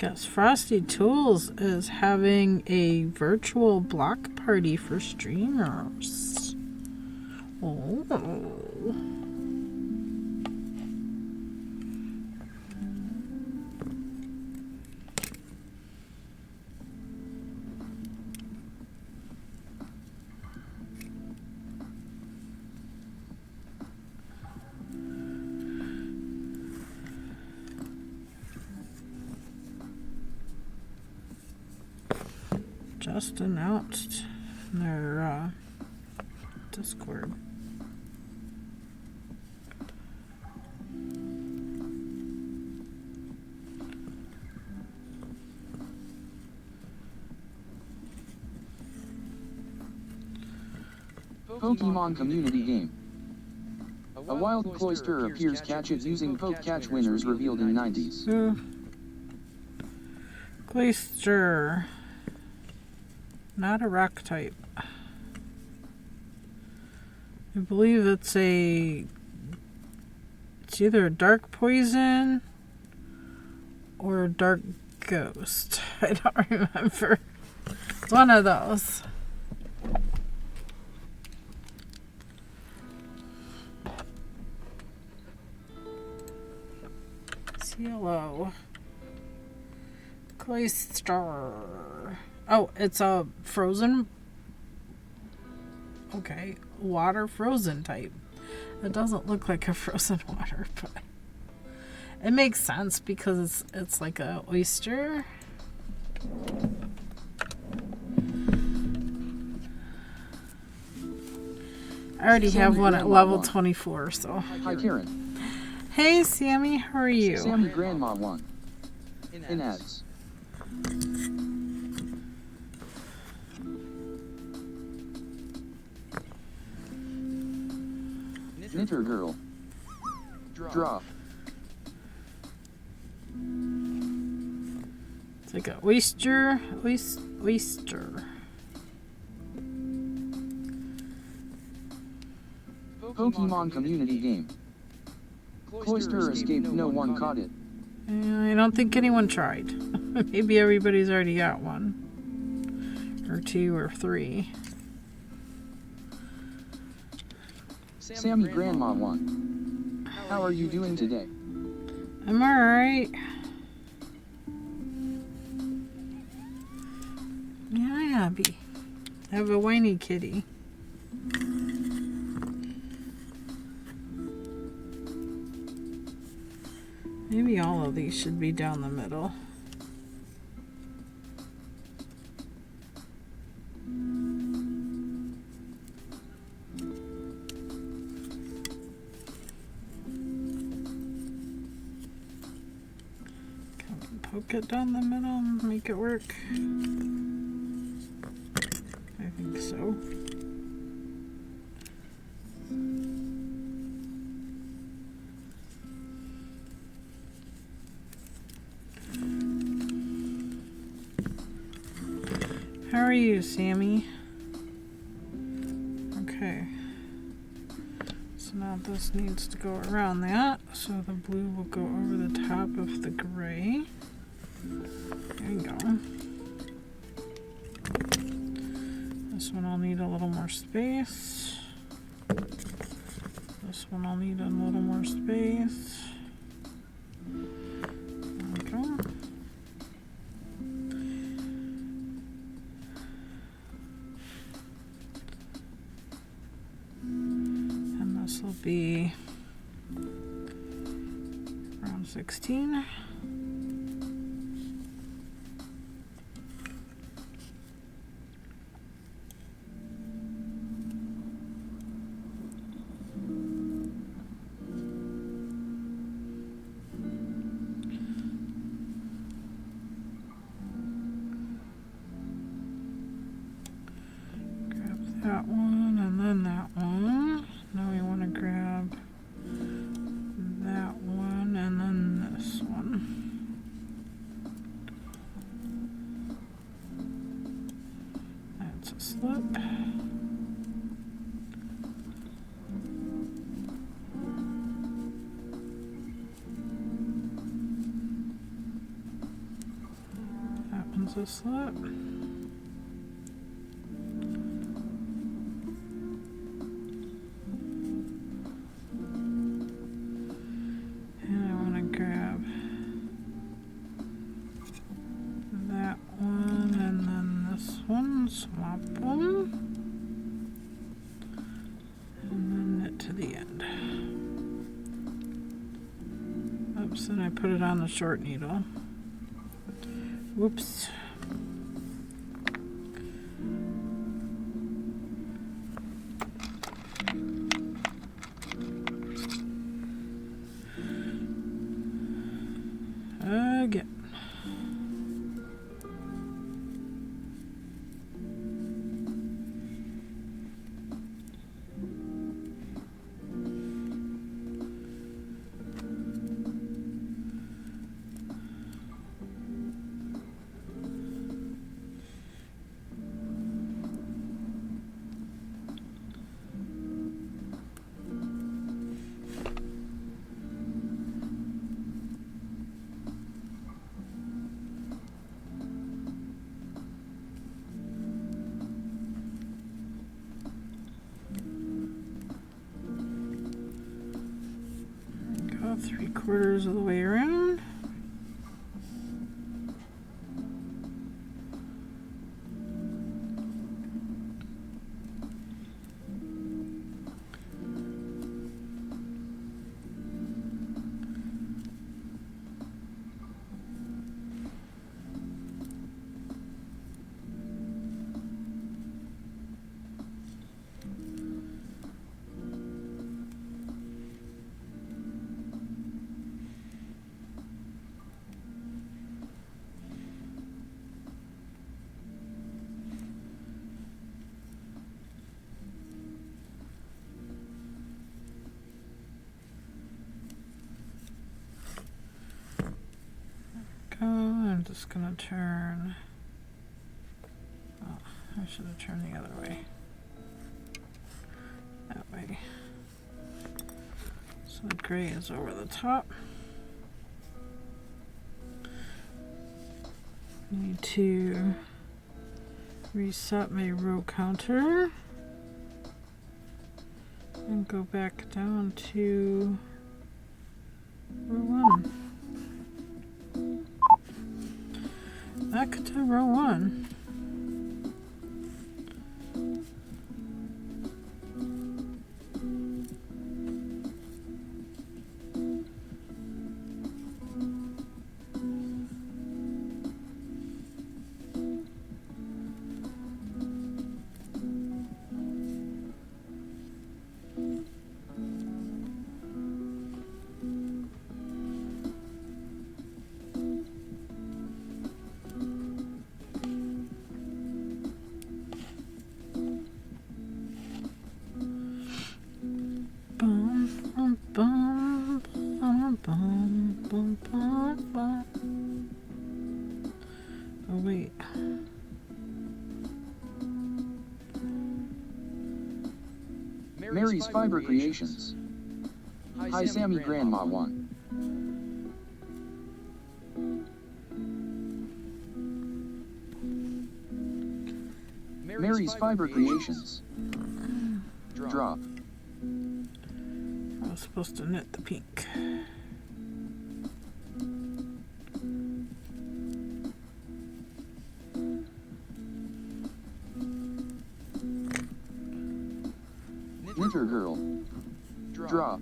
Guess Frosty Tools is having a virtual block party for streamers. Oh. Just announced their Discord. Pokemon community game. A wild cloister appears. Catch it using Poke Catch winners revealed in 90s. Cloister. Not a rock type. I believe it's either a dark poison or a dark ghost. I don't remember. It's one of those. CLO. Cloister. Oh, it's a frozen. Okay, water frozen type. It doesn't look like a frozen water, but it makes sense because it's like a oyster. I already have one at level 24, so. Hi, Karen. Hey, Sammy, how are you? Sammy Grandma won. In ads. Knitter girl. Draw. It's like an oyster. Pokemon community game. Cloister escaped, no one caught it. I don't think anyone tried. Maybe everybody's already got one. Or two or three. Sammy Grandma won. How are you doing today? I'm alright. Yeah, I'm happy. I have a whiny kitty. Maybe all of these should be down the middle. Can we poke it down the middle and make it work? I think so. How are you, Sammy? Okay. So now this needs to go around that. So the blue will go over the top of the gray. There you go. This one I'll need a little more space. This one I'll need a little more space. There we go. This will be around 16. Grab that one and then that one. Now we want to grab that one and then this one. That's a slip. Close this up. And I want to grab that one and then this one, swap them, and then knit to the end. Oops, and I put it on the short needle. Whoops. Again. Go 3/4 of the way around. I'm just gonna turn. Oh, I should have turned the other way. That way. So the gray is over the top. Need to reset my row counter and go back down to row 1. Back to row 1. Oh wait. Mary's Fiber Creations. Hi Sammy Grandma 1. Mary's Fiber Creations. Drop. I was supposed to knit the pink. Knitter Girl. Drop.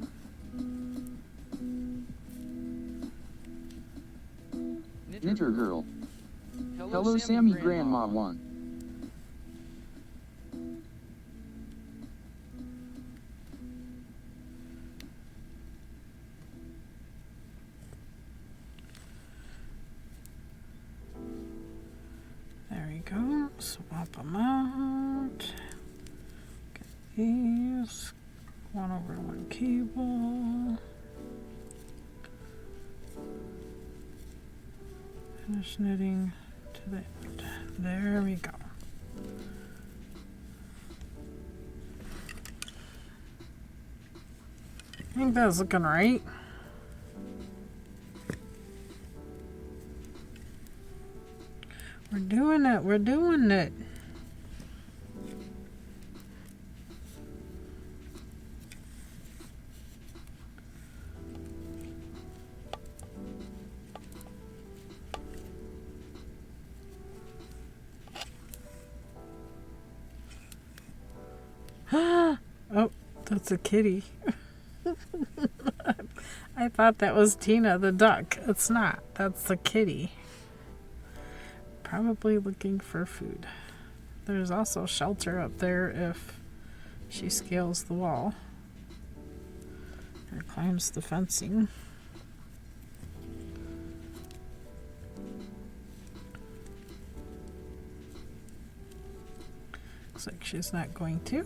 Knitter Girl. Hello Sammy Grandma 1. There we go. Swap them out. Get these. 1/1 cable. Finish knitting to the end. There we go. I think that's looking right. We're doing it. We're doing it. Oh, that's a kitty. I thought that was Tina the duck. It's not. That's the kitty. Probably looking for food. There's also shelter up there if she scales the wall or climbs the fencing. Looks like she's not going to.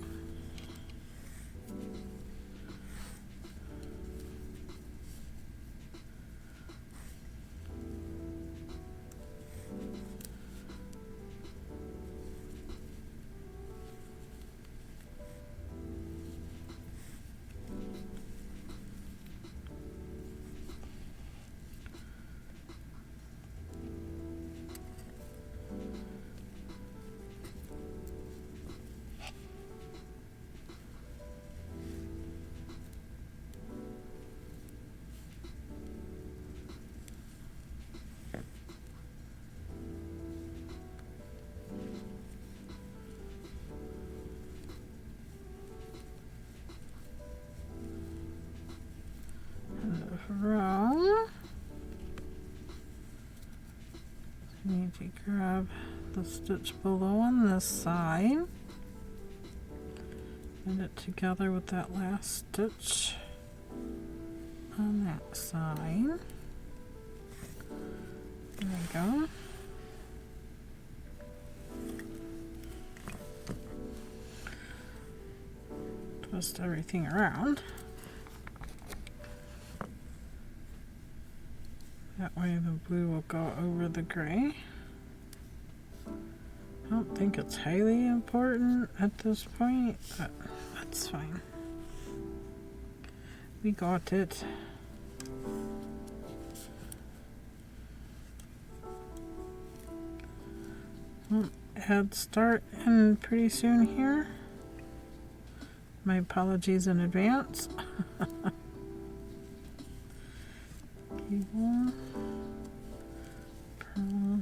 Wrong. Need to grab the stitch below on this side and it together with that last stitch on that side. There we go. Twist everything around. That way the blue will go over the gray. I don't think it's highly important at this point, but that's fine. We got it. Head start in pretty soon here. My apologies in advance. Cable, pearl,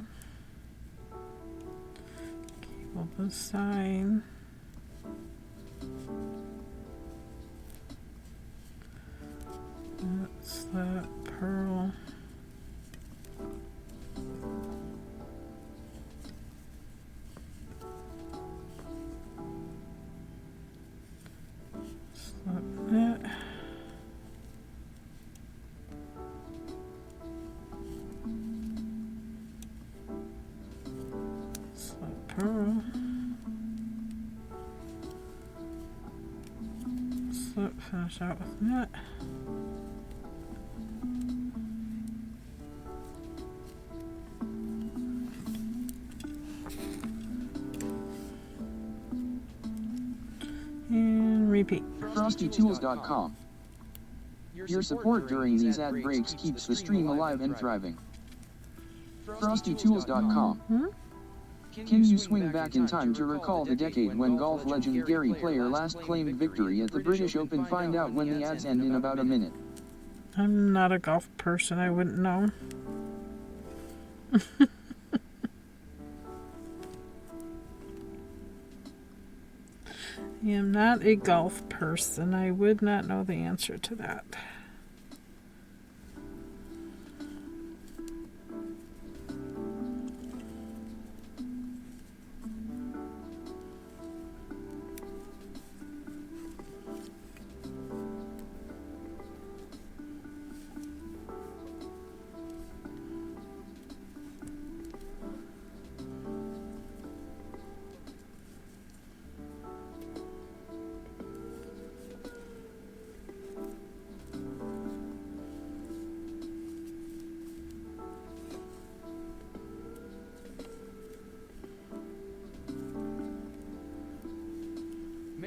cable this side. That's that pearl. Slip that. Slip pearl. Slip, finish out with knit. And repeat. FrostyTools.com. Your support during these ad breaks keeps the stream alive and thriving. FrostyTools.com. Can you swing back in time to recall the decade when golf legend Gary Player last claimed victory at the British Open? Find out when the ads end in about a minute. I'm not a golf person, I wouldn't know. I am not a golf person. I would not know the answer to that.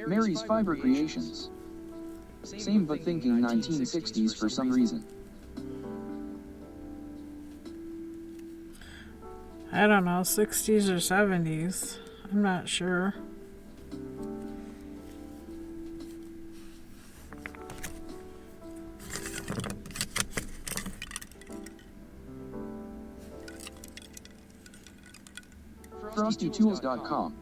Mary's Fiber Creations. Same but thinking 1960s for some reason. I don't know, 60s or 70s. I'm not sure. FrostyTools.com.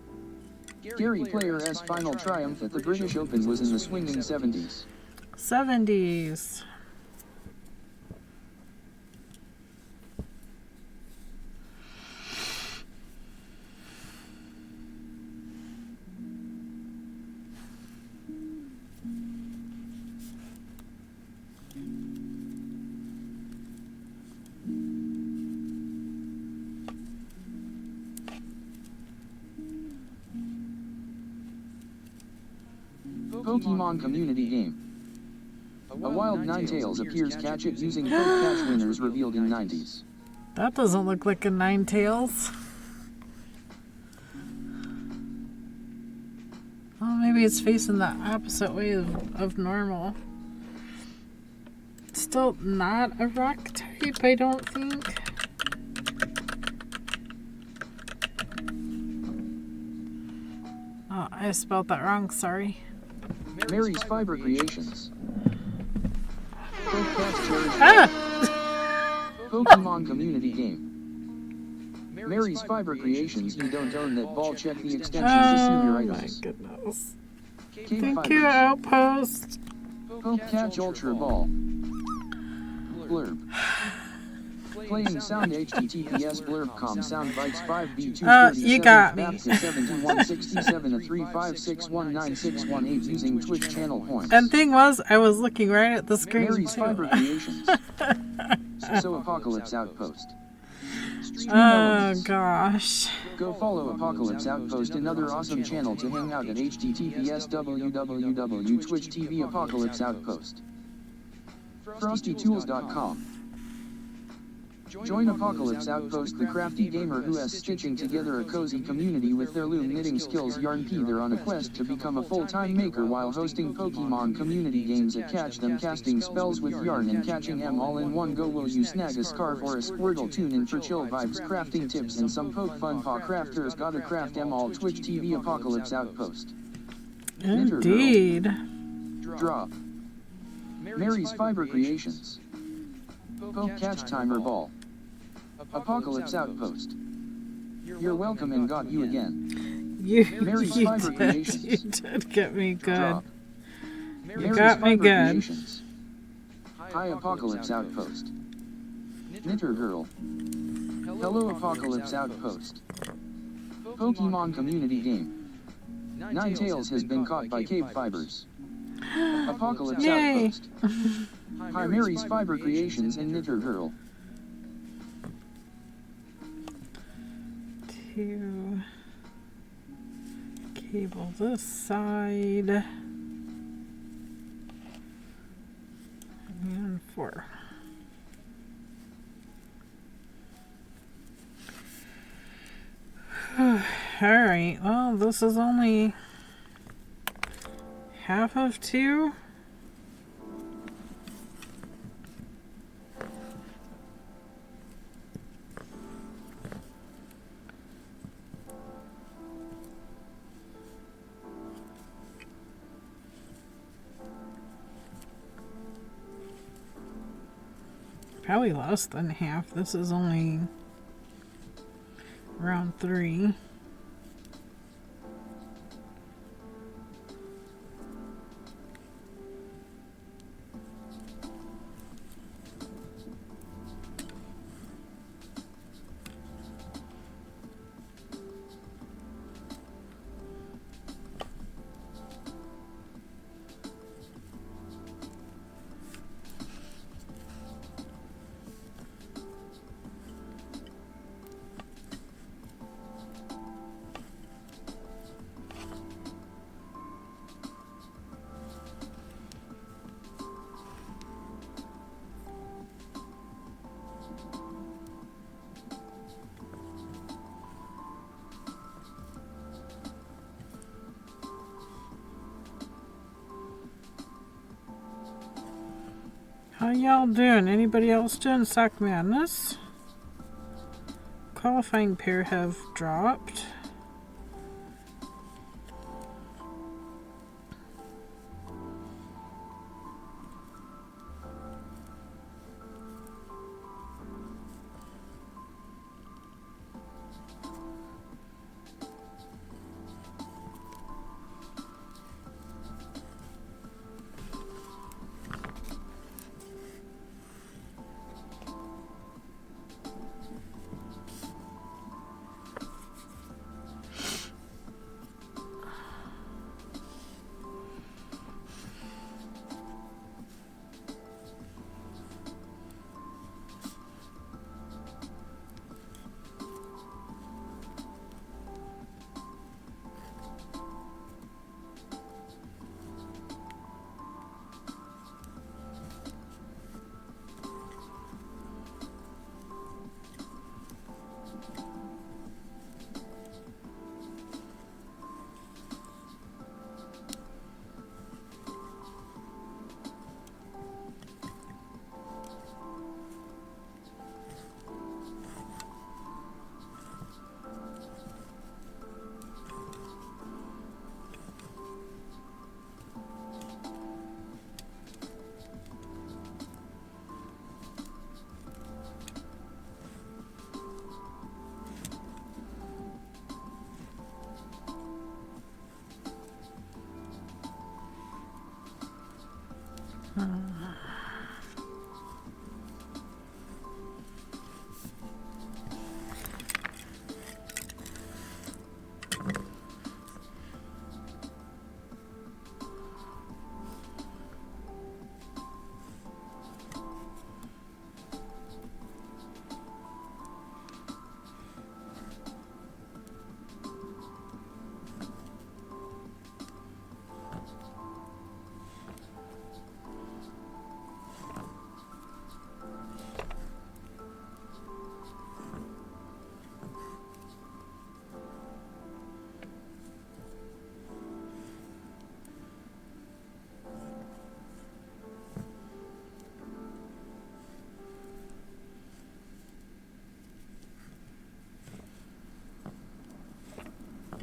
Gary Player's final triumph at the British Open was in the swinging 70s. 70s. Pokemon community game. A wild Ninetales appears. Catch it using Poke Catch winners revealed in 90s. That doesn't look like a Ninetales. Oh, maybe it's facing the opposite way of normal. Still not a rock type, I don't think. Oh, I spelled that wrong, sorry. Mary's Fiber Creations. Poke Catch Charity. Ah! Pokemon community game. Mary's Fiber Creations. You don't own that ball. Check the extensions to see your Oh my items. goodness. KBfibers. Thank you, Outpost. Poke Catch Ultra Ball. Blurb. Playing sound https blurb.com sound bites 5b237 you got me. 7167 a 3561961 using Twitch channel points. And thing was, I was looking right at the screen Mary's too. Fiber Creations. So Apocalypse Outpost. Stream Oh elements. gosh. Go follow Apocalypse Outpost, another awesome channel to hang out at https www.twitch TV Apocalypse Outpost. FrostyTools.com. Join Apocalypse Outpost, the crafty gamer who is stitching together a cozy community with their loom knitting skills. Yarn P. They're on a quest to become a full-time maker while hosting Pokemon community games at Catch Them, casting spells with yarn and catching them all in one go. Will you snag a scarf or a Squirtle? Tune in for chill vibes, crafting tips, and some poke fun. Paw crafters gotta craft them all. Twitch TV Apocalypse Outpost. Indeed. Drop. Mary's Fiber Creations. Poke Catch Timer Ball. Apocalypse Outpost. You're welcome and got you again. Mary's Fiber Creations. You did get me good. Drop. You Mary's got me Fiber good. Creations. Hi Apocalypse Outpost. Knitter Girl. Hello Apocalypse Outpost. Pokemon community game. Ninetales has been caught by KBfibers. Apocalypse Yay. Outpost. Hi Mary's Fiber Creations and Knitter Girl. To cable this side. And 4. Alright, well, this is only half of 2. Probably less than half. This is only round 3. How y'all doing? Anybody else doing Sock Madness? qualifying pair have dropped.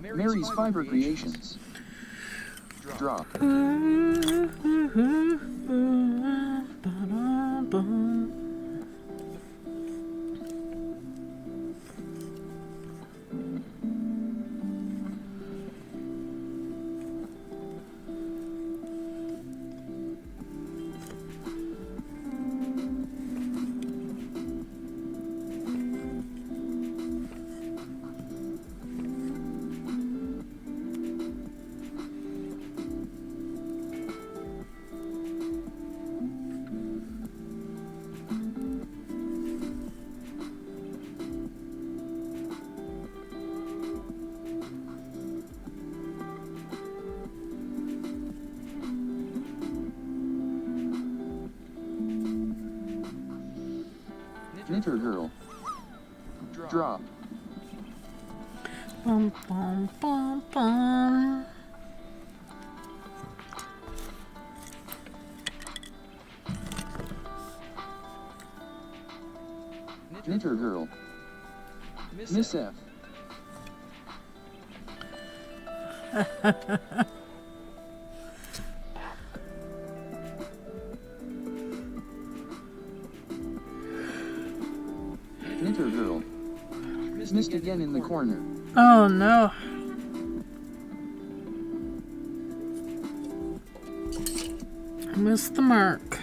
Mary's Fiber Creations. Drop. Knitter Girl. Drop. Bum, bum, bum, bum. Knitter Girl. Miss F. Knitter Girl. Missed again in the corner. Oh no. I missed the mark.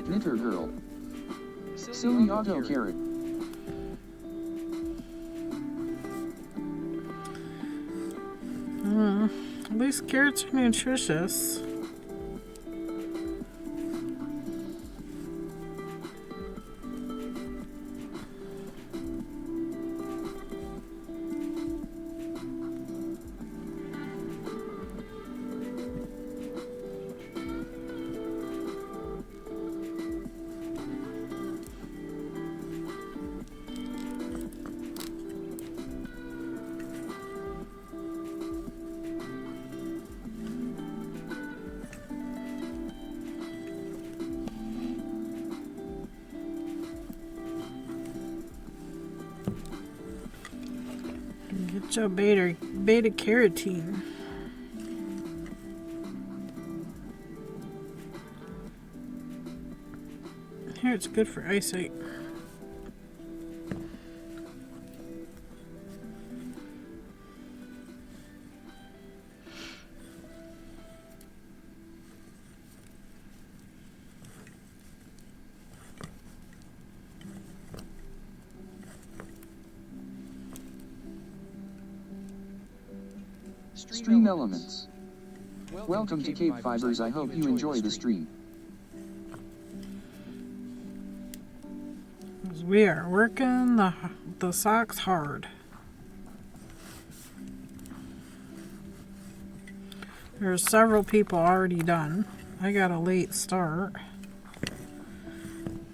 Knitter Girl. Silly auto carrot. At least carrots are nutritious. So beta carotene. Here, it's good for eyesight. Stream elements. Welcome to KBfibers. I hope you enjoy the stream. We are working the socks hard. There's several people already done. I got a late start.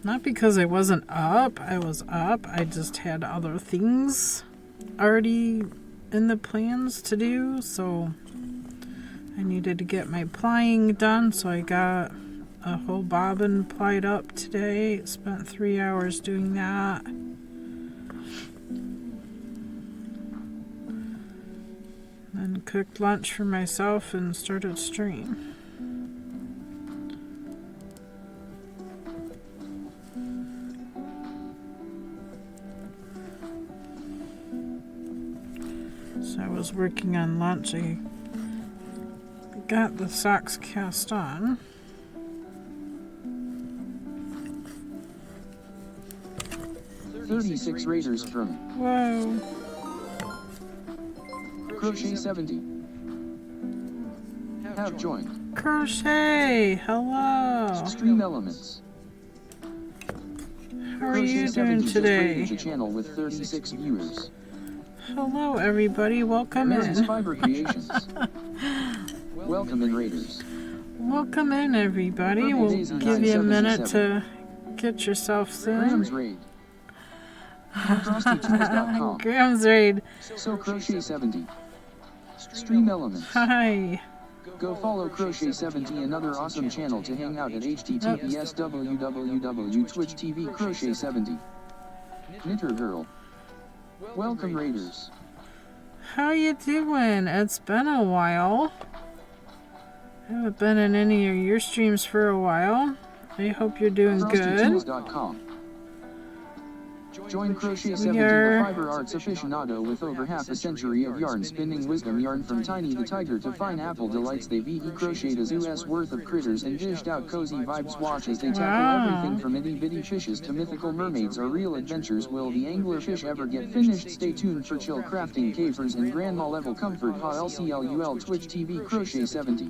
Not because I wasn't up. I was up. I just had other things already in the plans to do, so I needed to get my plying done, so I got a whole bobbin plied up today. Spent 3 hours doing that. Then cooked lunch for myself and started stream. So I was working on lunch. I got the socks cast on. "36 Raiders from Whoa. Crochet 70 have joined. Crochet, hello. Stream elements. How are you doing just today? rated the channel with 36 viewers. Hello everybody, welcome in. Fiber Creations. Welcome in, Raiders. Welcome in everybody. We'll give you a minute to get yourself in. Graham's Raid. FrostyTools.com. Graham's Raid. So Crochet 70. Stream elements. Hi. Go follow Crochet 70, another awesome channel to hang out at https www.twitch.tv Crochet 70. Knitter Girl. Welcome, Raiders. How you doing? It's been a while. I haven't been in any of your streams for a while. I hope you're doing good. FrostyTools.com. Join Crochet 70, the fiber arts aficionado with over half a century of yarn spinning wisdom. Yarn from Tiny the Tiger to fine apple delights. They've crocheted a zoo's worth of critters and dished out cozy vibes. Watch as they tackle everything from itty bitty fishes to mythical mermaids or real adventures. Will the anglerfish ever get finished? Stay tuned for chill crafting, cavers, and grandma level comfort. HLCLUL Twitch TV Crochet 70.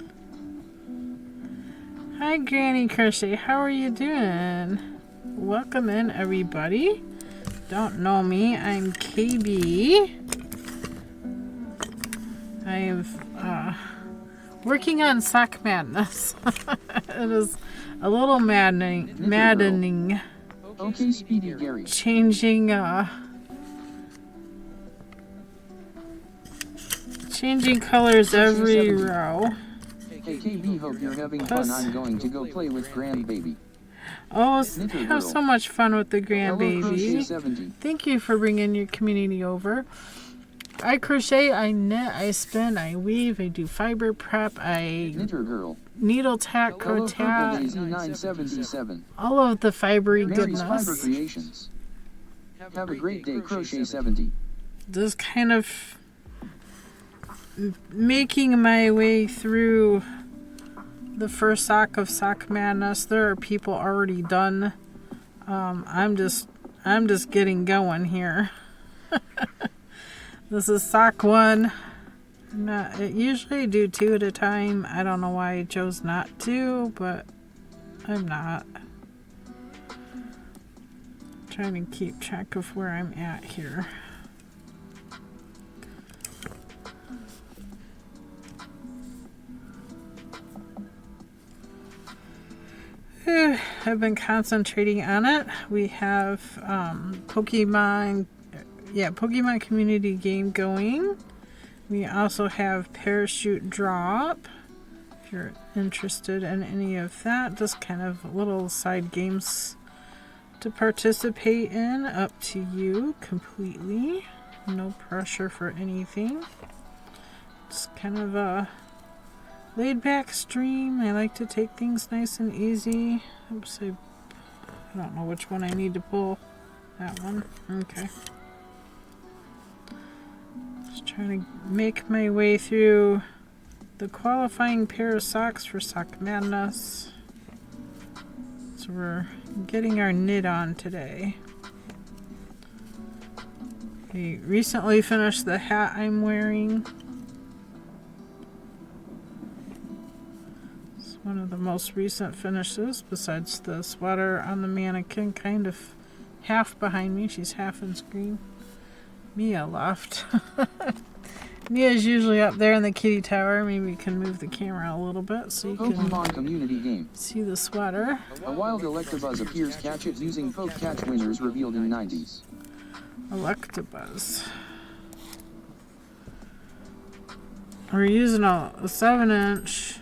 Hi Granny Crochet, how are you doing? Welcome in everybody. Don't know me, I'm KB. I'm working on Sock Madness. It is a little maddening. Okay, Speedy Gary. Changing colors every row. Hey KB, hope you're having fun. I'm going to go play with grandbaby. Oh, have so much fun with the grandbaby. Thank you for bringing your community over. I crochet, I knit, I spin, I weave, I do fiber prep, I needle tack, crow-tack, all of the fibery goodness. Fiber Creations. Have a great day, Crochet 70. Just kind of making my way through the first sock of Sock Madness. There are people already done. I'm just getting here. This is sock 1. I usually do 2 at a time. I don't know why I chose not to, but I'm not. Trying to keep track of where I'm at here. I've been concentrating on it. We have Pokemon community game going. We also have Parachute Drop. If you're interested in any of that, just kind of little side games to participate in. Up to you completely. No pressure for anything. It's kind of a laid back stream. I like to take things nice and easy. Oops, I don't know which one I need to pull. That one. Okay. Just trying to make my way through the qualifying pair of socks for Sock Madness. So we're getting our knit on today. I recently finished the hat I'm wearing. It's one of the most recent finishes, besides the sweater on the mannequin, kind of half behind me. She's half in screen. Mia left. Mia's usually up there in the kitty tower. Maybe we can move the camera a little bit so you Pokemon can community game. see the sweater. A wild Electabuzz appears. Catch it using Poke Catch winners revealed in 90s. Electabuzz. We're using a 7-inch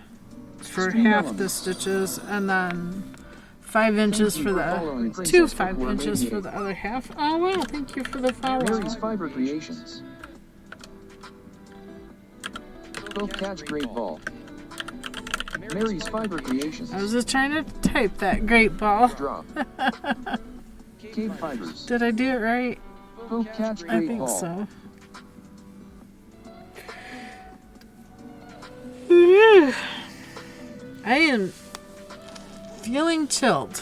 for Stream half the elements. stitches, and then 5 inches for following the Princess 5 before inches for maybe the other half. Oh wow, thank you for the follow. Mary's Fiber Creations. Poke Catch Great Ball. Mary's Fiber Creations. I was just trying to type that great ball. Drop. KBfibers. Did I do it right? Poke Catch I Great think Ball. so. I am feeling chilled.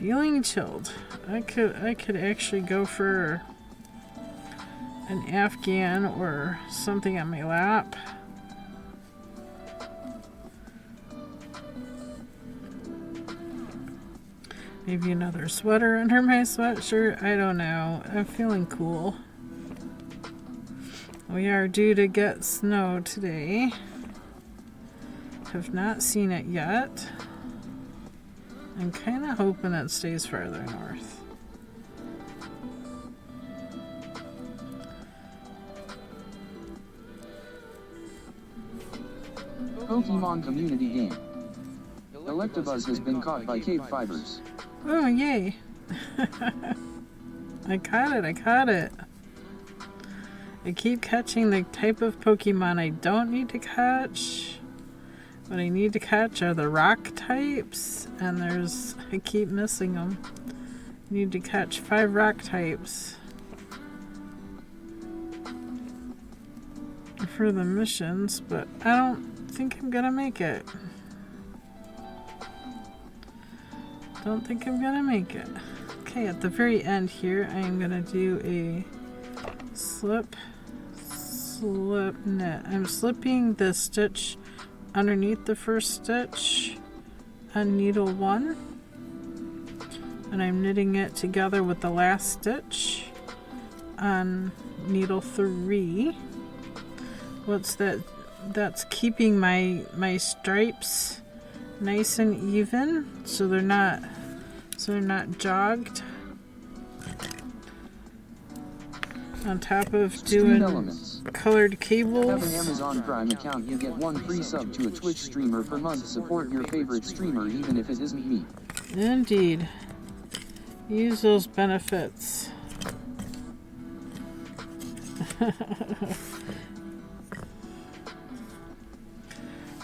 Feeling chilled. I could actually go for an Afghan or something on my lap. Maybe another sweater under my sweatshirt. I don't know. I'm feeling cool. We are due to get snow today. Have not seen it yet. I'm kind of hoping it stays farther north. Pokemon community game. Electabuzz has been caught by KBfibers. Oh, yay. I caught it. I keep catching the type of Pokemon I don't need to catch. What I need to catch are the rock types, and I keep missing them. I need to catch 5 rock types for the missions, but I don't think I'm gonna make it. Don't think I'm gonna make it. Okay, at the very end here, I am gonna do a slip knit. I'm slipping the stitch underneath the first stitch on needle 1, and I'm knitting it together with the last stitch on needle 3. What's that? That's keeping my stripes nice and even, so they're not jogged. On top of doing colored cables. Have an Amazon Prime account, you get 1 free sub to a Twitch streamer per month. Support your favorite streamer even if it isn't me. Indeed. Use those benefits.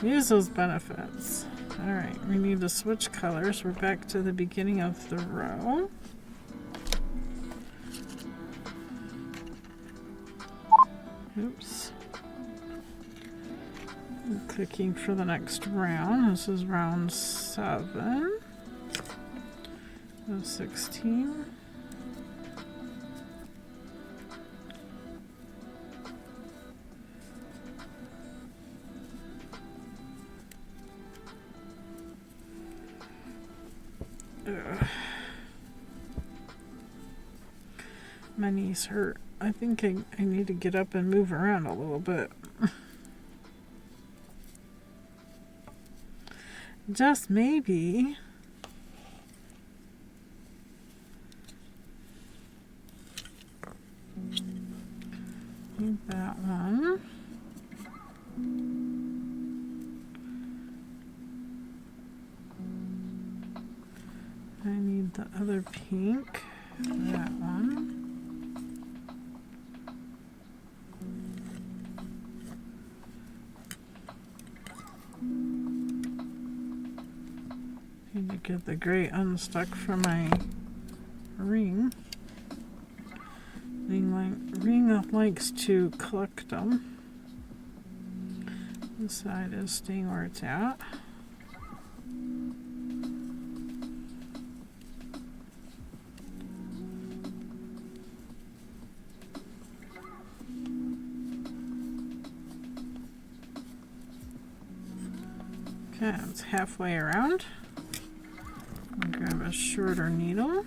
Use those benefits. Alright, we need to switch colors. We're back to the beginning of the row. Oops. I'm clicking for the next round. This is round 7 of 16. Ugh. My knees hurt. I think I need to get up and move around a little bit. Just maybe. Need that one. I need the other pink. That one. Need to get the gray unstuck from my ring. Ring likes to collect them. This side is staying where it's at. Okay, it's halfway around. I'll grab a shorter needle.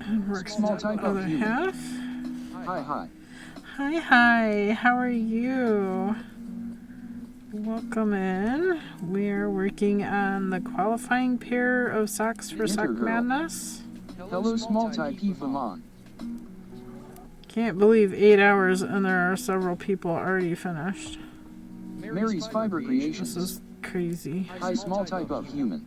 And work Small the type other of human. half. Hi. Hi, how are you? Welcome in. We are working on the qualifying pair of socks for Sock Madness. Hello, small type Pokemon. Can't believe 8 hours and there are several people already finished. Mary's Fiber This Creations. is crazy. Hi, small type of human.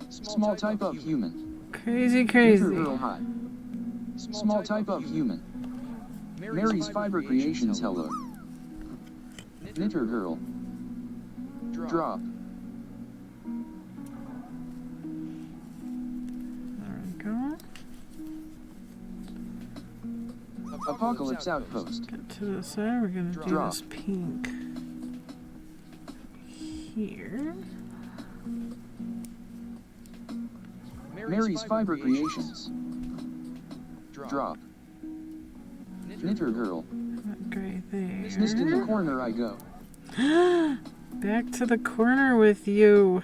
Small type of human. Crazy. Knitted Girl, hi. Small type of human. Mary's Fiber Creations, hello. Knitter Girl. Drop. There we go. Apocalypse Outpost. Get to the side. We're going to do Drop. this pink here. Mary's Fiber Creations. Drop. Knitter Girl. That gray there. Missed in the corner I go. Back to the corner with you.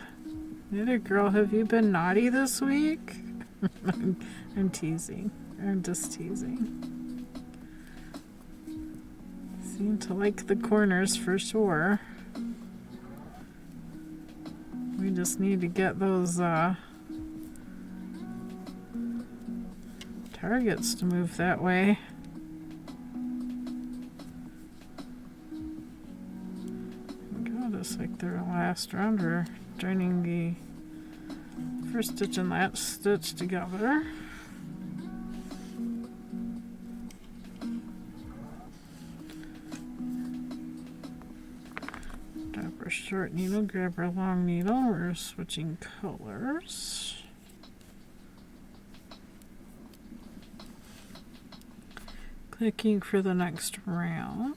Knitter Girl, have you been naughty this week? I'm teasing. I'm just teasing. Seem to like the corners for sure. We just need to get those targets to move that way. God, it's like their last round. We're joining the first stitch and last stitch together. Grab our short needle, grab our long needle. We're switching colors. Clicking for the next round.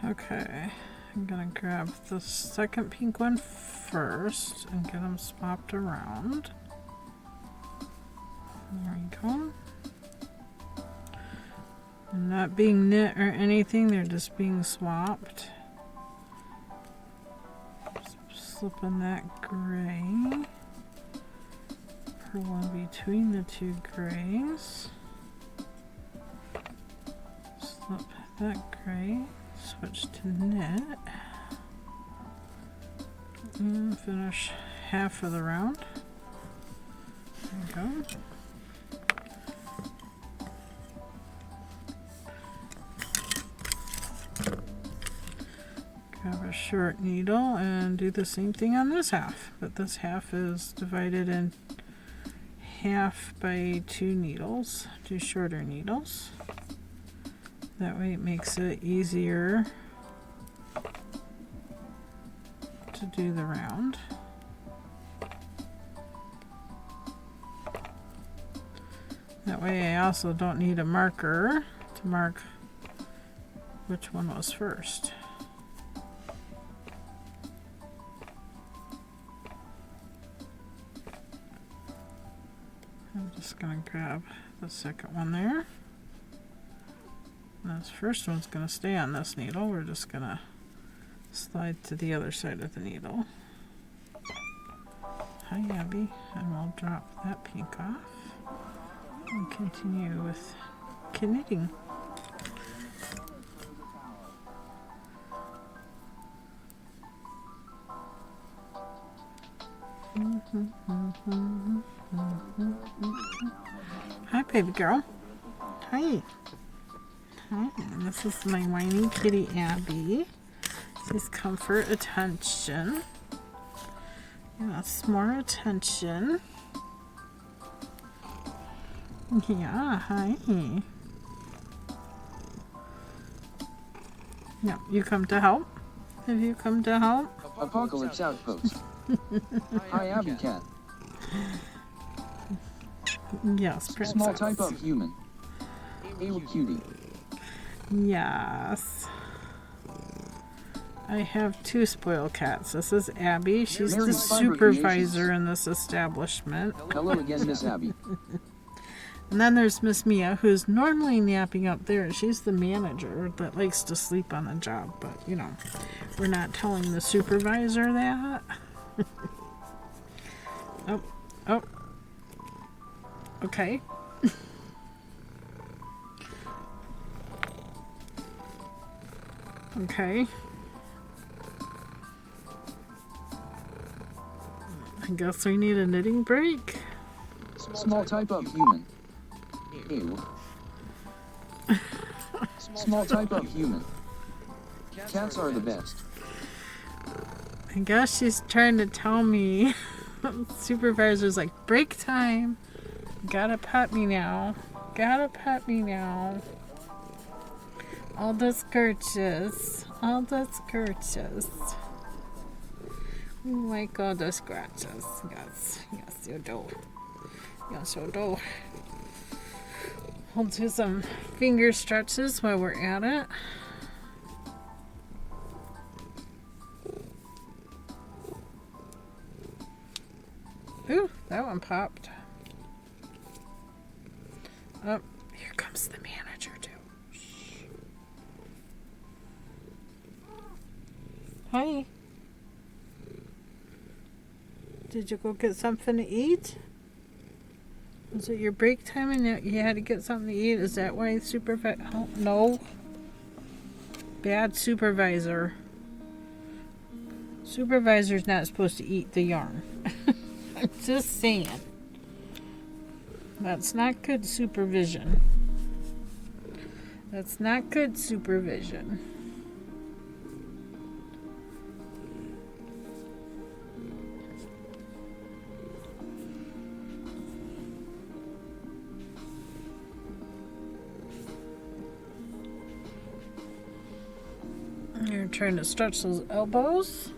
Okay, I'm gonna grab the second pink one first and get them swapped around. There we go. Not being knit or anything, they're just being swapped. Slipping that gray. Purl in between the two grays. Slip that gray. Switch to knit and finish half of the round. There we go. Grab a short needle and do the same thing on this half, but this half is divided in half by two needles, two shorter needles. That way it makes it easier to do the round. That way I also don't need a marker to mark which one was first. I'm just going to grab the second one there. This first one's going to stay on this needle. We're just going to slide to the other side of the needle. Hi, Abby. And we'll drop that pink off and continue with knitting. Hi, baby girl. Hi. Hi. This is my whiny kitty, Abby. She's comfort attention. Yes, more attention. Yeah, hi. No, you come to help? Have you come to help? Apocalypse Outpost. Hi, Abby Cat. Yes, princess. Small type of human. Ew, cutie. Yes. I have two spoiled cats. This is Abby. She's the supervisor in this establishment. Hello again, Miss Abby. And then there's Miss Mia, who's normally napping up there. She's the manager that likes to sleep on the job. But, you know, we're not telling the supervisor that. Oh. Okay. Okay. I guess we need a knitting break. Small type of human. Ew. Small type of human. Cats are the best. I guess she's trying to tell me. Supervisor's like, break time. Gotta pet me now. Gotta pet me now. All the scratches. All the scratches. You like all the scratches. Yes. Yes, you do. Yes, you do. We'll do some finger stretches while we're at it. Ooh, that one popped. Oh, here comes the manager too. Shh. Hi. Did you go get something to eat? Was it your break time and you had to get something to eat? Is that why supervisor? Oh, no. Bad supervisor. Supervisor's not supposed to eat the yarn. I'm just saying. That's not good supervision. That's not good supervision. You're trying to stretch those elbows.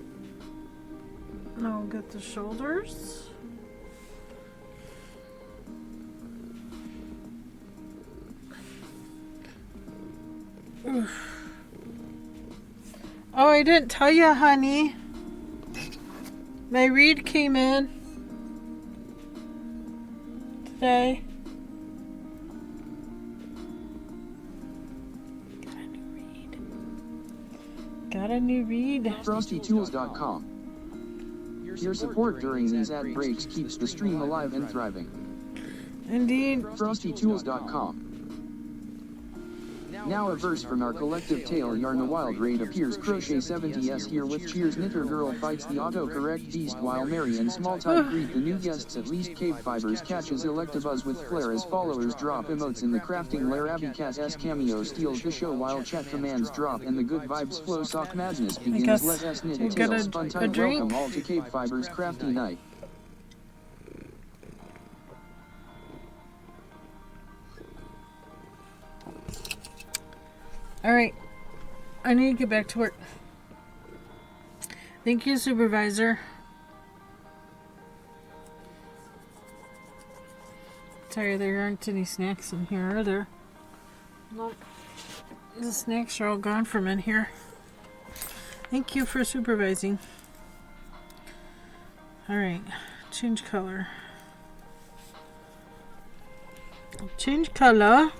Now we'll get the shoulders. Oof. Oh, I didn't tell you, honey. My reed came in today. Got a new reed. FrostyTools.com. Your support during these ad breaks keeps the stream alive and thriving. Indeed. FrostyTools.com. Now a verse from our collective tale Yarn the Wild Raid appears Crochet 70s here with cheers Knitter Girl fights the autocorrect beast while Mary and Small Type greet the new guests at least KBfibers catches Electabuzz with flair as followers drop emotes in the crafting lair Abby Cat S cameo steals the show while chat commands drop and the good vibes flow sock madness begins let us knit a tale spun tight welcome all to KBfibers crafty night. Alright, I need to get back to work. Thank you, supervisor. Sorry, there aren't any snacks in here, are there? Nope. The snacks are all gone from in here. Thank you for supervising. Alright, change color. Change color.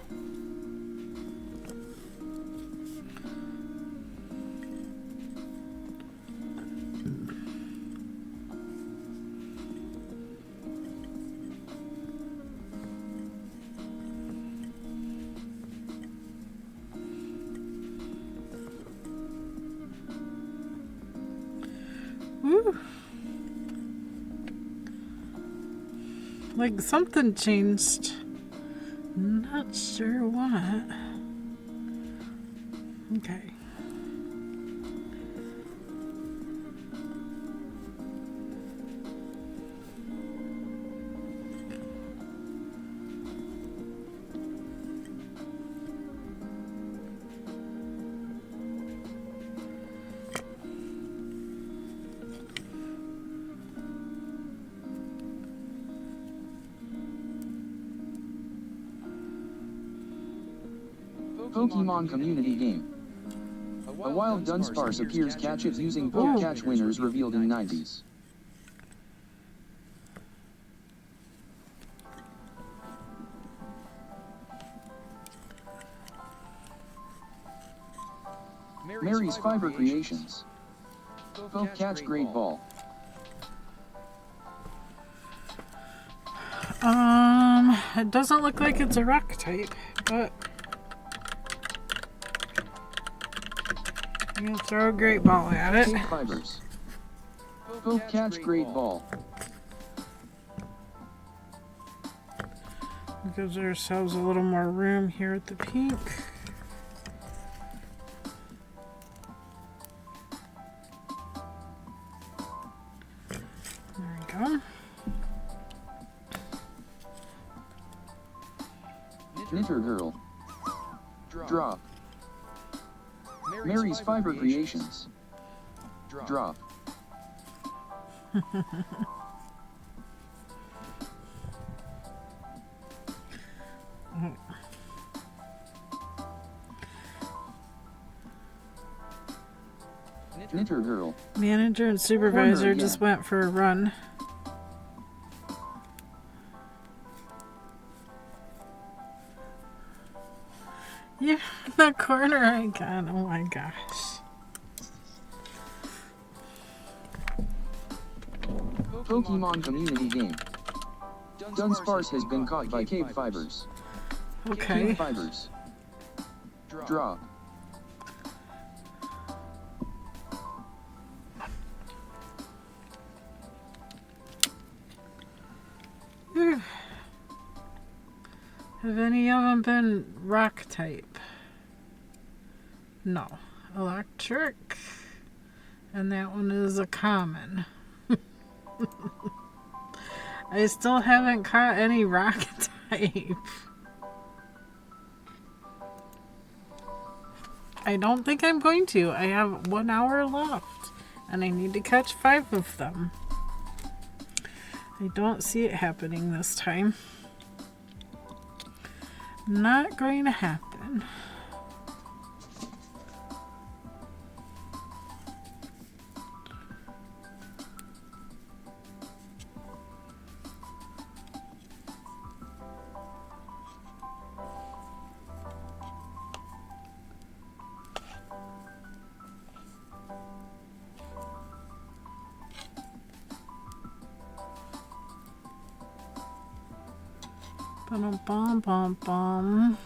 Woo. Like something changed. Not sure what. Okay. Pokemon community game. A wild Dunsparce appears, catch it using poke catch winners revealed in 90s. Mary's Fiber Creations. Poke catch Great Ball. It doesn't look like it's a rock type, but I'm gonna throw a great ball at it. KBfibers. Poke catch Great Ball. Gives ourselves a little more room here at the pink. There we go. Knitter Girl. Drop. Mary's Fiber Creations. Drop. Knitter Girl. Manager and supervisor just went for a run. Yeah, the corner again. Oh my gosh. Pokemon community game. Dunsparce has been caught by KBfibers. Okay. KBfibers. Drop. Have any of them been rock type? No. Electric. And that one is a common. I still haven't caught any rock type. I don't think I'm going to. I have 1 hour left. And I need to catch 5 of them. I don't see it happening this time. Not going to happen. Bum bum bum.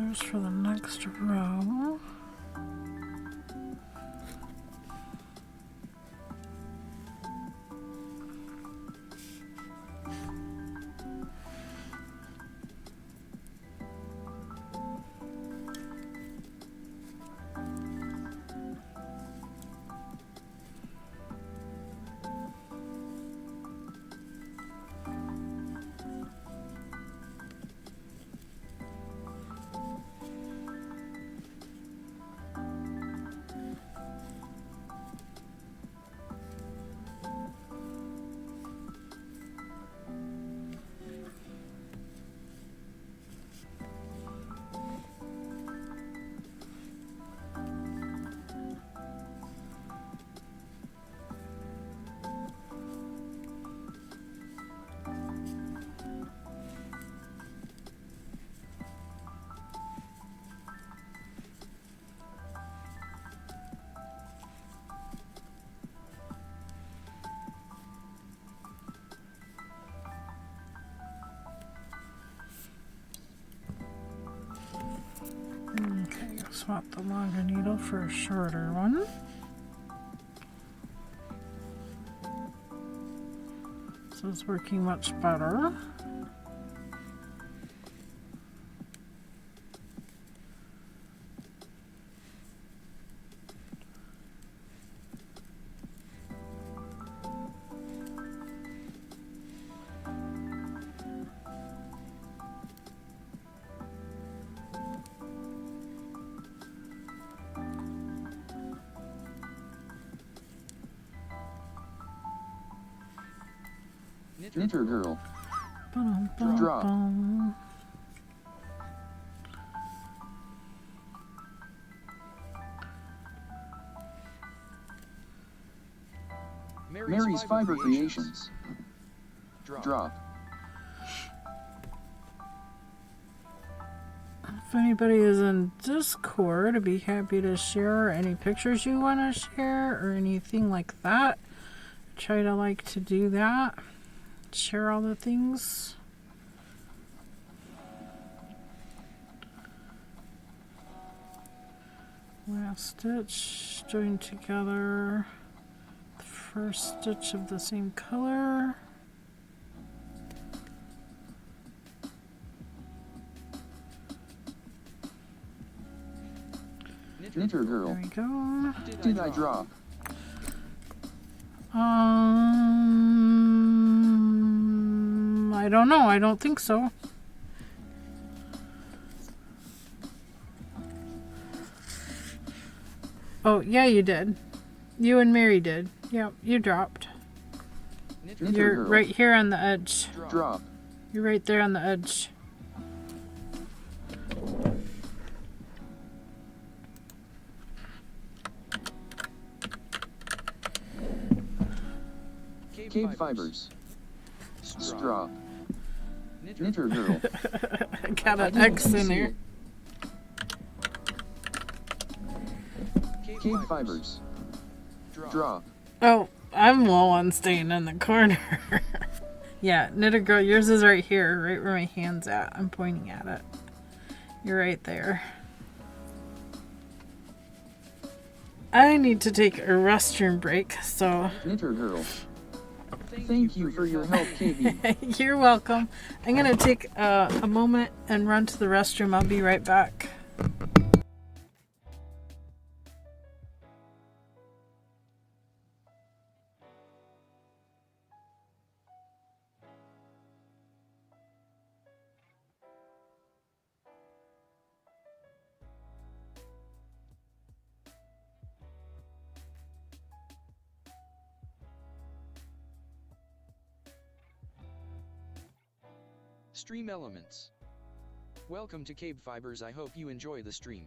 colors for the next row. Okay, swap the longer needle for a shorter one. So it's working much better. Knitter girl. Ba-dum-bum-bum. Drop. Mary's Fiber Creations. Drop. If anybody is in Discord, I'd be happy to share any pictures you want to share or anything like that. Try to like to do that. Share all the things. Last stitch, join together the first stitch of the same color. Knitter girl. There we go. Did I drop? I don't know. I don't think so. Oh, yeah, you did. You and Mary did. Yep, you dropped. Knitter You're girl. right here on the edge. Drop. You're right there on the edge. KBfibers. Drop. Knitter girl. Got an X in there. KBfibers. Drop. Oh, I'm low on staying in the corner. Yeah, Knitter Girl, yours is right here, right where my hand's at. I'm pointing at it. You're right there. I need to take a restroom break, so... Knitter girl. Thank you for your help, KB. You're welcome. I'm going to take a moment and run to the restroom. I'll be right back. Stream Elements. Welcome to KBfibers. I hope you enjoy the stream.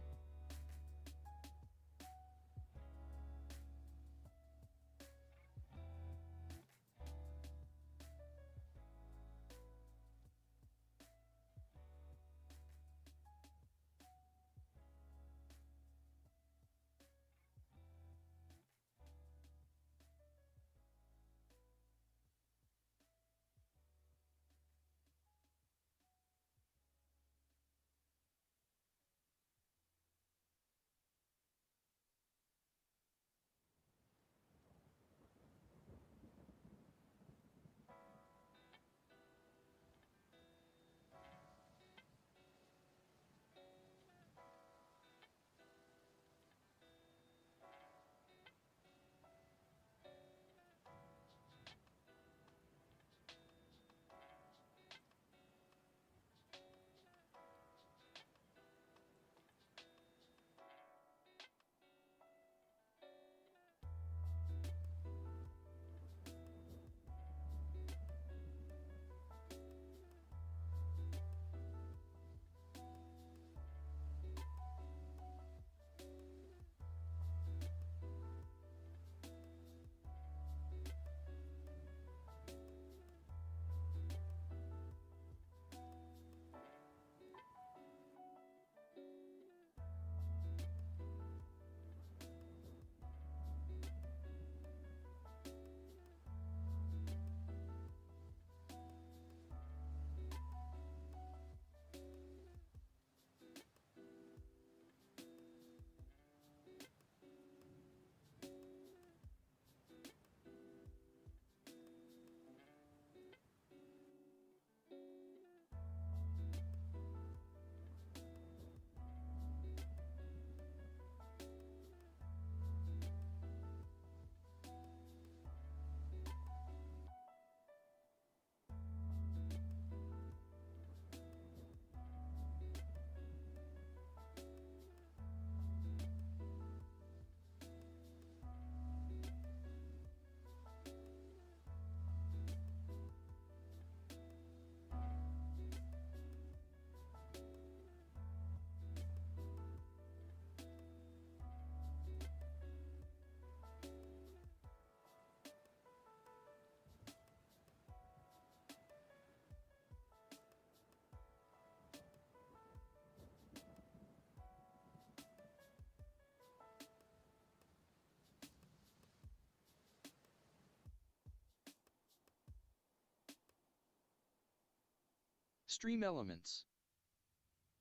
Stream Elements.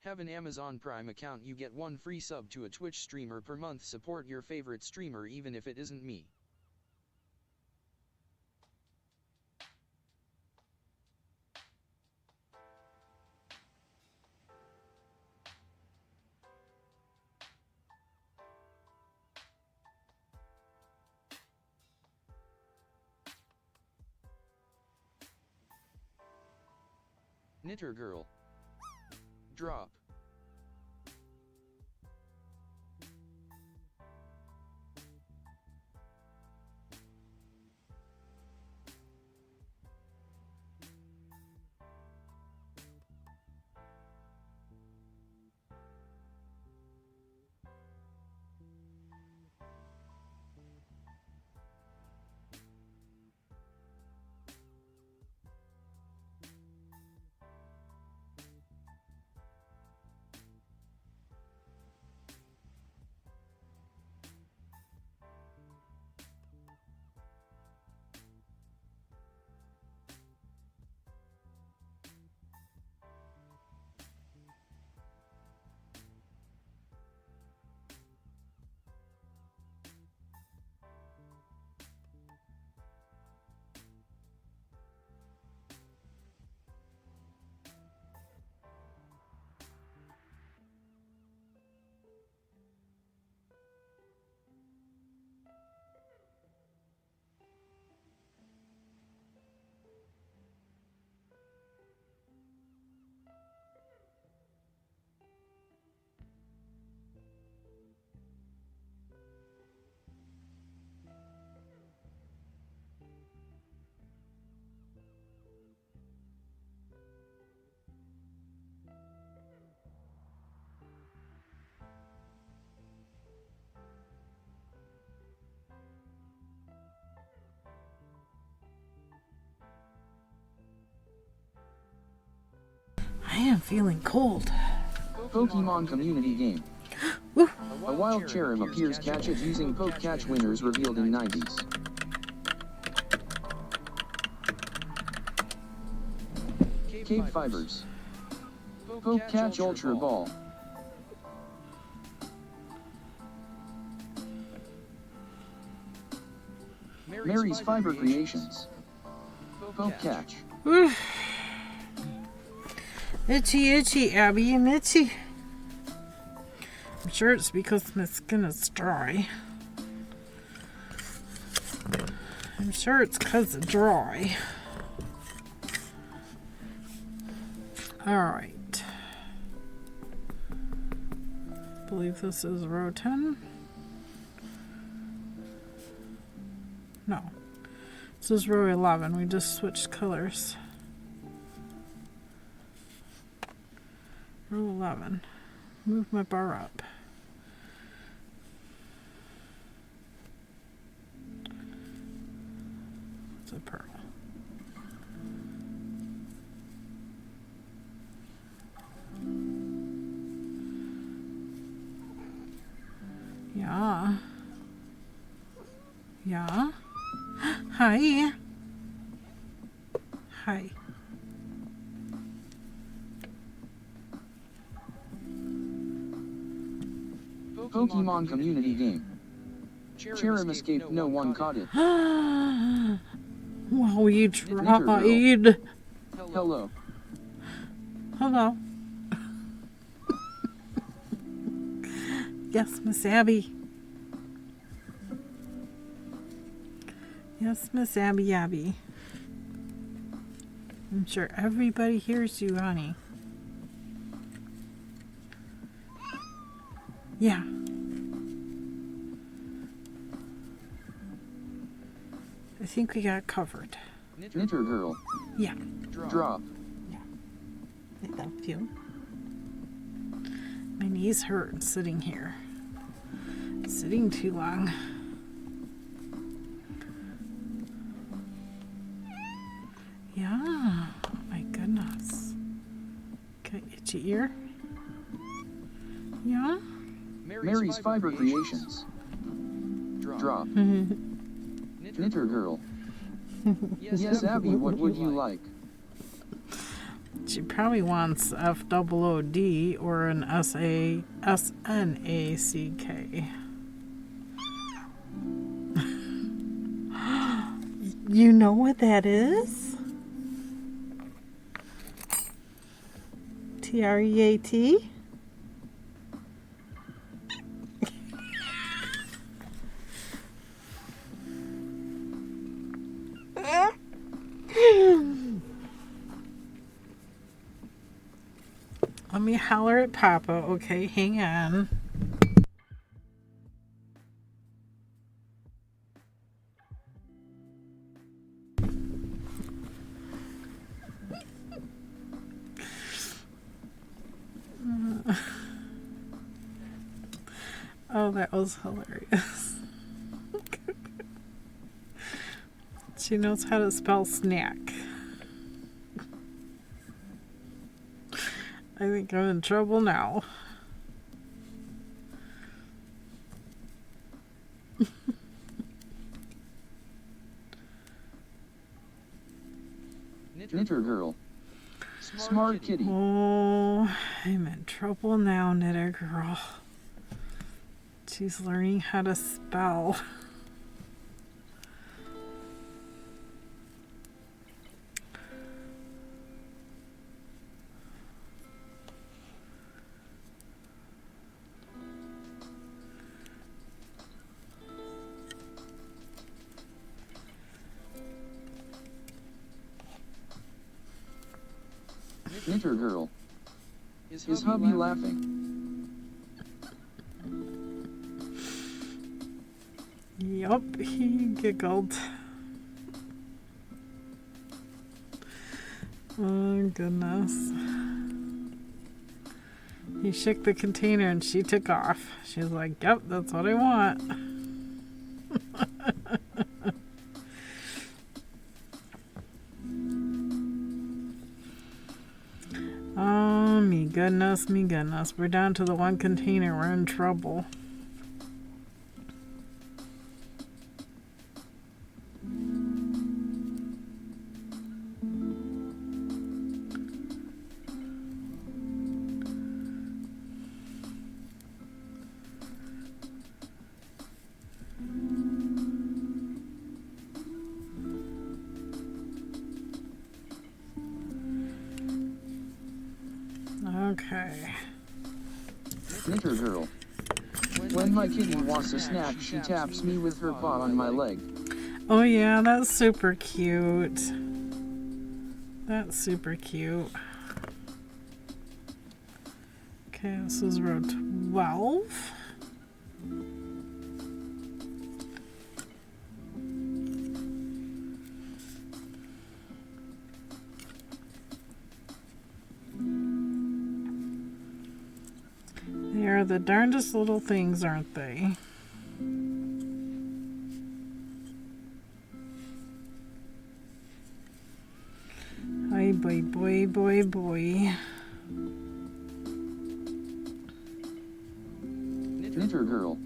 Have an Amazon Prime account, you get 1 free sub to a Twitch streamer per month. Support your favorite streamer even if it isn't me. Knitter Girl. Drop. I am feeling cold. Pokemon community game. Woo. A wild cherub appears, catch it using poke catch, winners revealed in 90s. KBfibers. Poke catch Ultra Ball. Mary's Fiber Creations. Poke catch. Itchy, itchy, Abby, and itchy. I'm sure it's because my skin is dry. I'm sure it's because it's dry. Alright. I believe this is row 10. No. This is row 11. We just switched colors. Row 11. Move my bar up. It's a pearl. Yeah. Yeah. Hi. Hi. Pokemon community game. Cherub escaped, no one caught it. Wow, you tried. Hello. Hello. Yes, Miss Abby. Yes, Miss Abby. I'm sure everybody hears you, honey. Yeah. I think we got it covered. Knitter Girl. Yeah. Drop. Yeah. I love you. My knees hurt sitting here. Sitting too long. Yeah. Oh my goodness. Got itchy ear? Yeah. Mary's Fiber Creations. Drop. Knitter Girl. Yes, Abby, what would you like? She probably wants FOOD or an SNACK. You know what that is? TREAT? Let me holler at Papa. Okay, hang on. Oh, that was hilarious. She knows how to spell snack. I think I'm in trouble now. Knitter girl. Smart kitty. Oh, I'm in trouble now, Knitter girl. She's learning how to spell. Knitter girl. Is hubby laughing? Yup, he giggled. Oh, goodness. He shook the container and she took off. She was like, yep, that's what I want. Oh, me goodness, me goodness. We're down to the one container. We're in trouble. Okay. Knitter girl. When my kitty wants a snack, she taps me with her paw on my leg. Oh yeah, that's super cute. That's super cute. Okay, this is row 12. They are the darndest little things, aren't they? Hi, boy, boy, boy, boy. Knitter girl.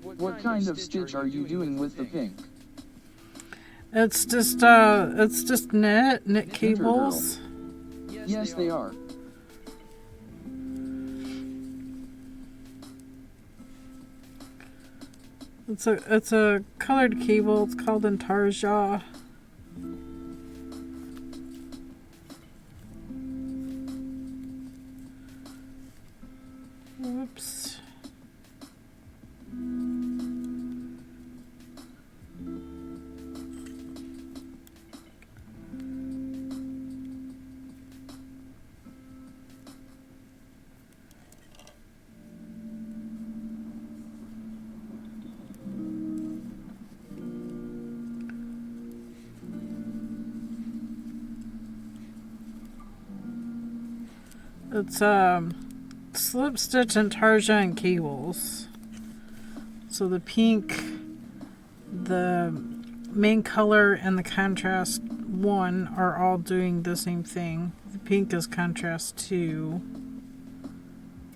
What kind of stitch are you doing with the pink? It's just knit cables. Yes, they are. It's a colored cable. It's called intarsia. Whoops. It's slip stitch intarsia and cables. So the pink, the main color, and the contrast 1 are all doing the same thing. The pink is contrast 2.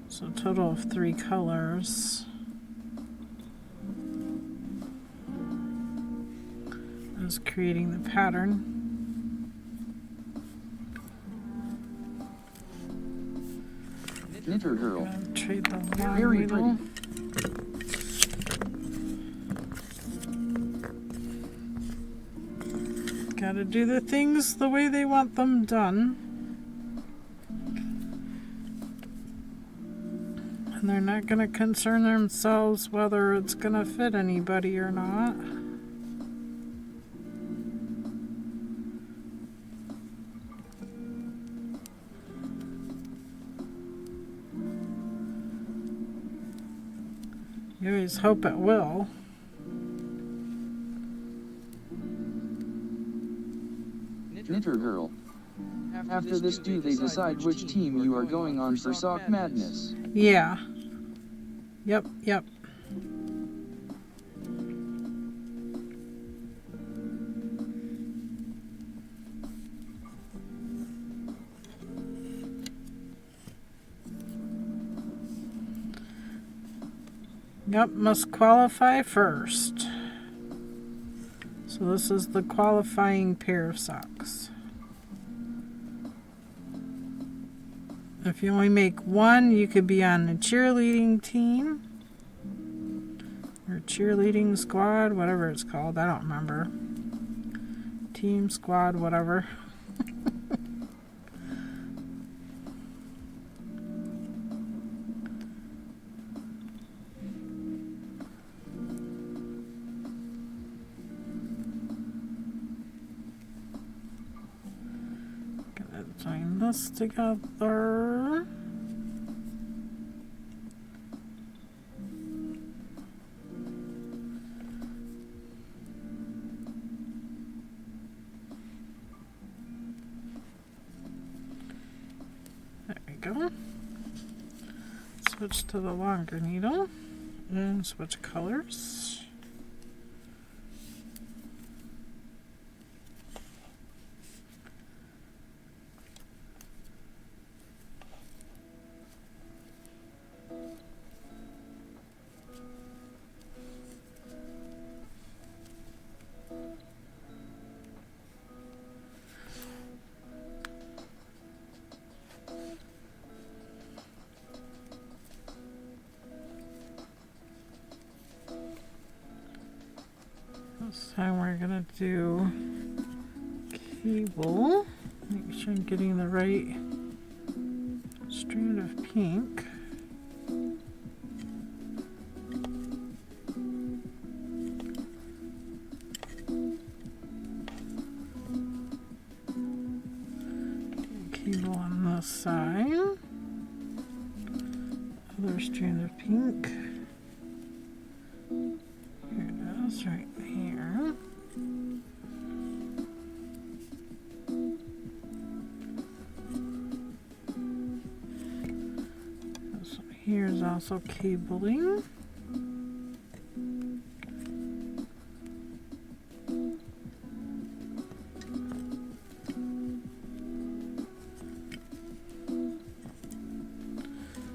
So a total of 3 colors. I was creating the pattern. Knitter girl. Gonna trade the long Very needle. Gotta do the things the way they want them done. And they're not gonna concern themselves whether it's gonna fit anybody or not. You always hope it will. Knitter girl. After this, do they decide which team you are going on for Sock Madness? Yeah. Yep, yep. Yep, must qualify first. So this is the qualifying pair of socks. If you only make one, you could be on the cheerleading team or cheerleading squad, whatever it's called. I don't remember. Team, squad, whatever. Gonna join this together. There we go. Switch to the longer needle and switch colors. This time we're gonna do cable. Make sure I'm getting the right strand of pink. Cable on this side. Other strand of pink. Here it is, right here. So here's also cabling.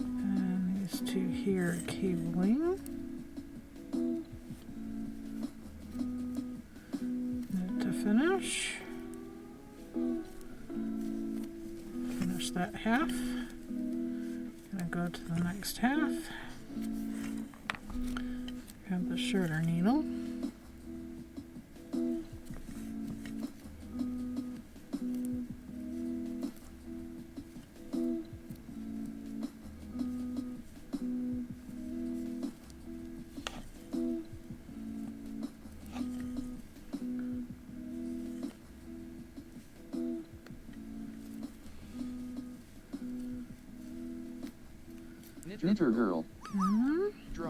And these two here are cabling. Finish that half. Gonna go to the next half. Grab the shorter needle. Knitter girl.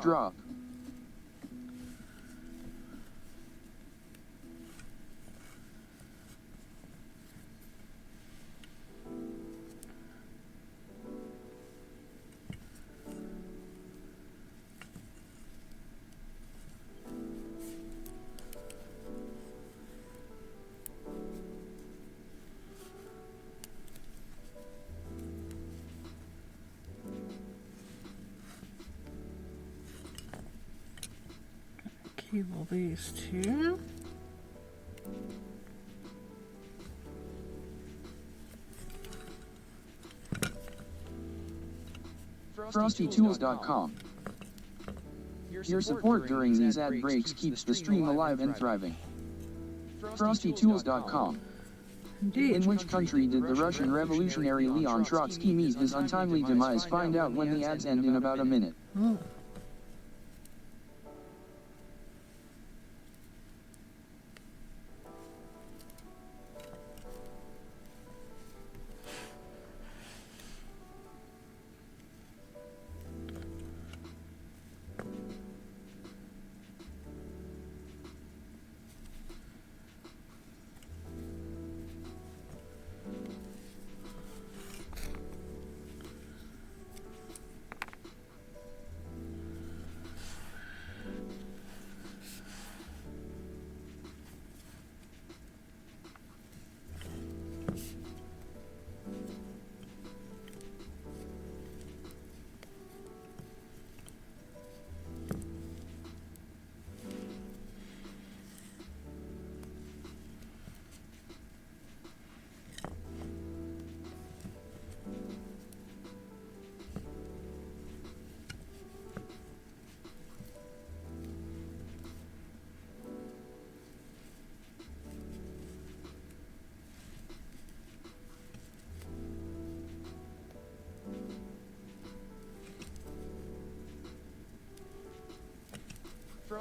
Drop. Cable these two. FrostyTools.com. Your support during these ad breaks keeps the stream alive and thriving. FrostyTools.com. Indeed. In which country did the Russian revolutionary Leon Trotsky meet his untimely demise? Find out when the ads end in about a minute. Oh.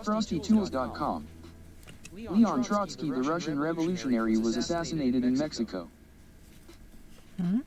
FrostyTools.com. Leon Trotsky, the Russian revolutionary, was assassinated in Mexico. Mm.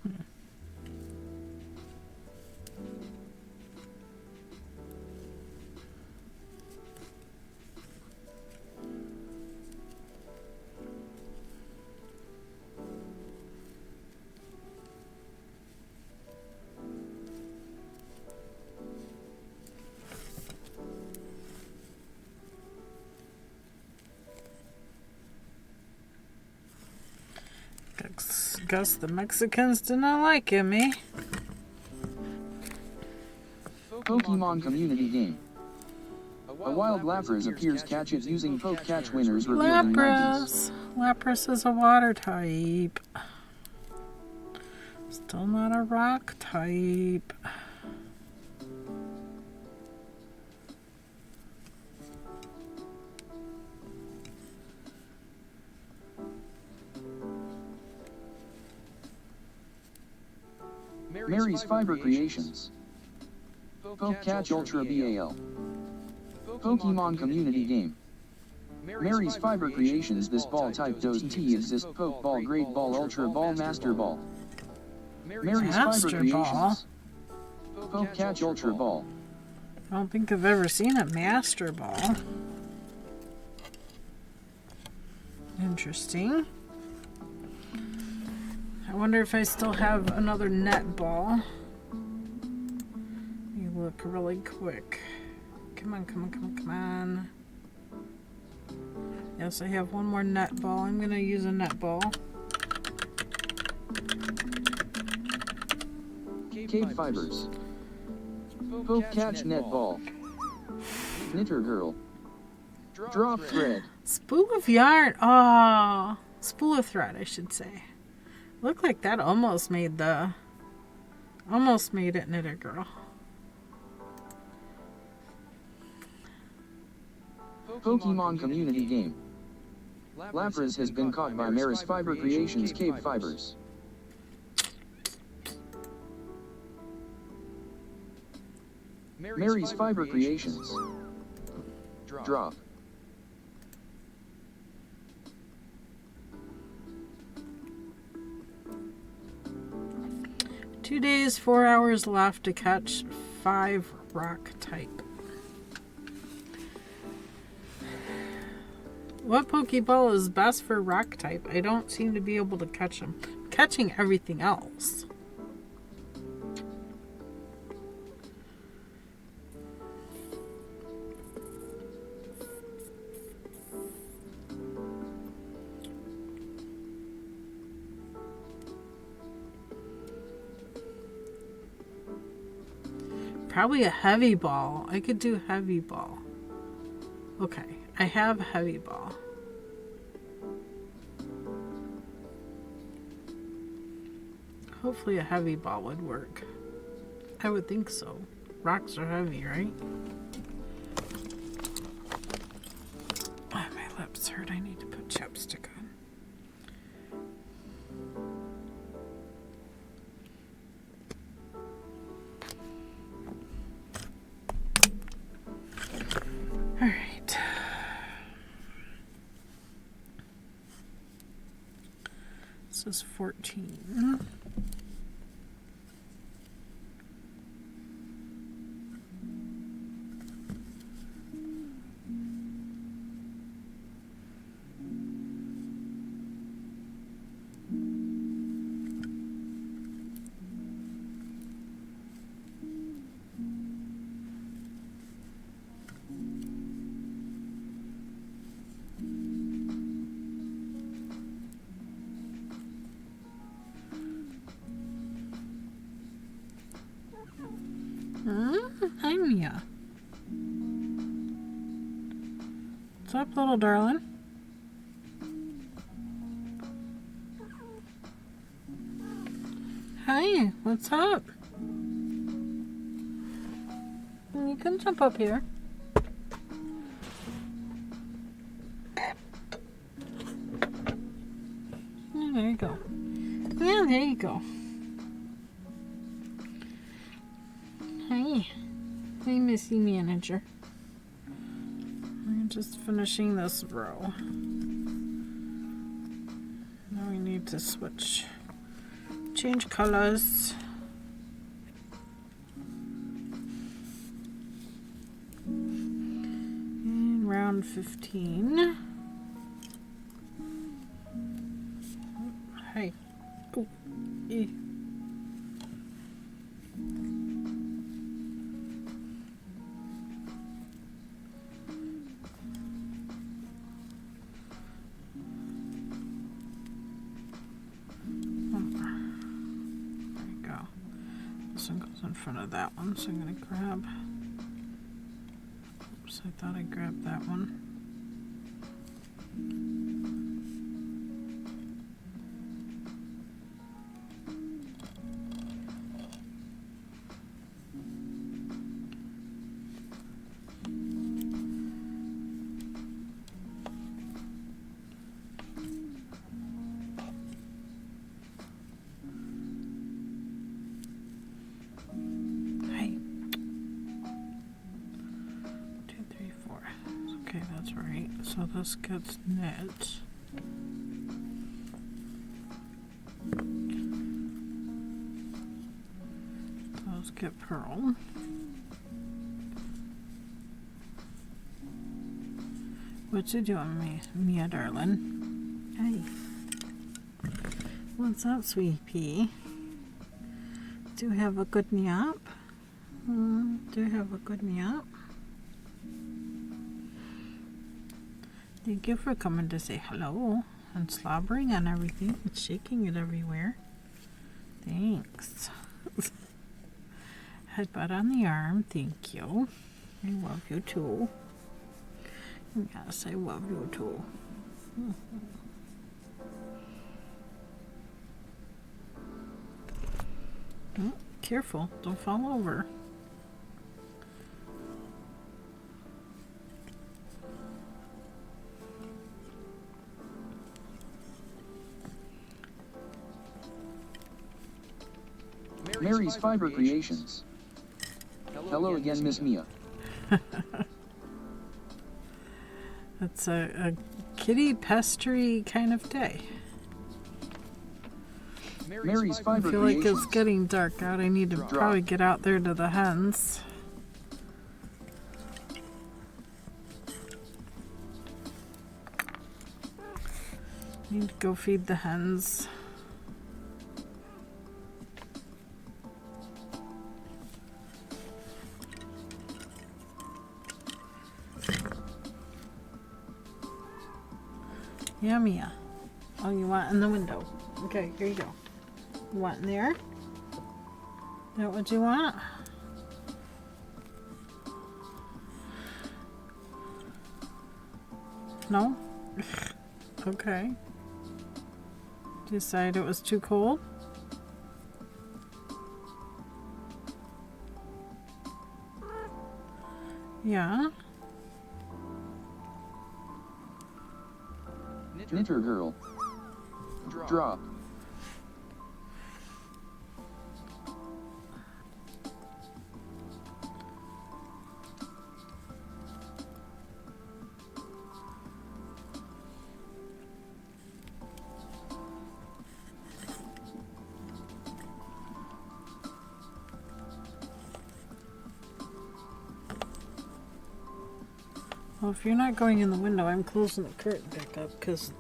Guess the Mexicans did not like him, eh? Pokemon community game. A wild Lapras appears. Catch it using Poke Catch. Winners revealed in 90s. Lapras is a water type. Still not a rock type. Mary's Fiber Creations. Poke Catch Ultra BAL. Pokemon community game. Mary's Fiber Creations. This ball type does T exist. Poke Ball, Great Ball, Ultra Ball, Master Ball. Mary's Fiber Master Ball? Creations. Poke Catch Ultra Ball. I don't think I've ever seen a Master Ball. Interesting. I wonder if I still have another net ball. Let me look really quick. Come on, come on, come on, come on. Yes, I have one more net ball. I'm going to use a net ball. KBfibers. Poke Catch Net Ball. Knitter Girl. Drop Thread. Spool of yarn. Oh, spool of thread, I should say. Looked like that almost made it Knitter Girl. Pokemon community game. Lapras has been caught by Mary's Fiber Creations. KBfibers. Mary's Fiber Creations. Drop. Two days, 4 hours left to catch 5 rock type. What Pokeball is best for rock type? I don't seem to be able to catch them. I'm catching everything else. Probably a heavy ball. I could do heavy ball. Okay, I have heavy ball. Hopefully a heavy ball would work. I would think so. Rocks are heavy, right? Oh, my lips hurt. I need to put chapstick on. All right. This is 14. Hi, Mia. What's up, little darling? Hi, what's up? You can jump up here. Yeah, there you go. Yeah, there you go. Hi. Hi, Missy Manager. I'm just finishing this row. Now we need to switch. Change colors. And round 15. Hey. Oh. Eh. In front of that one, so I'm going to grab. Oops, I thought I grabbed that one. So this gets knit. Those get purl. What you doing, Mia darling? Hey. What's up, sweet pea? Do you have a good nap? Do you have a good nap? Thank you for coming to say hello and slobbering on everything and shaking it everywhere. Thanks. Headbutt on the arm. Thank you. I love you too. Yes, I love you too. Oh, careful. Don't fall over. Mary's Fiber Creations. Hello again, Miss Mia. It's a kitty pestery kind of day. Mary's Fiber I feel Creations. like it's getting dark out. I need to probably get out there to the hens. Need to go feed the hens. Yeah, Mia. Oh, you want in the window? Okay, here you go. You want in there? Is that what you want? No? Okay. Decide it was too cold? Yeah. Knitter girl. Drop. Well, if you're not going in the window, I'm closing the curtain back up because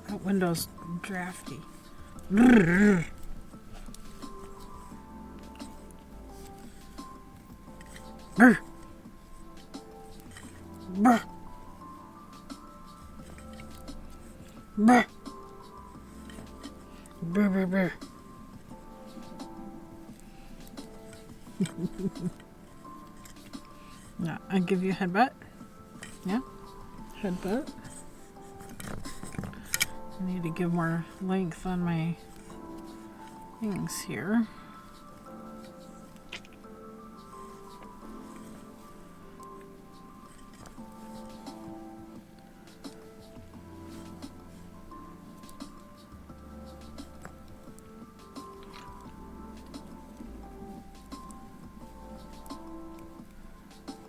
that window's drafty. Brr. Brr. Brr. Brr. Brr, brr, brr. Yeah, I'll give you a headbutt. Yeah, headbutt. I need to give more length on my things here.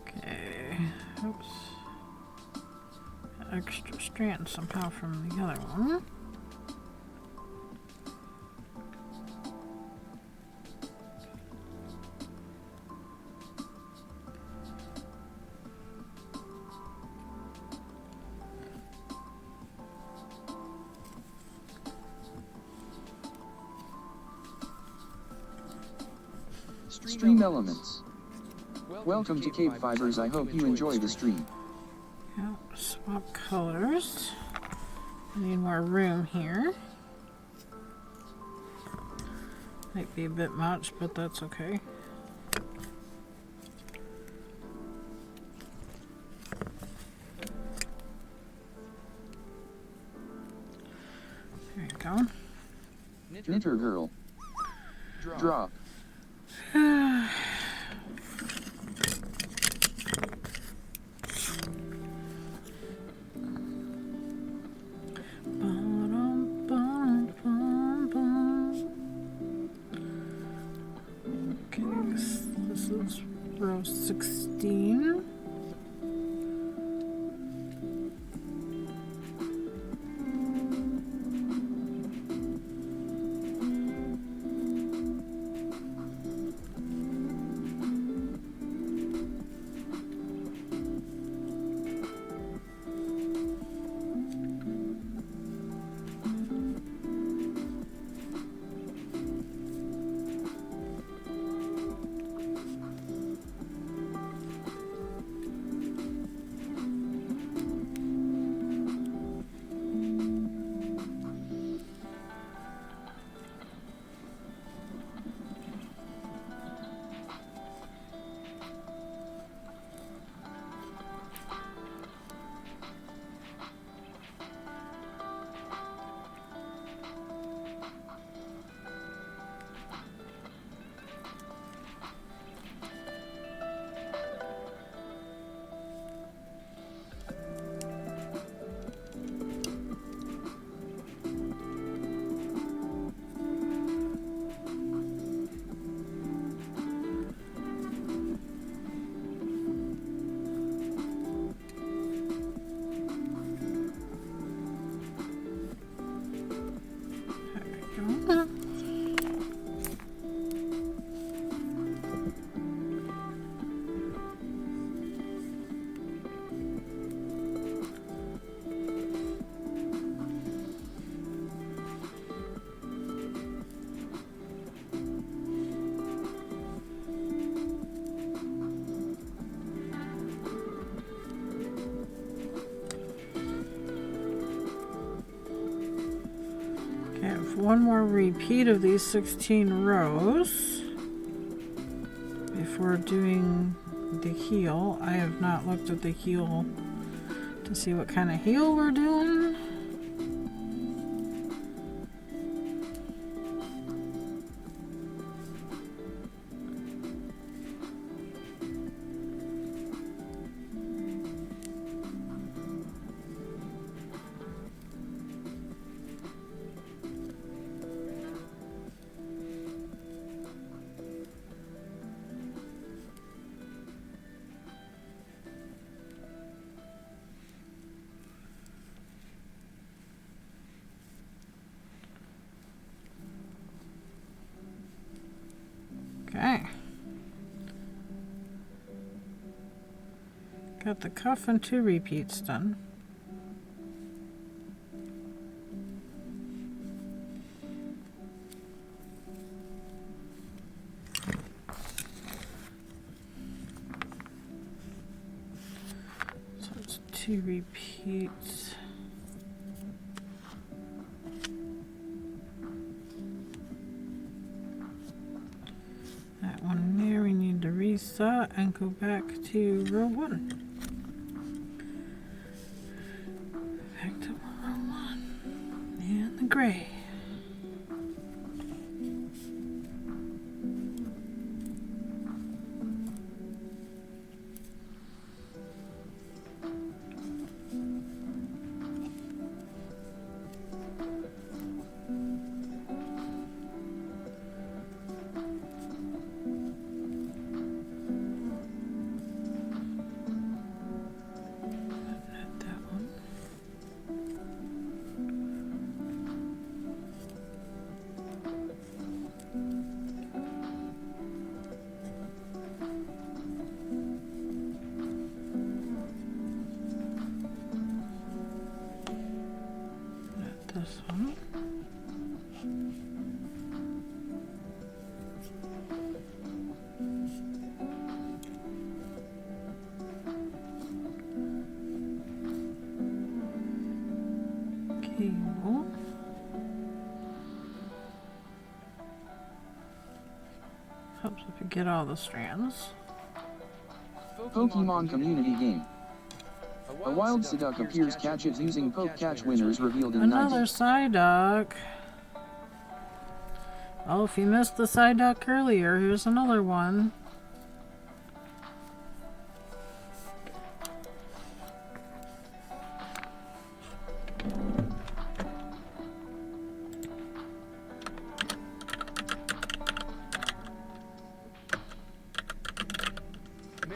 Okay, oops. Extra strand somehow from the other one. Stream elements. Welcome to KBfibers. I hope you enjoy the stream. Yeah, swap colors. I need more room here. Might be a bit much, but that's okay. There you go. Knitter girl. Drop. Okay, this is row 16. One more repeat of these 16 rows before doing the heel. I have not looked at the heel to see what kind of heel we're doing. Got the cuff and 2 repeats done. So it's 2 repeats. That one there, we need to reset and go back to row 1. Back to row 1. And the gray. This one. Cable. Helps if you get all the strands. Pokemon community game. A wild Psyduck appears, catch it using poke catch. Winners revealed in Another Psyduck. Oh, if you missed the Psyduck earlier, here's another one.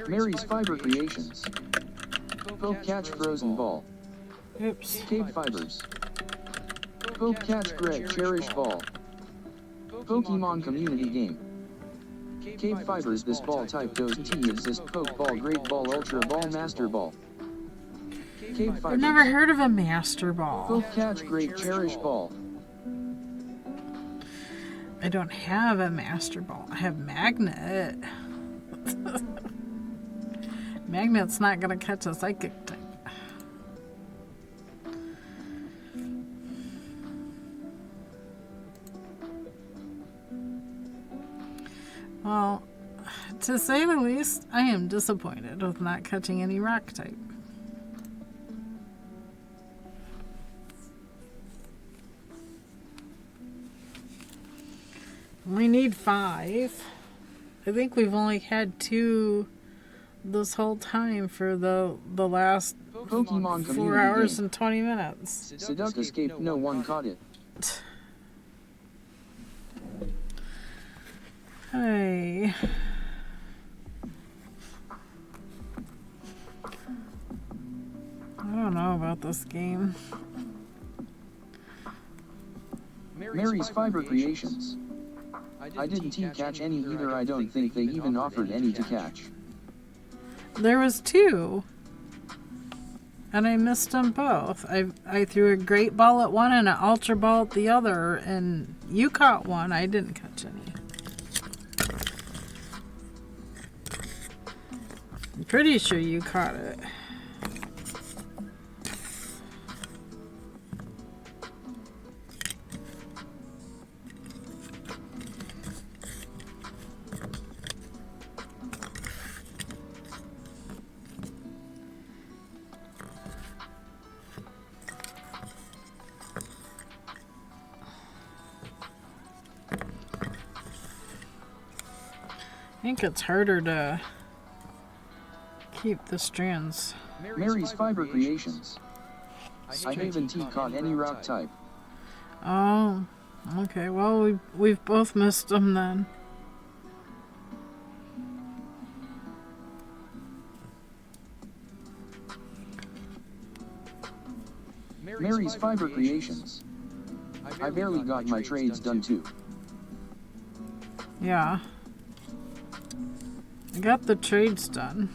Mary's Fiber Creations. Poke catch frozen ball. Oops. KBfibers. Poke catch Greg cherish ball. Pokemon community game. KBfibers. This ball type does T exist. Poke ball, great ball, ultra ball, master ball. KBfibers. I've never heard of a master ball. Poke catch great cherish ball. I don't have a master ball. I have magnet. Magnet's not gonna catch a psychic type. Well, to say the least, I am disappointed with not catching any rock type. We need 5. I think we've only had 2 this whole time for the last Pokemon 4 hours game. and 20 minutes. Psyduck escaped, no one caught it. Hey. I don't know about this game. Mary's Fiber Creations. I didn't catch any either. I don't think they even offered any to catch. There was 2. And I missed them both. I threw a great ball at one and an ultra ball at the other, and you caught one. I didn't catch any. I'm pretty sure you caught it. I think it's harder to keep the strands. Mary's Fiber Creations. I haven't caught any rock type. Oh, okay. Well, we've both missed them then. Mary's Fiber Creations. I barely got my trades done too. Yeah. I got the trades done.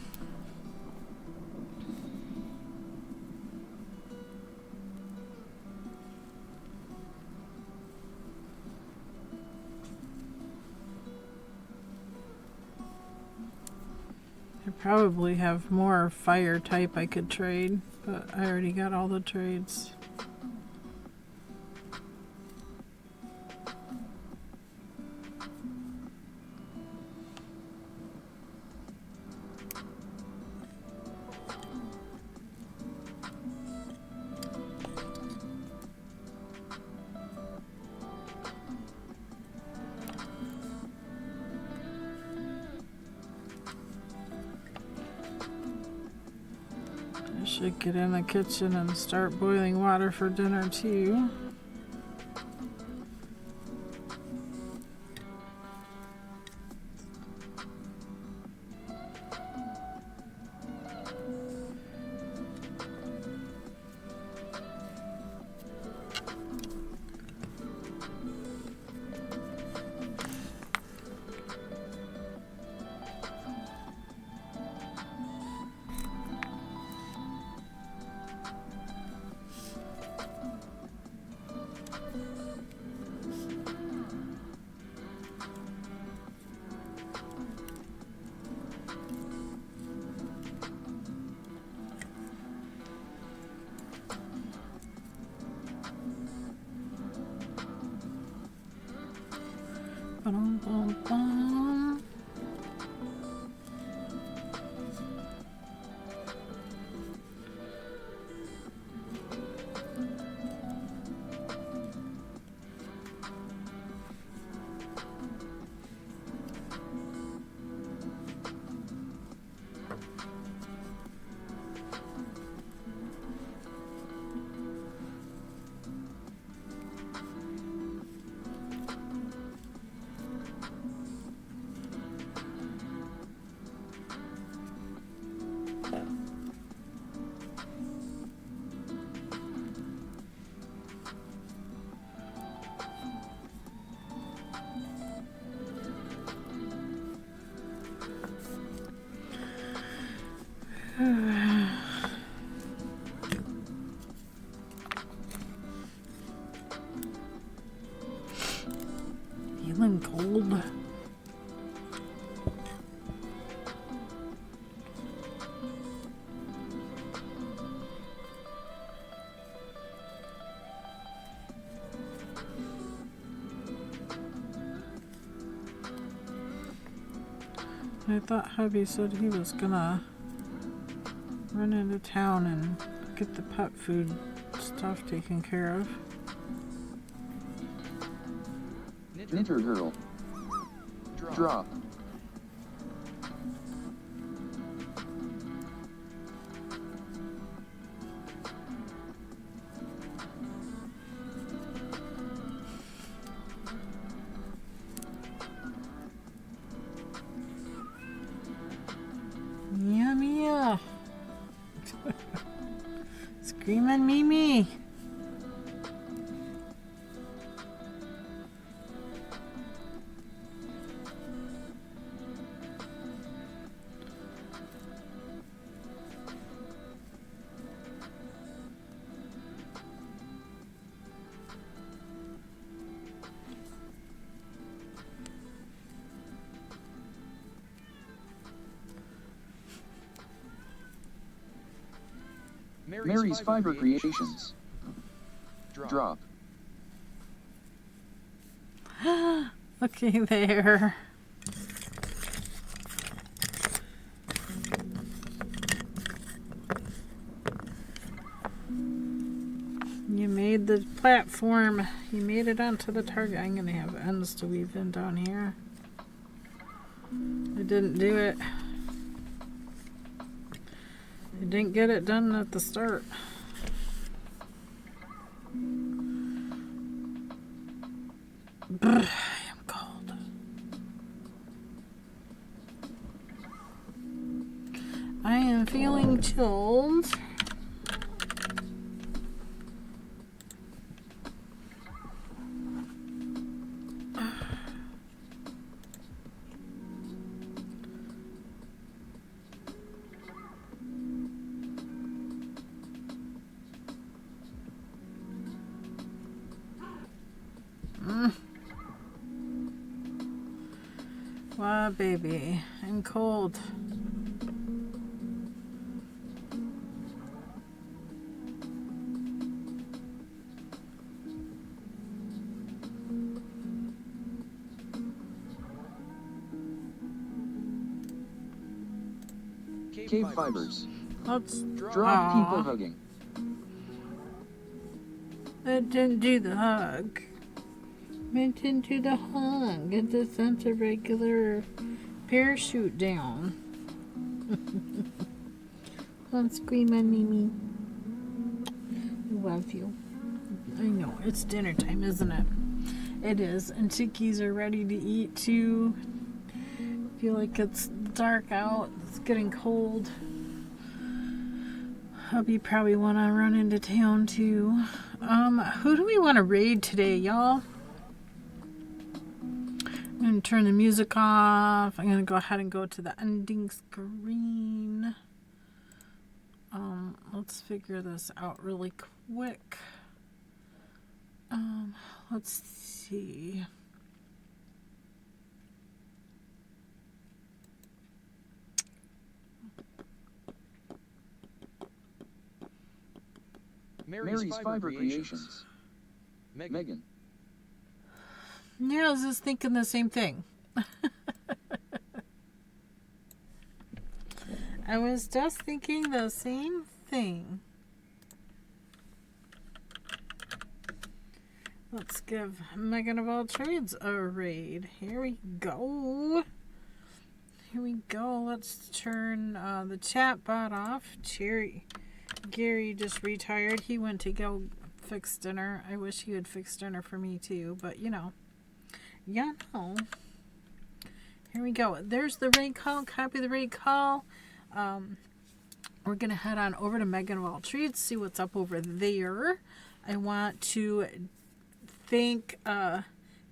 Probably have more fire type I could trade, but I already got all the trades. I should get in the kitchen and start boiling water for dinner too. Ba-dum-bum-bum. Feeling cold. I thought hubby said he was gonna run into town and get the pet food stuff taken care of. Knitter girl. Drop. Meow meow. Screaming Mimi. Mary's Fiber Creations. Drop. Looky there. You made the platform. You made it onto the target. I'm going to have ends to weave in down here. I didn't do it. I didn't get it done at the start. I am cold. I am feeling chilled. Wow, baby, I'm cold. KBfibers. Let's Drop people hugging. It didn't do the hug. It didn't do the hug. It just sent a regular parachute down. Don't scream at Mimi. I love you. I know, it's dinner time, isn't it? It is, and chickies are ready to eat too. Feel like it's dark out. It's getting cold. Hubby probably want to run into town too. Who do we want to raid today, y'all? I'm going to turn the music off. I'm going to go ahead and go to the ending screen. Let's figure this out really quick. Let's see. Mary's Fiber Creations. Megan. Yeah, I was just thinking the same thing. I was just thinking the same thing. Let's give Megan of all trades a raid. Here we go. Here we go. Let's turn the chat bot off. Gary just retired. He went to go fix dinner. I wish he would fix dinner for me too, but you know. Yeah, no. Here we go. There's the raid call. Copy the raid call. We're going to head on over to Megan of all trades, see what's up over there. I want to thank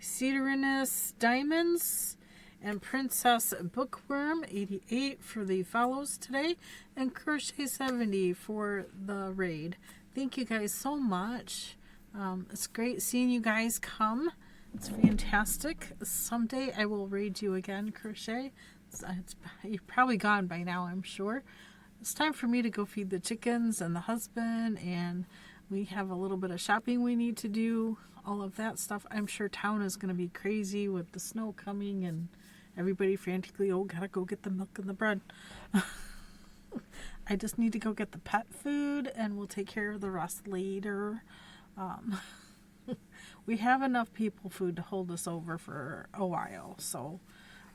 Cedarinus Diamonds and Princess Bookworm 88 for the follows today, and Crochet 70 for the raid. Thank you guys so much. It's great seeing you guys come. It's fantastic. Someday I will raid you again, Crochet. You're probably gone by now, I'm sure. It's time for me to go feed the chickens and the husband, and we have a little bit of shopping we need to do. All of that stuff. I'm sure town is going to be crazy with the snow coming and everybody frantically, oh, gotta go get the milk and the bread. I just need to go get the pet food and we'll take care of the rest later. We have enough people food to hold us over for a while, so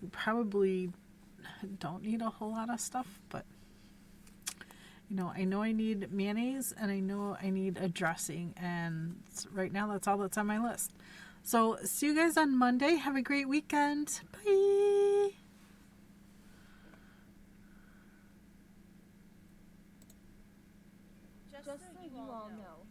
we probably don't need a whole lot of stuff, but you know I need mayonnaise and I know I need a dressing, and right now that's all that's on my list. So see you guys on Monday. Have a great weekend. Bye. Just so you all know,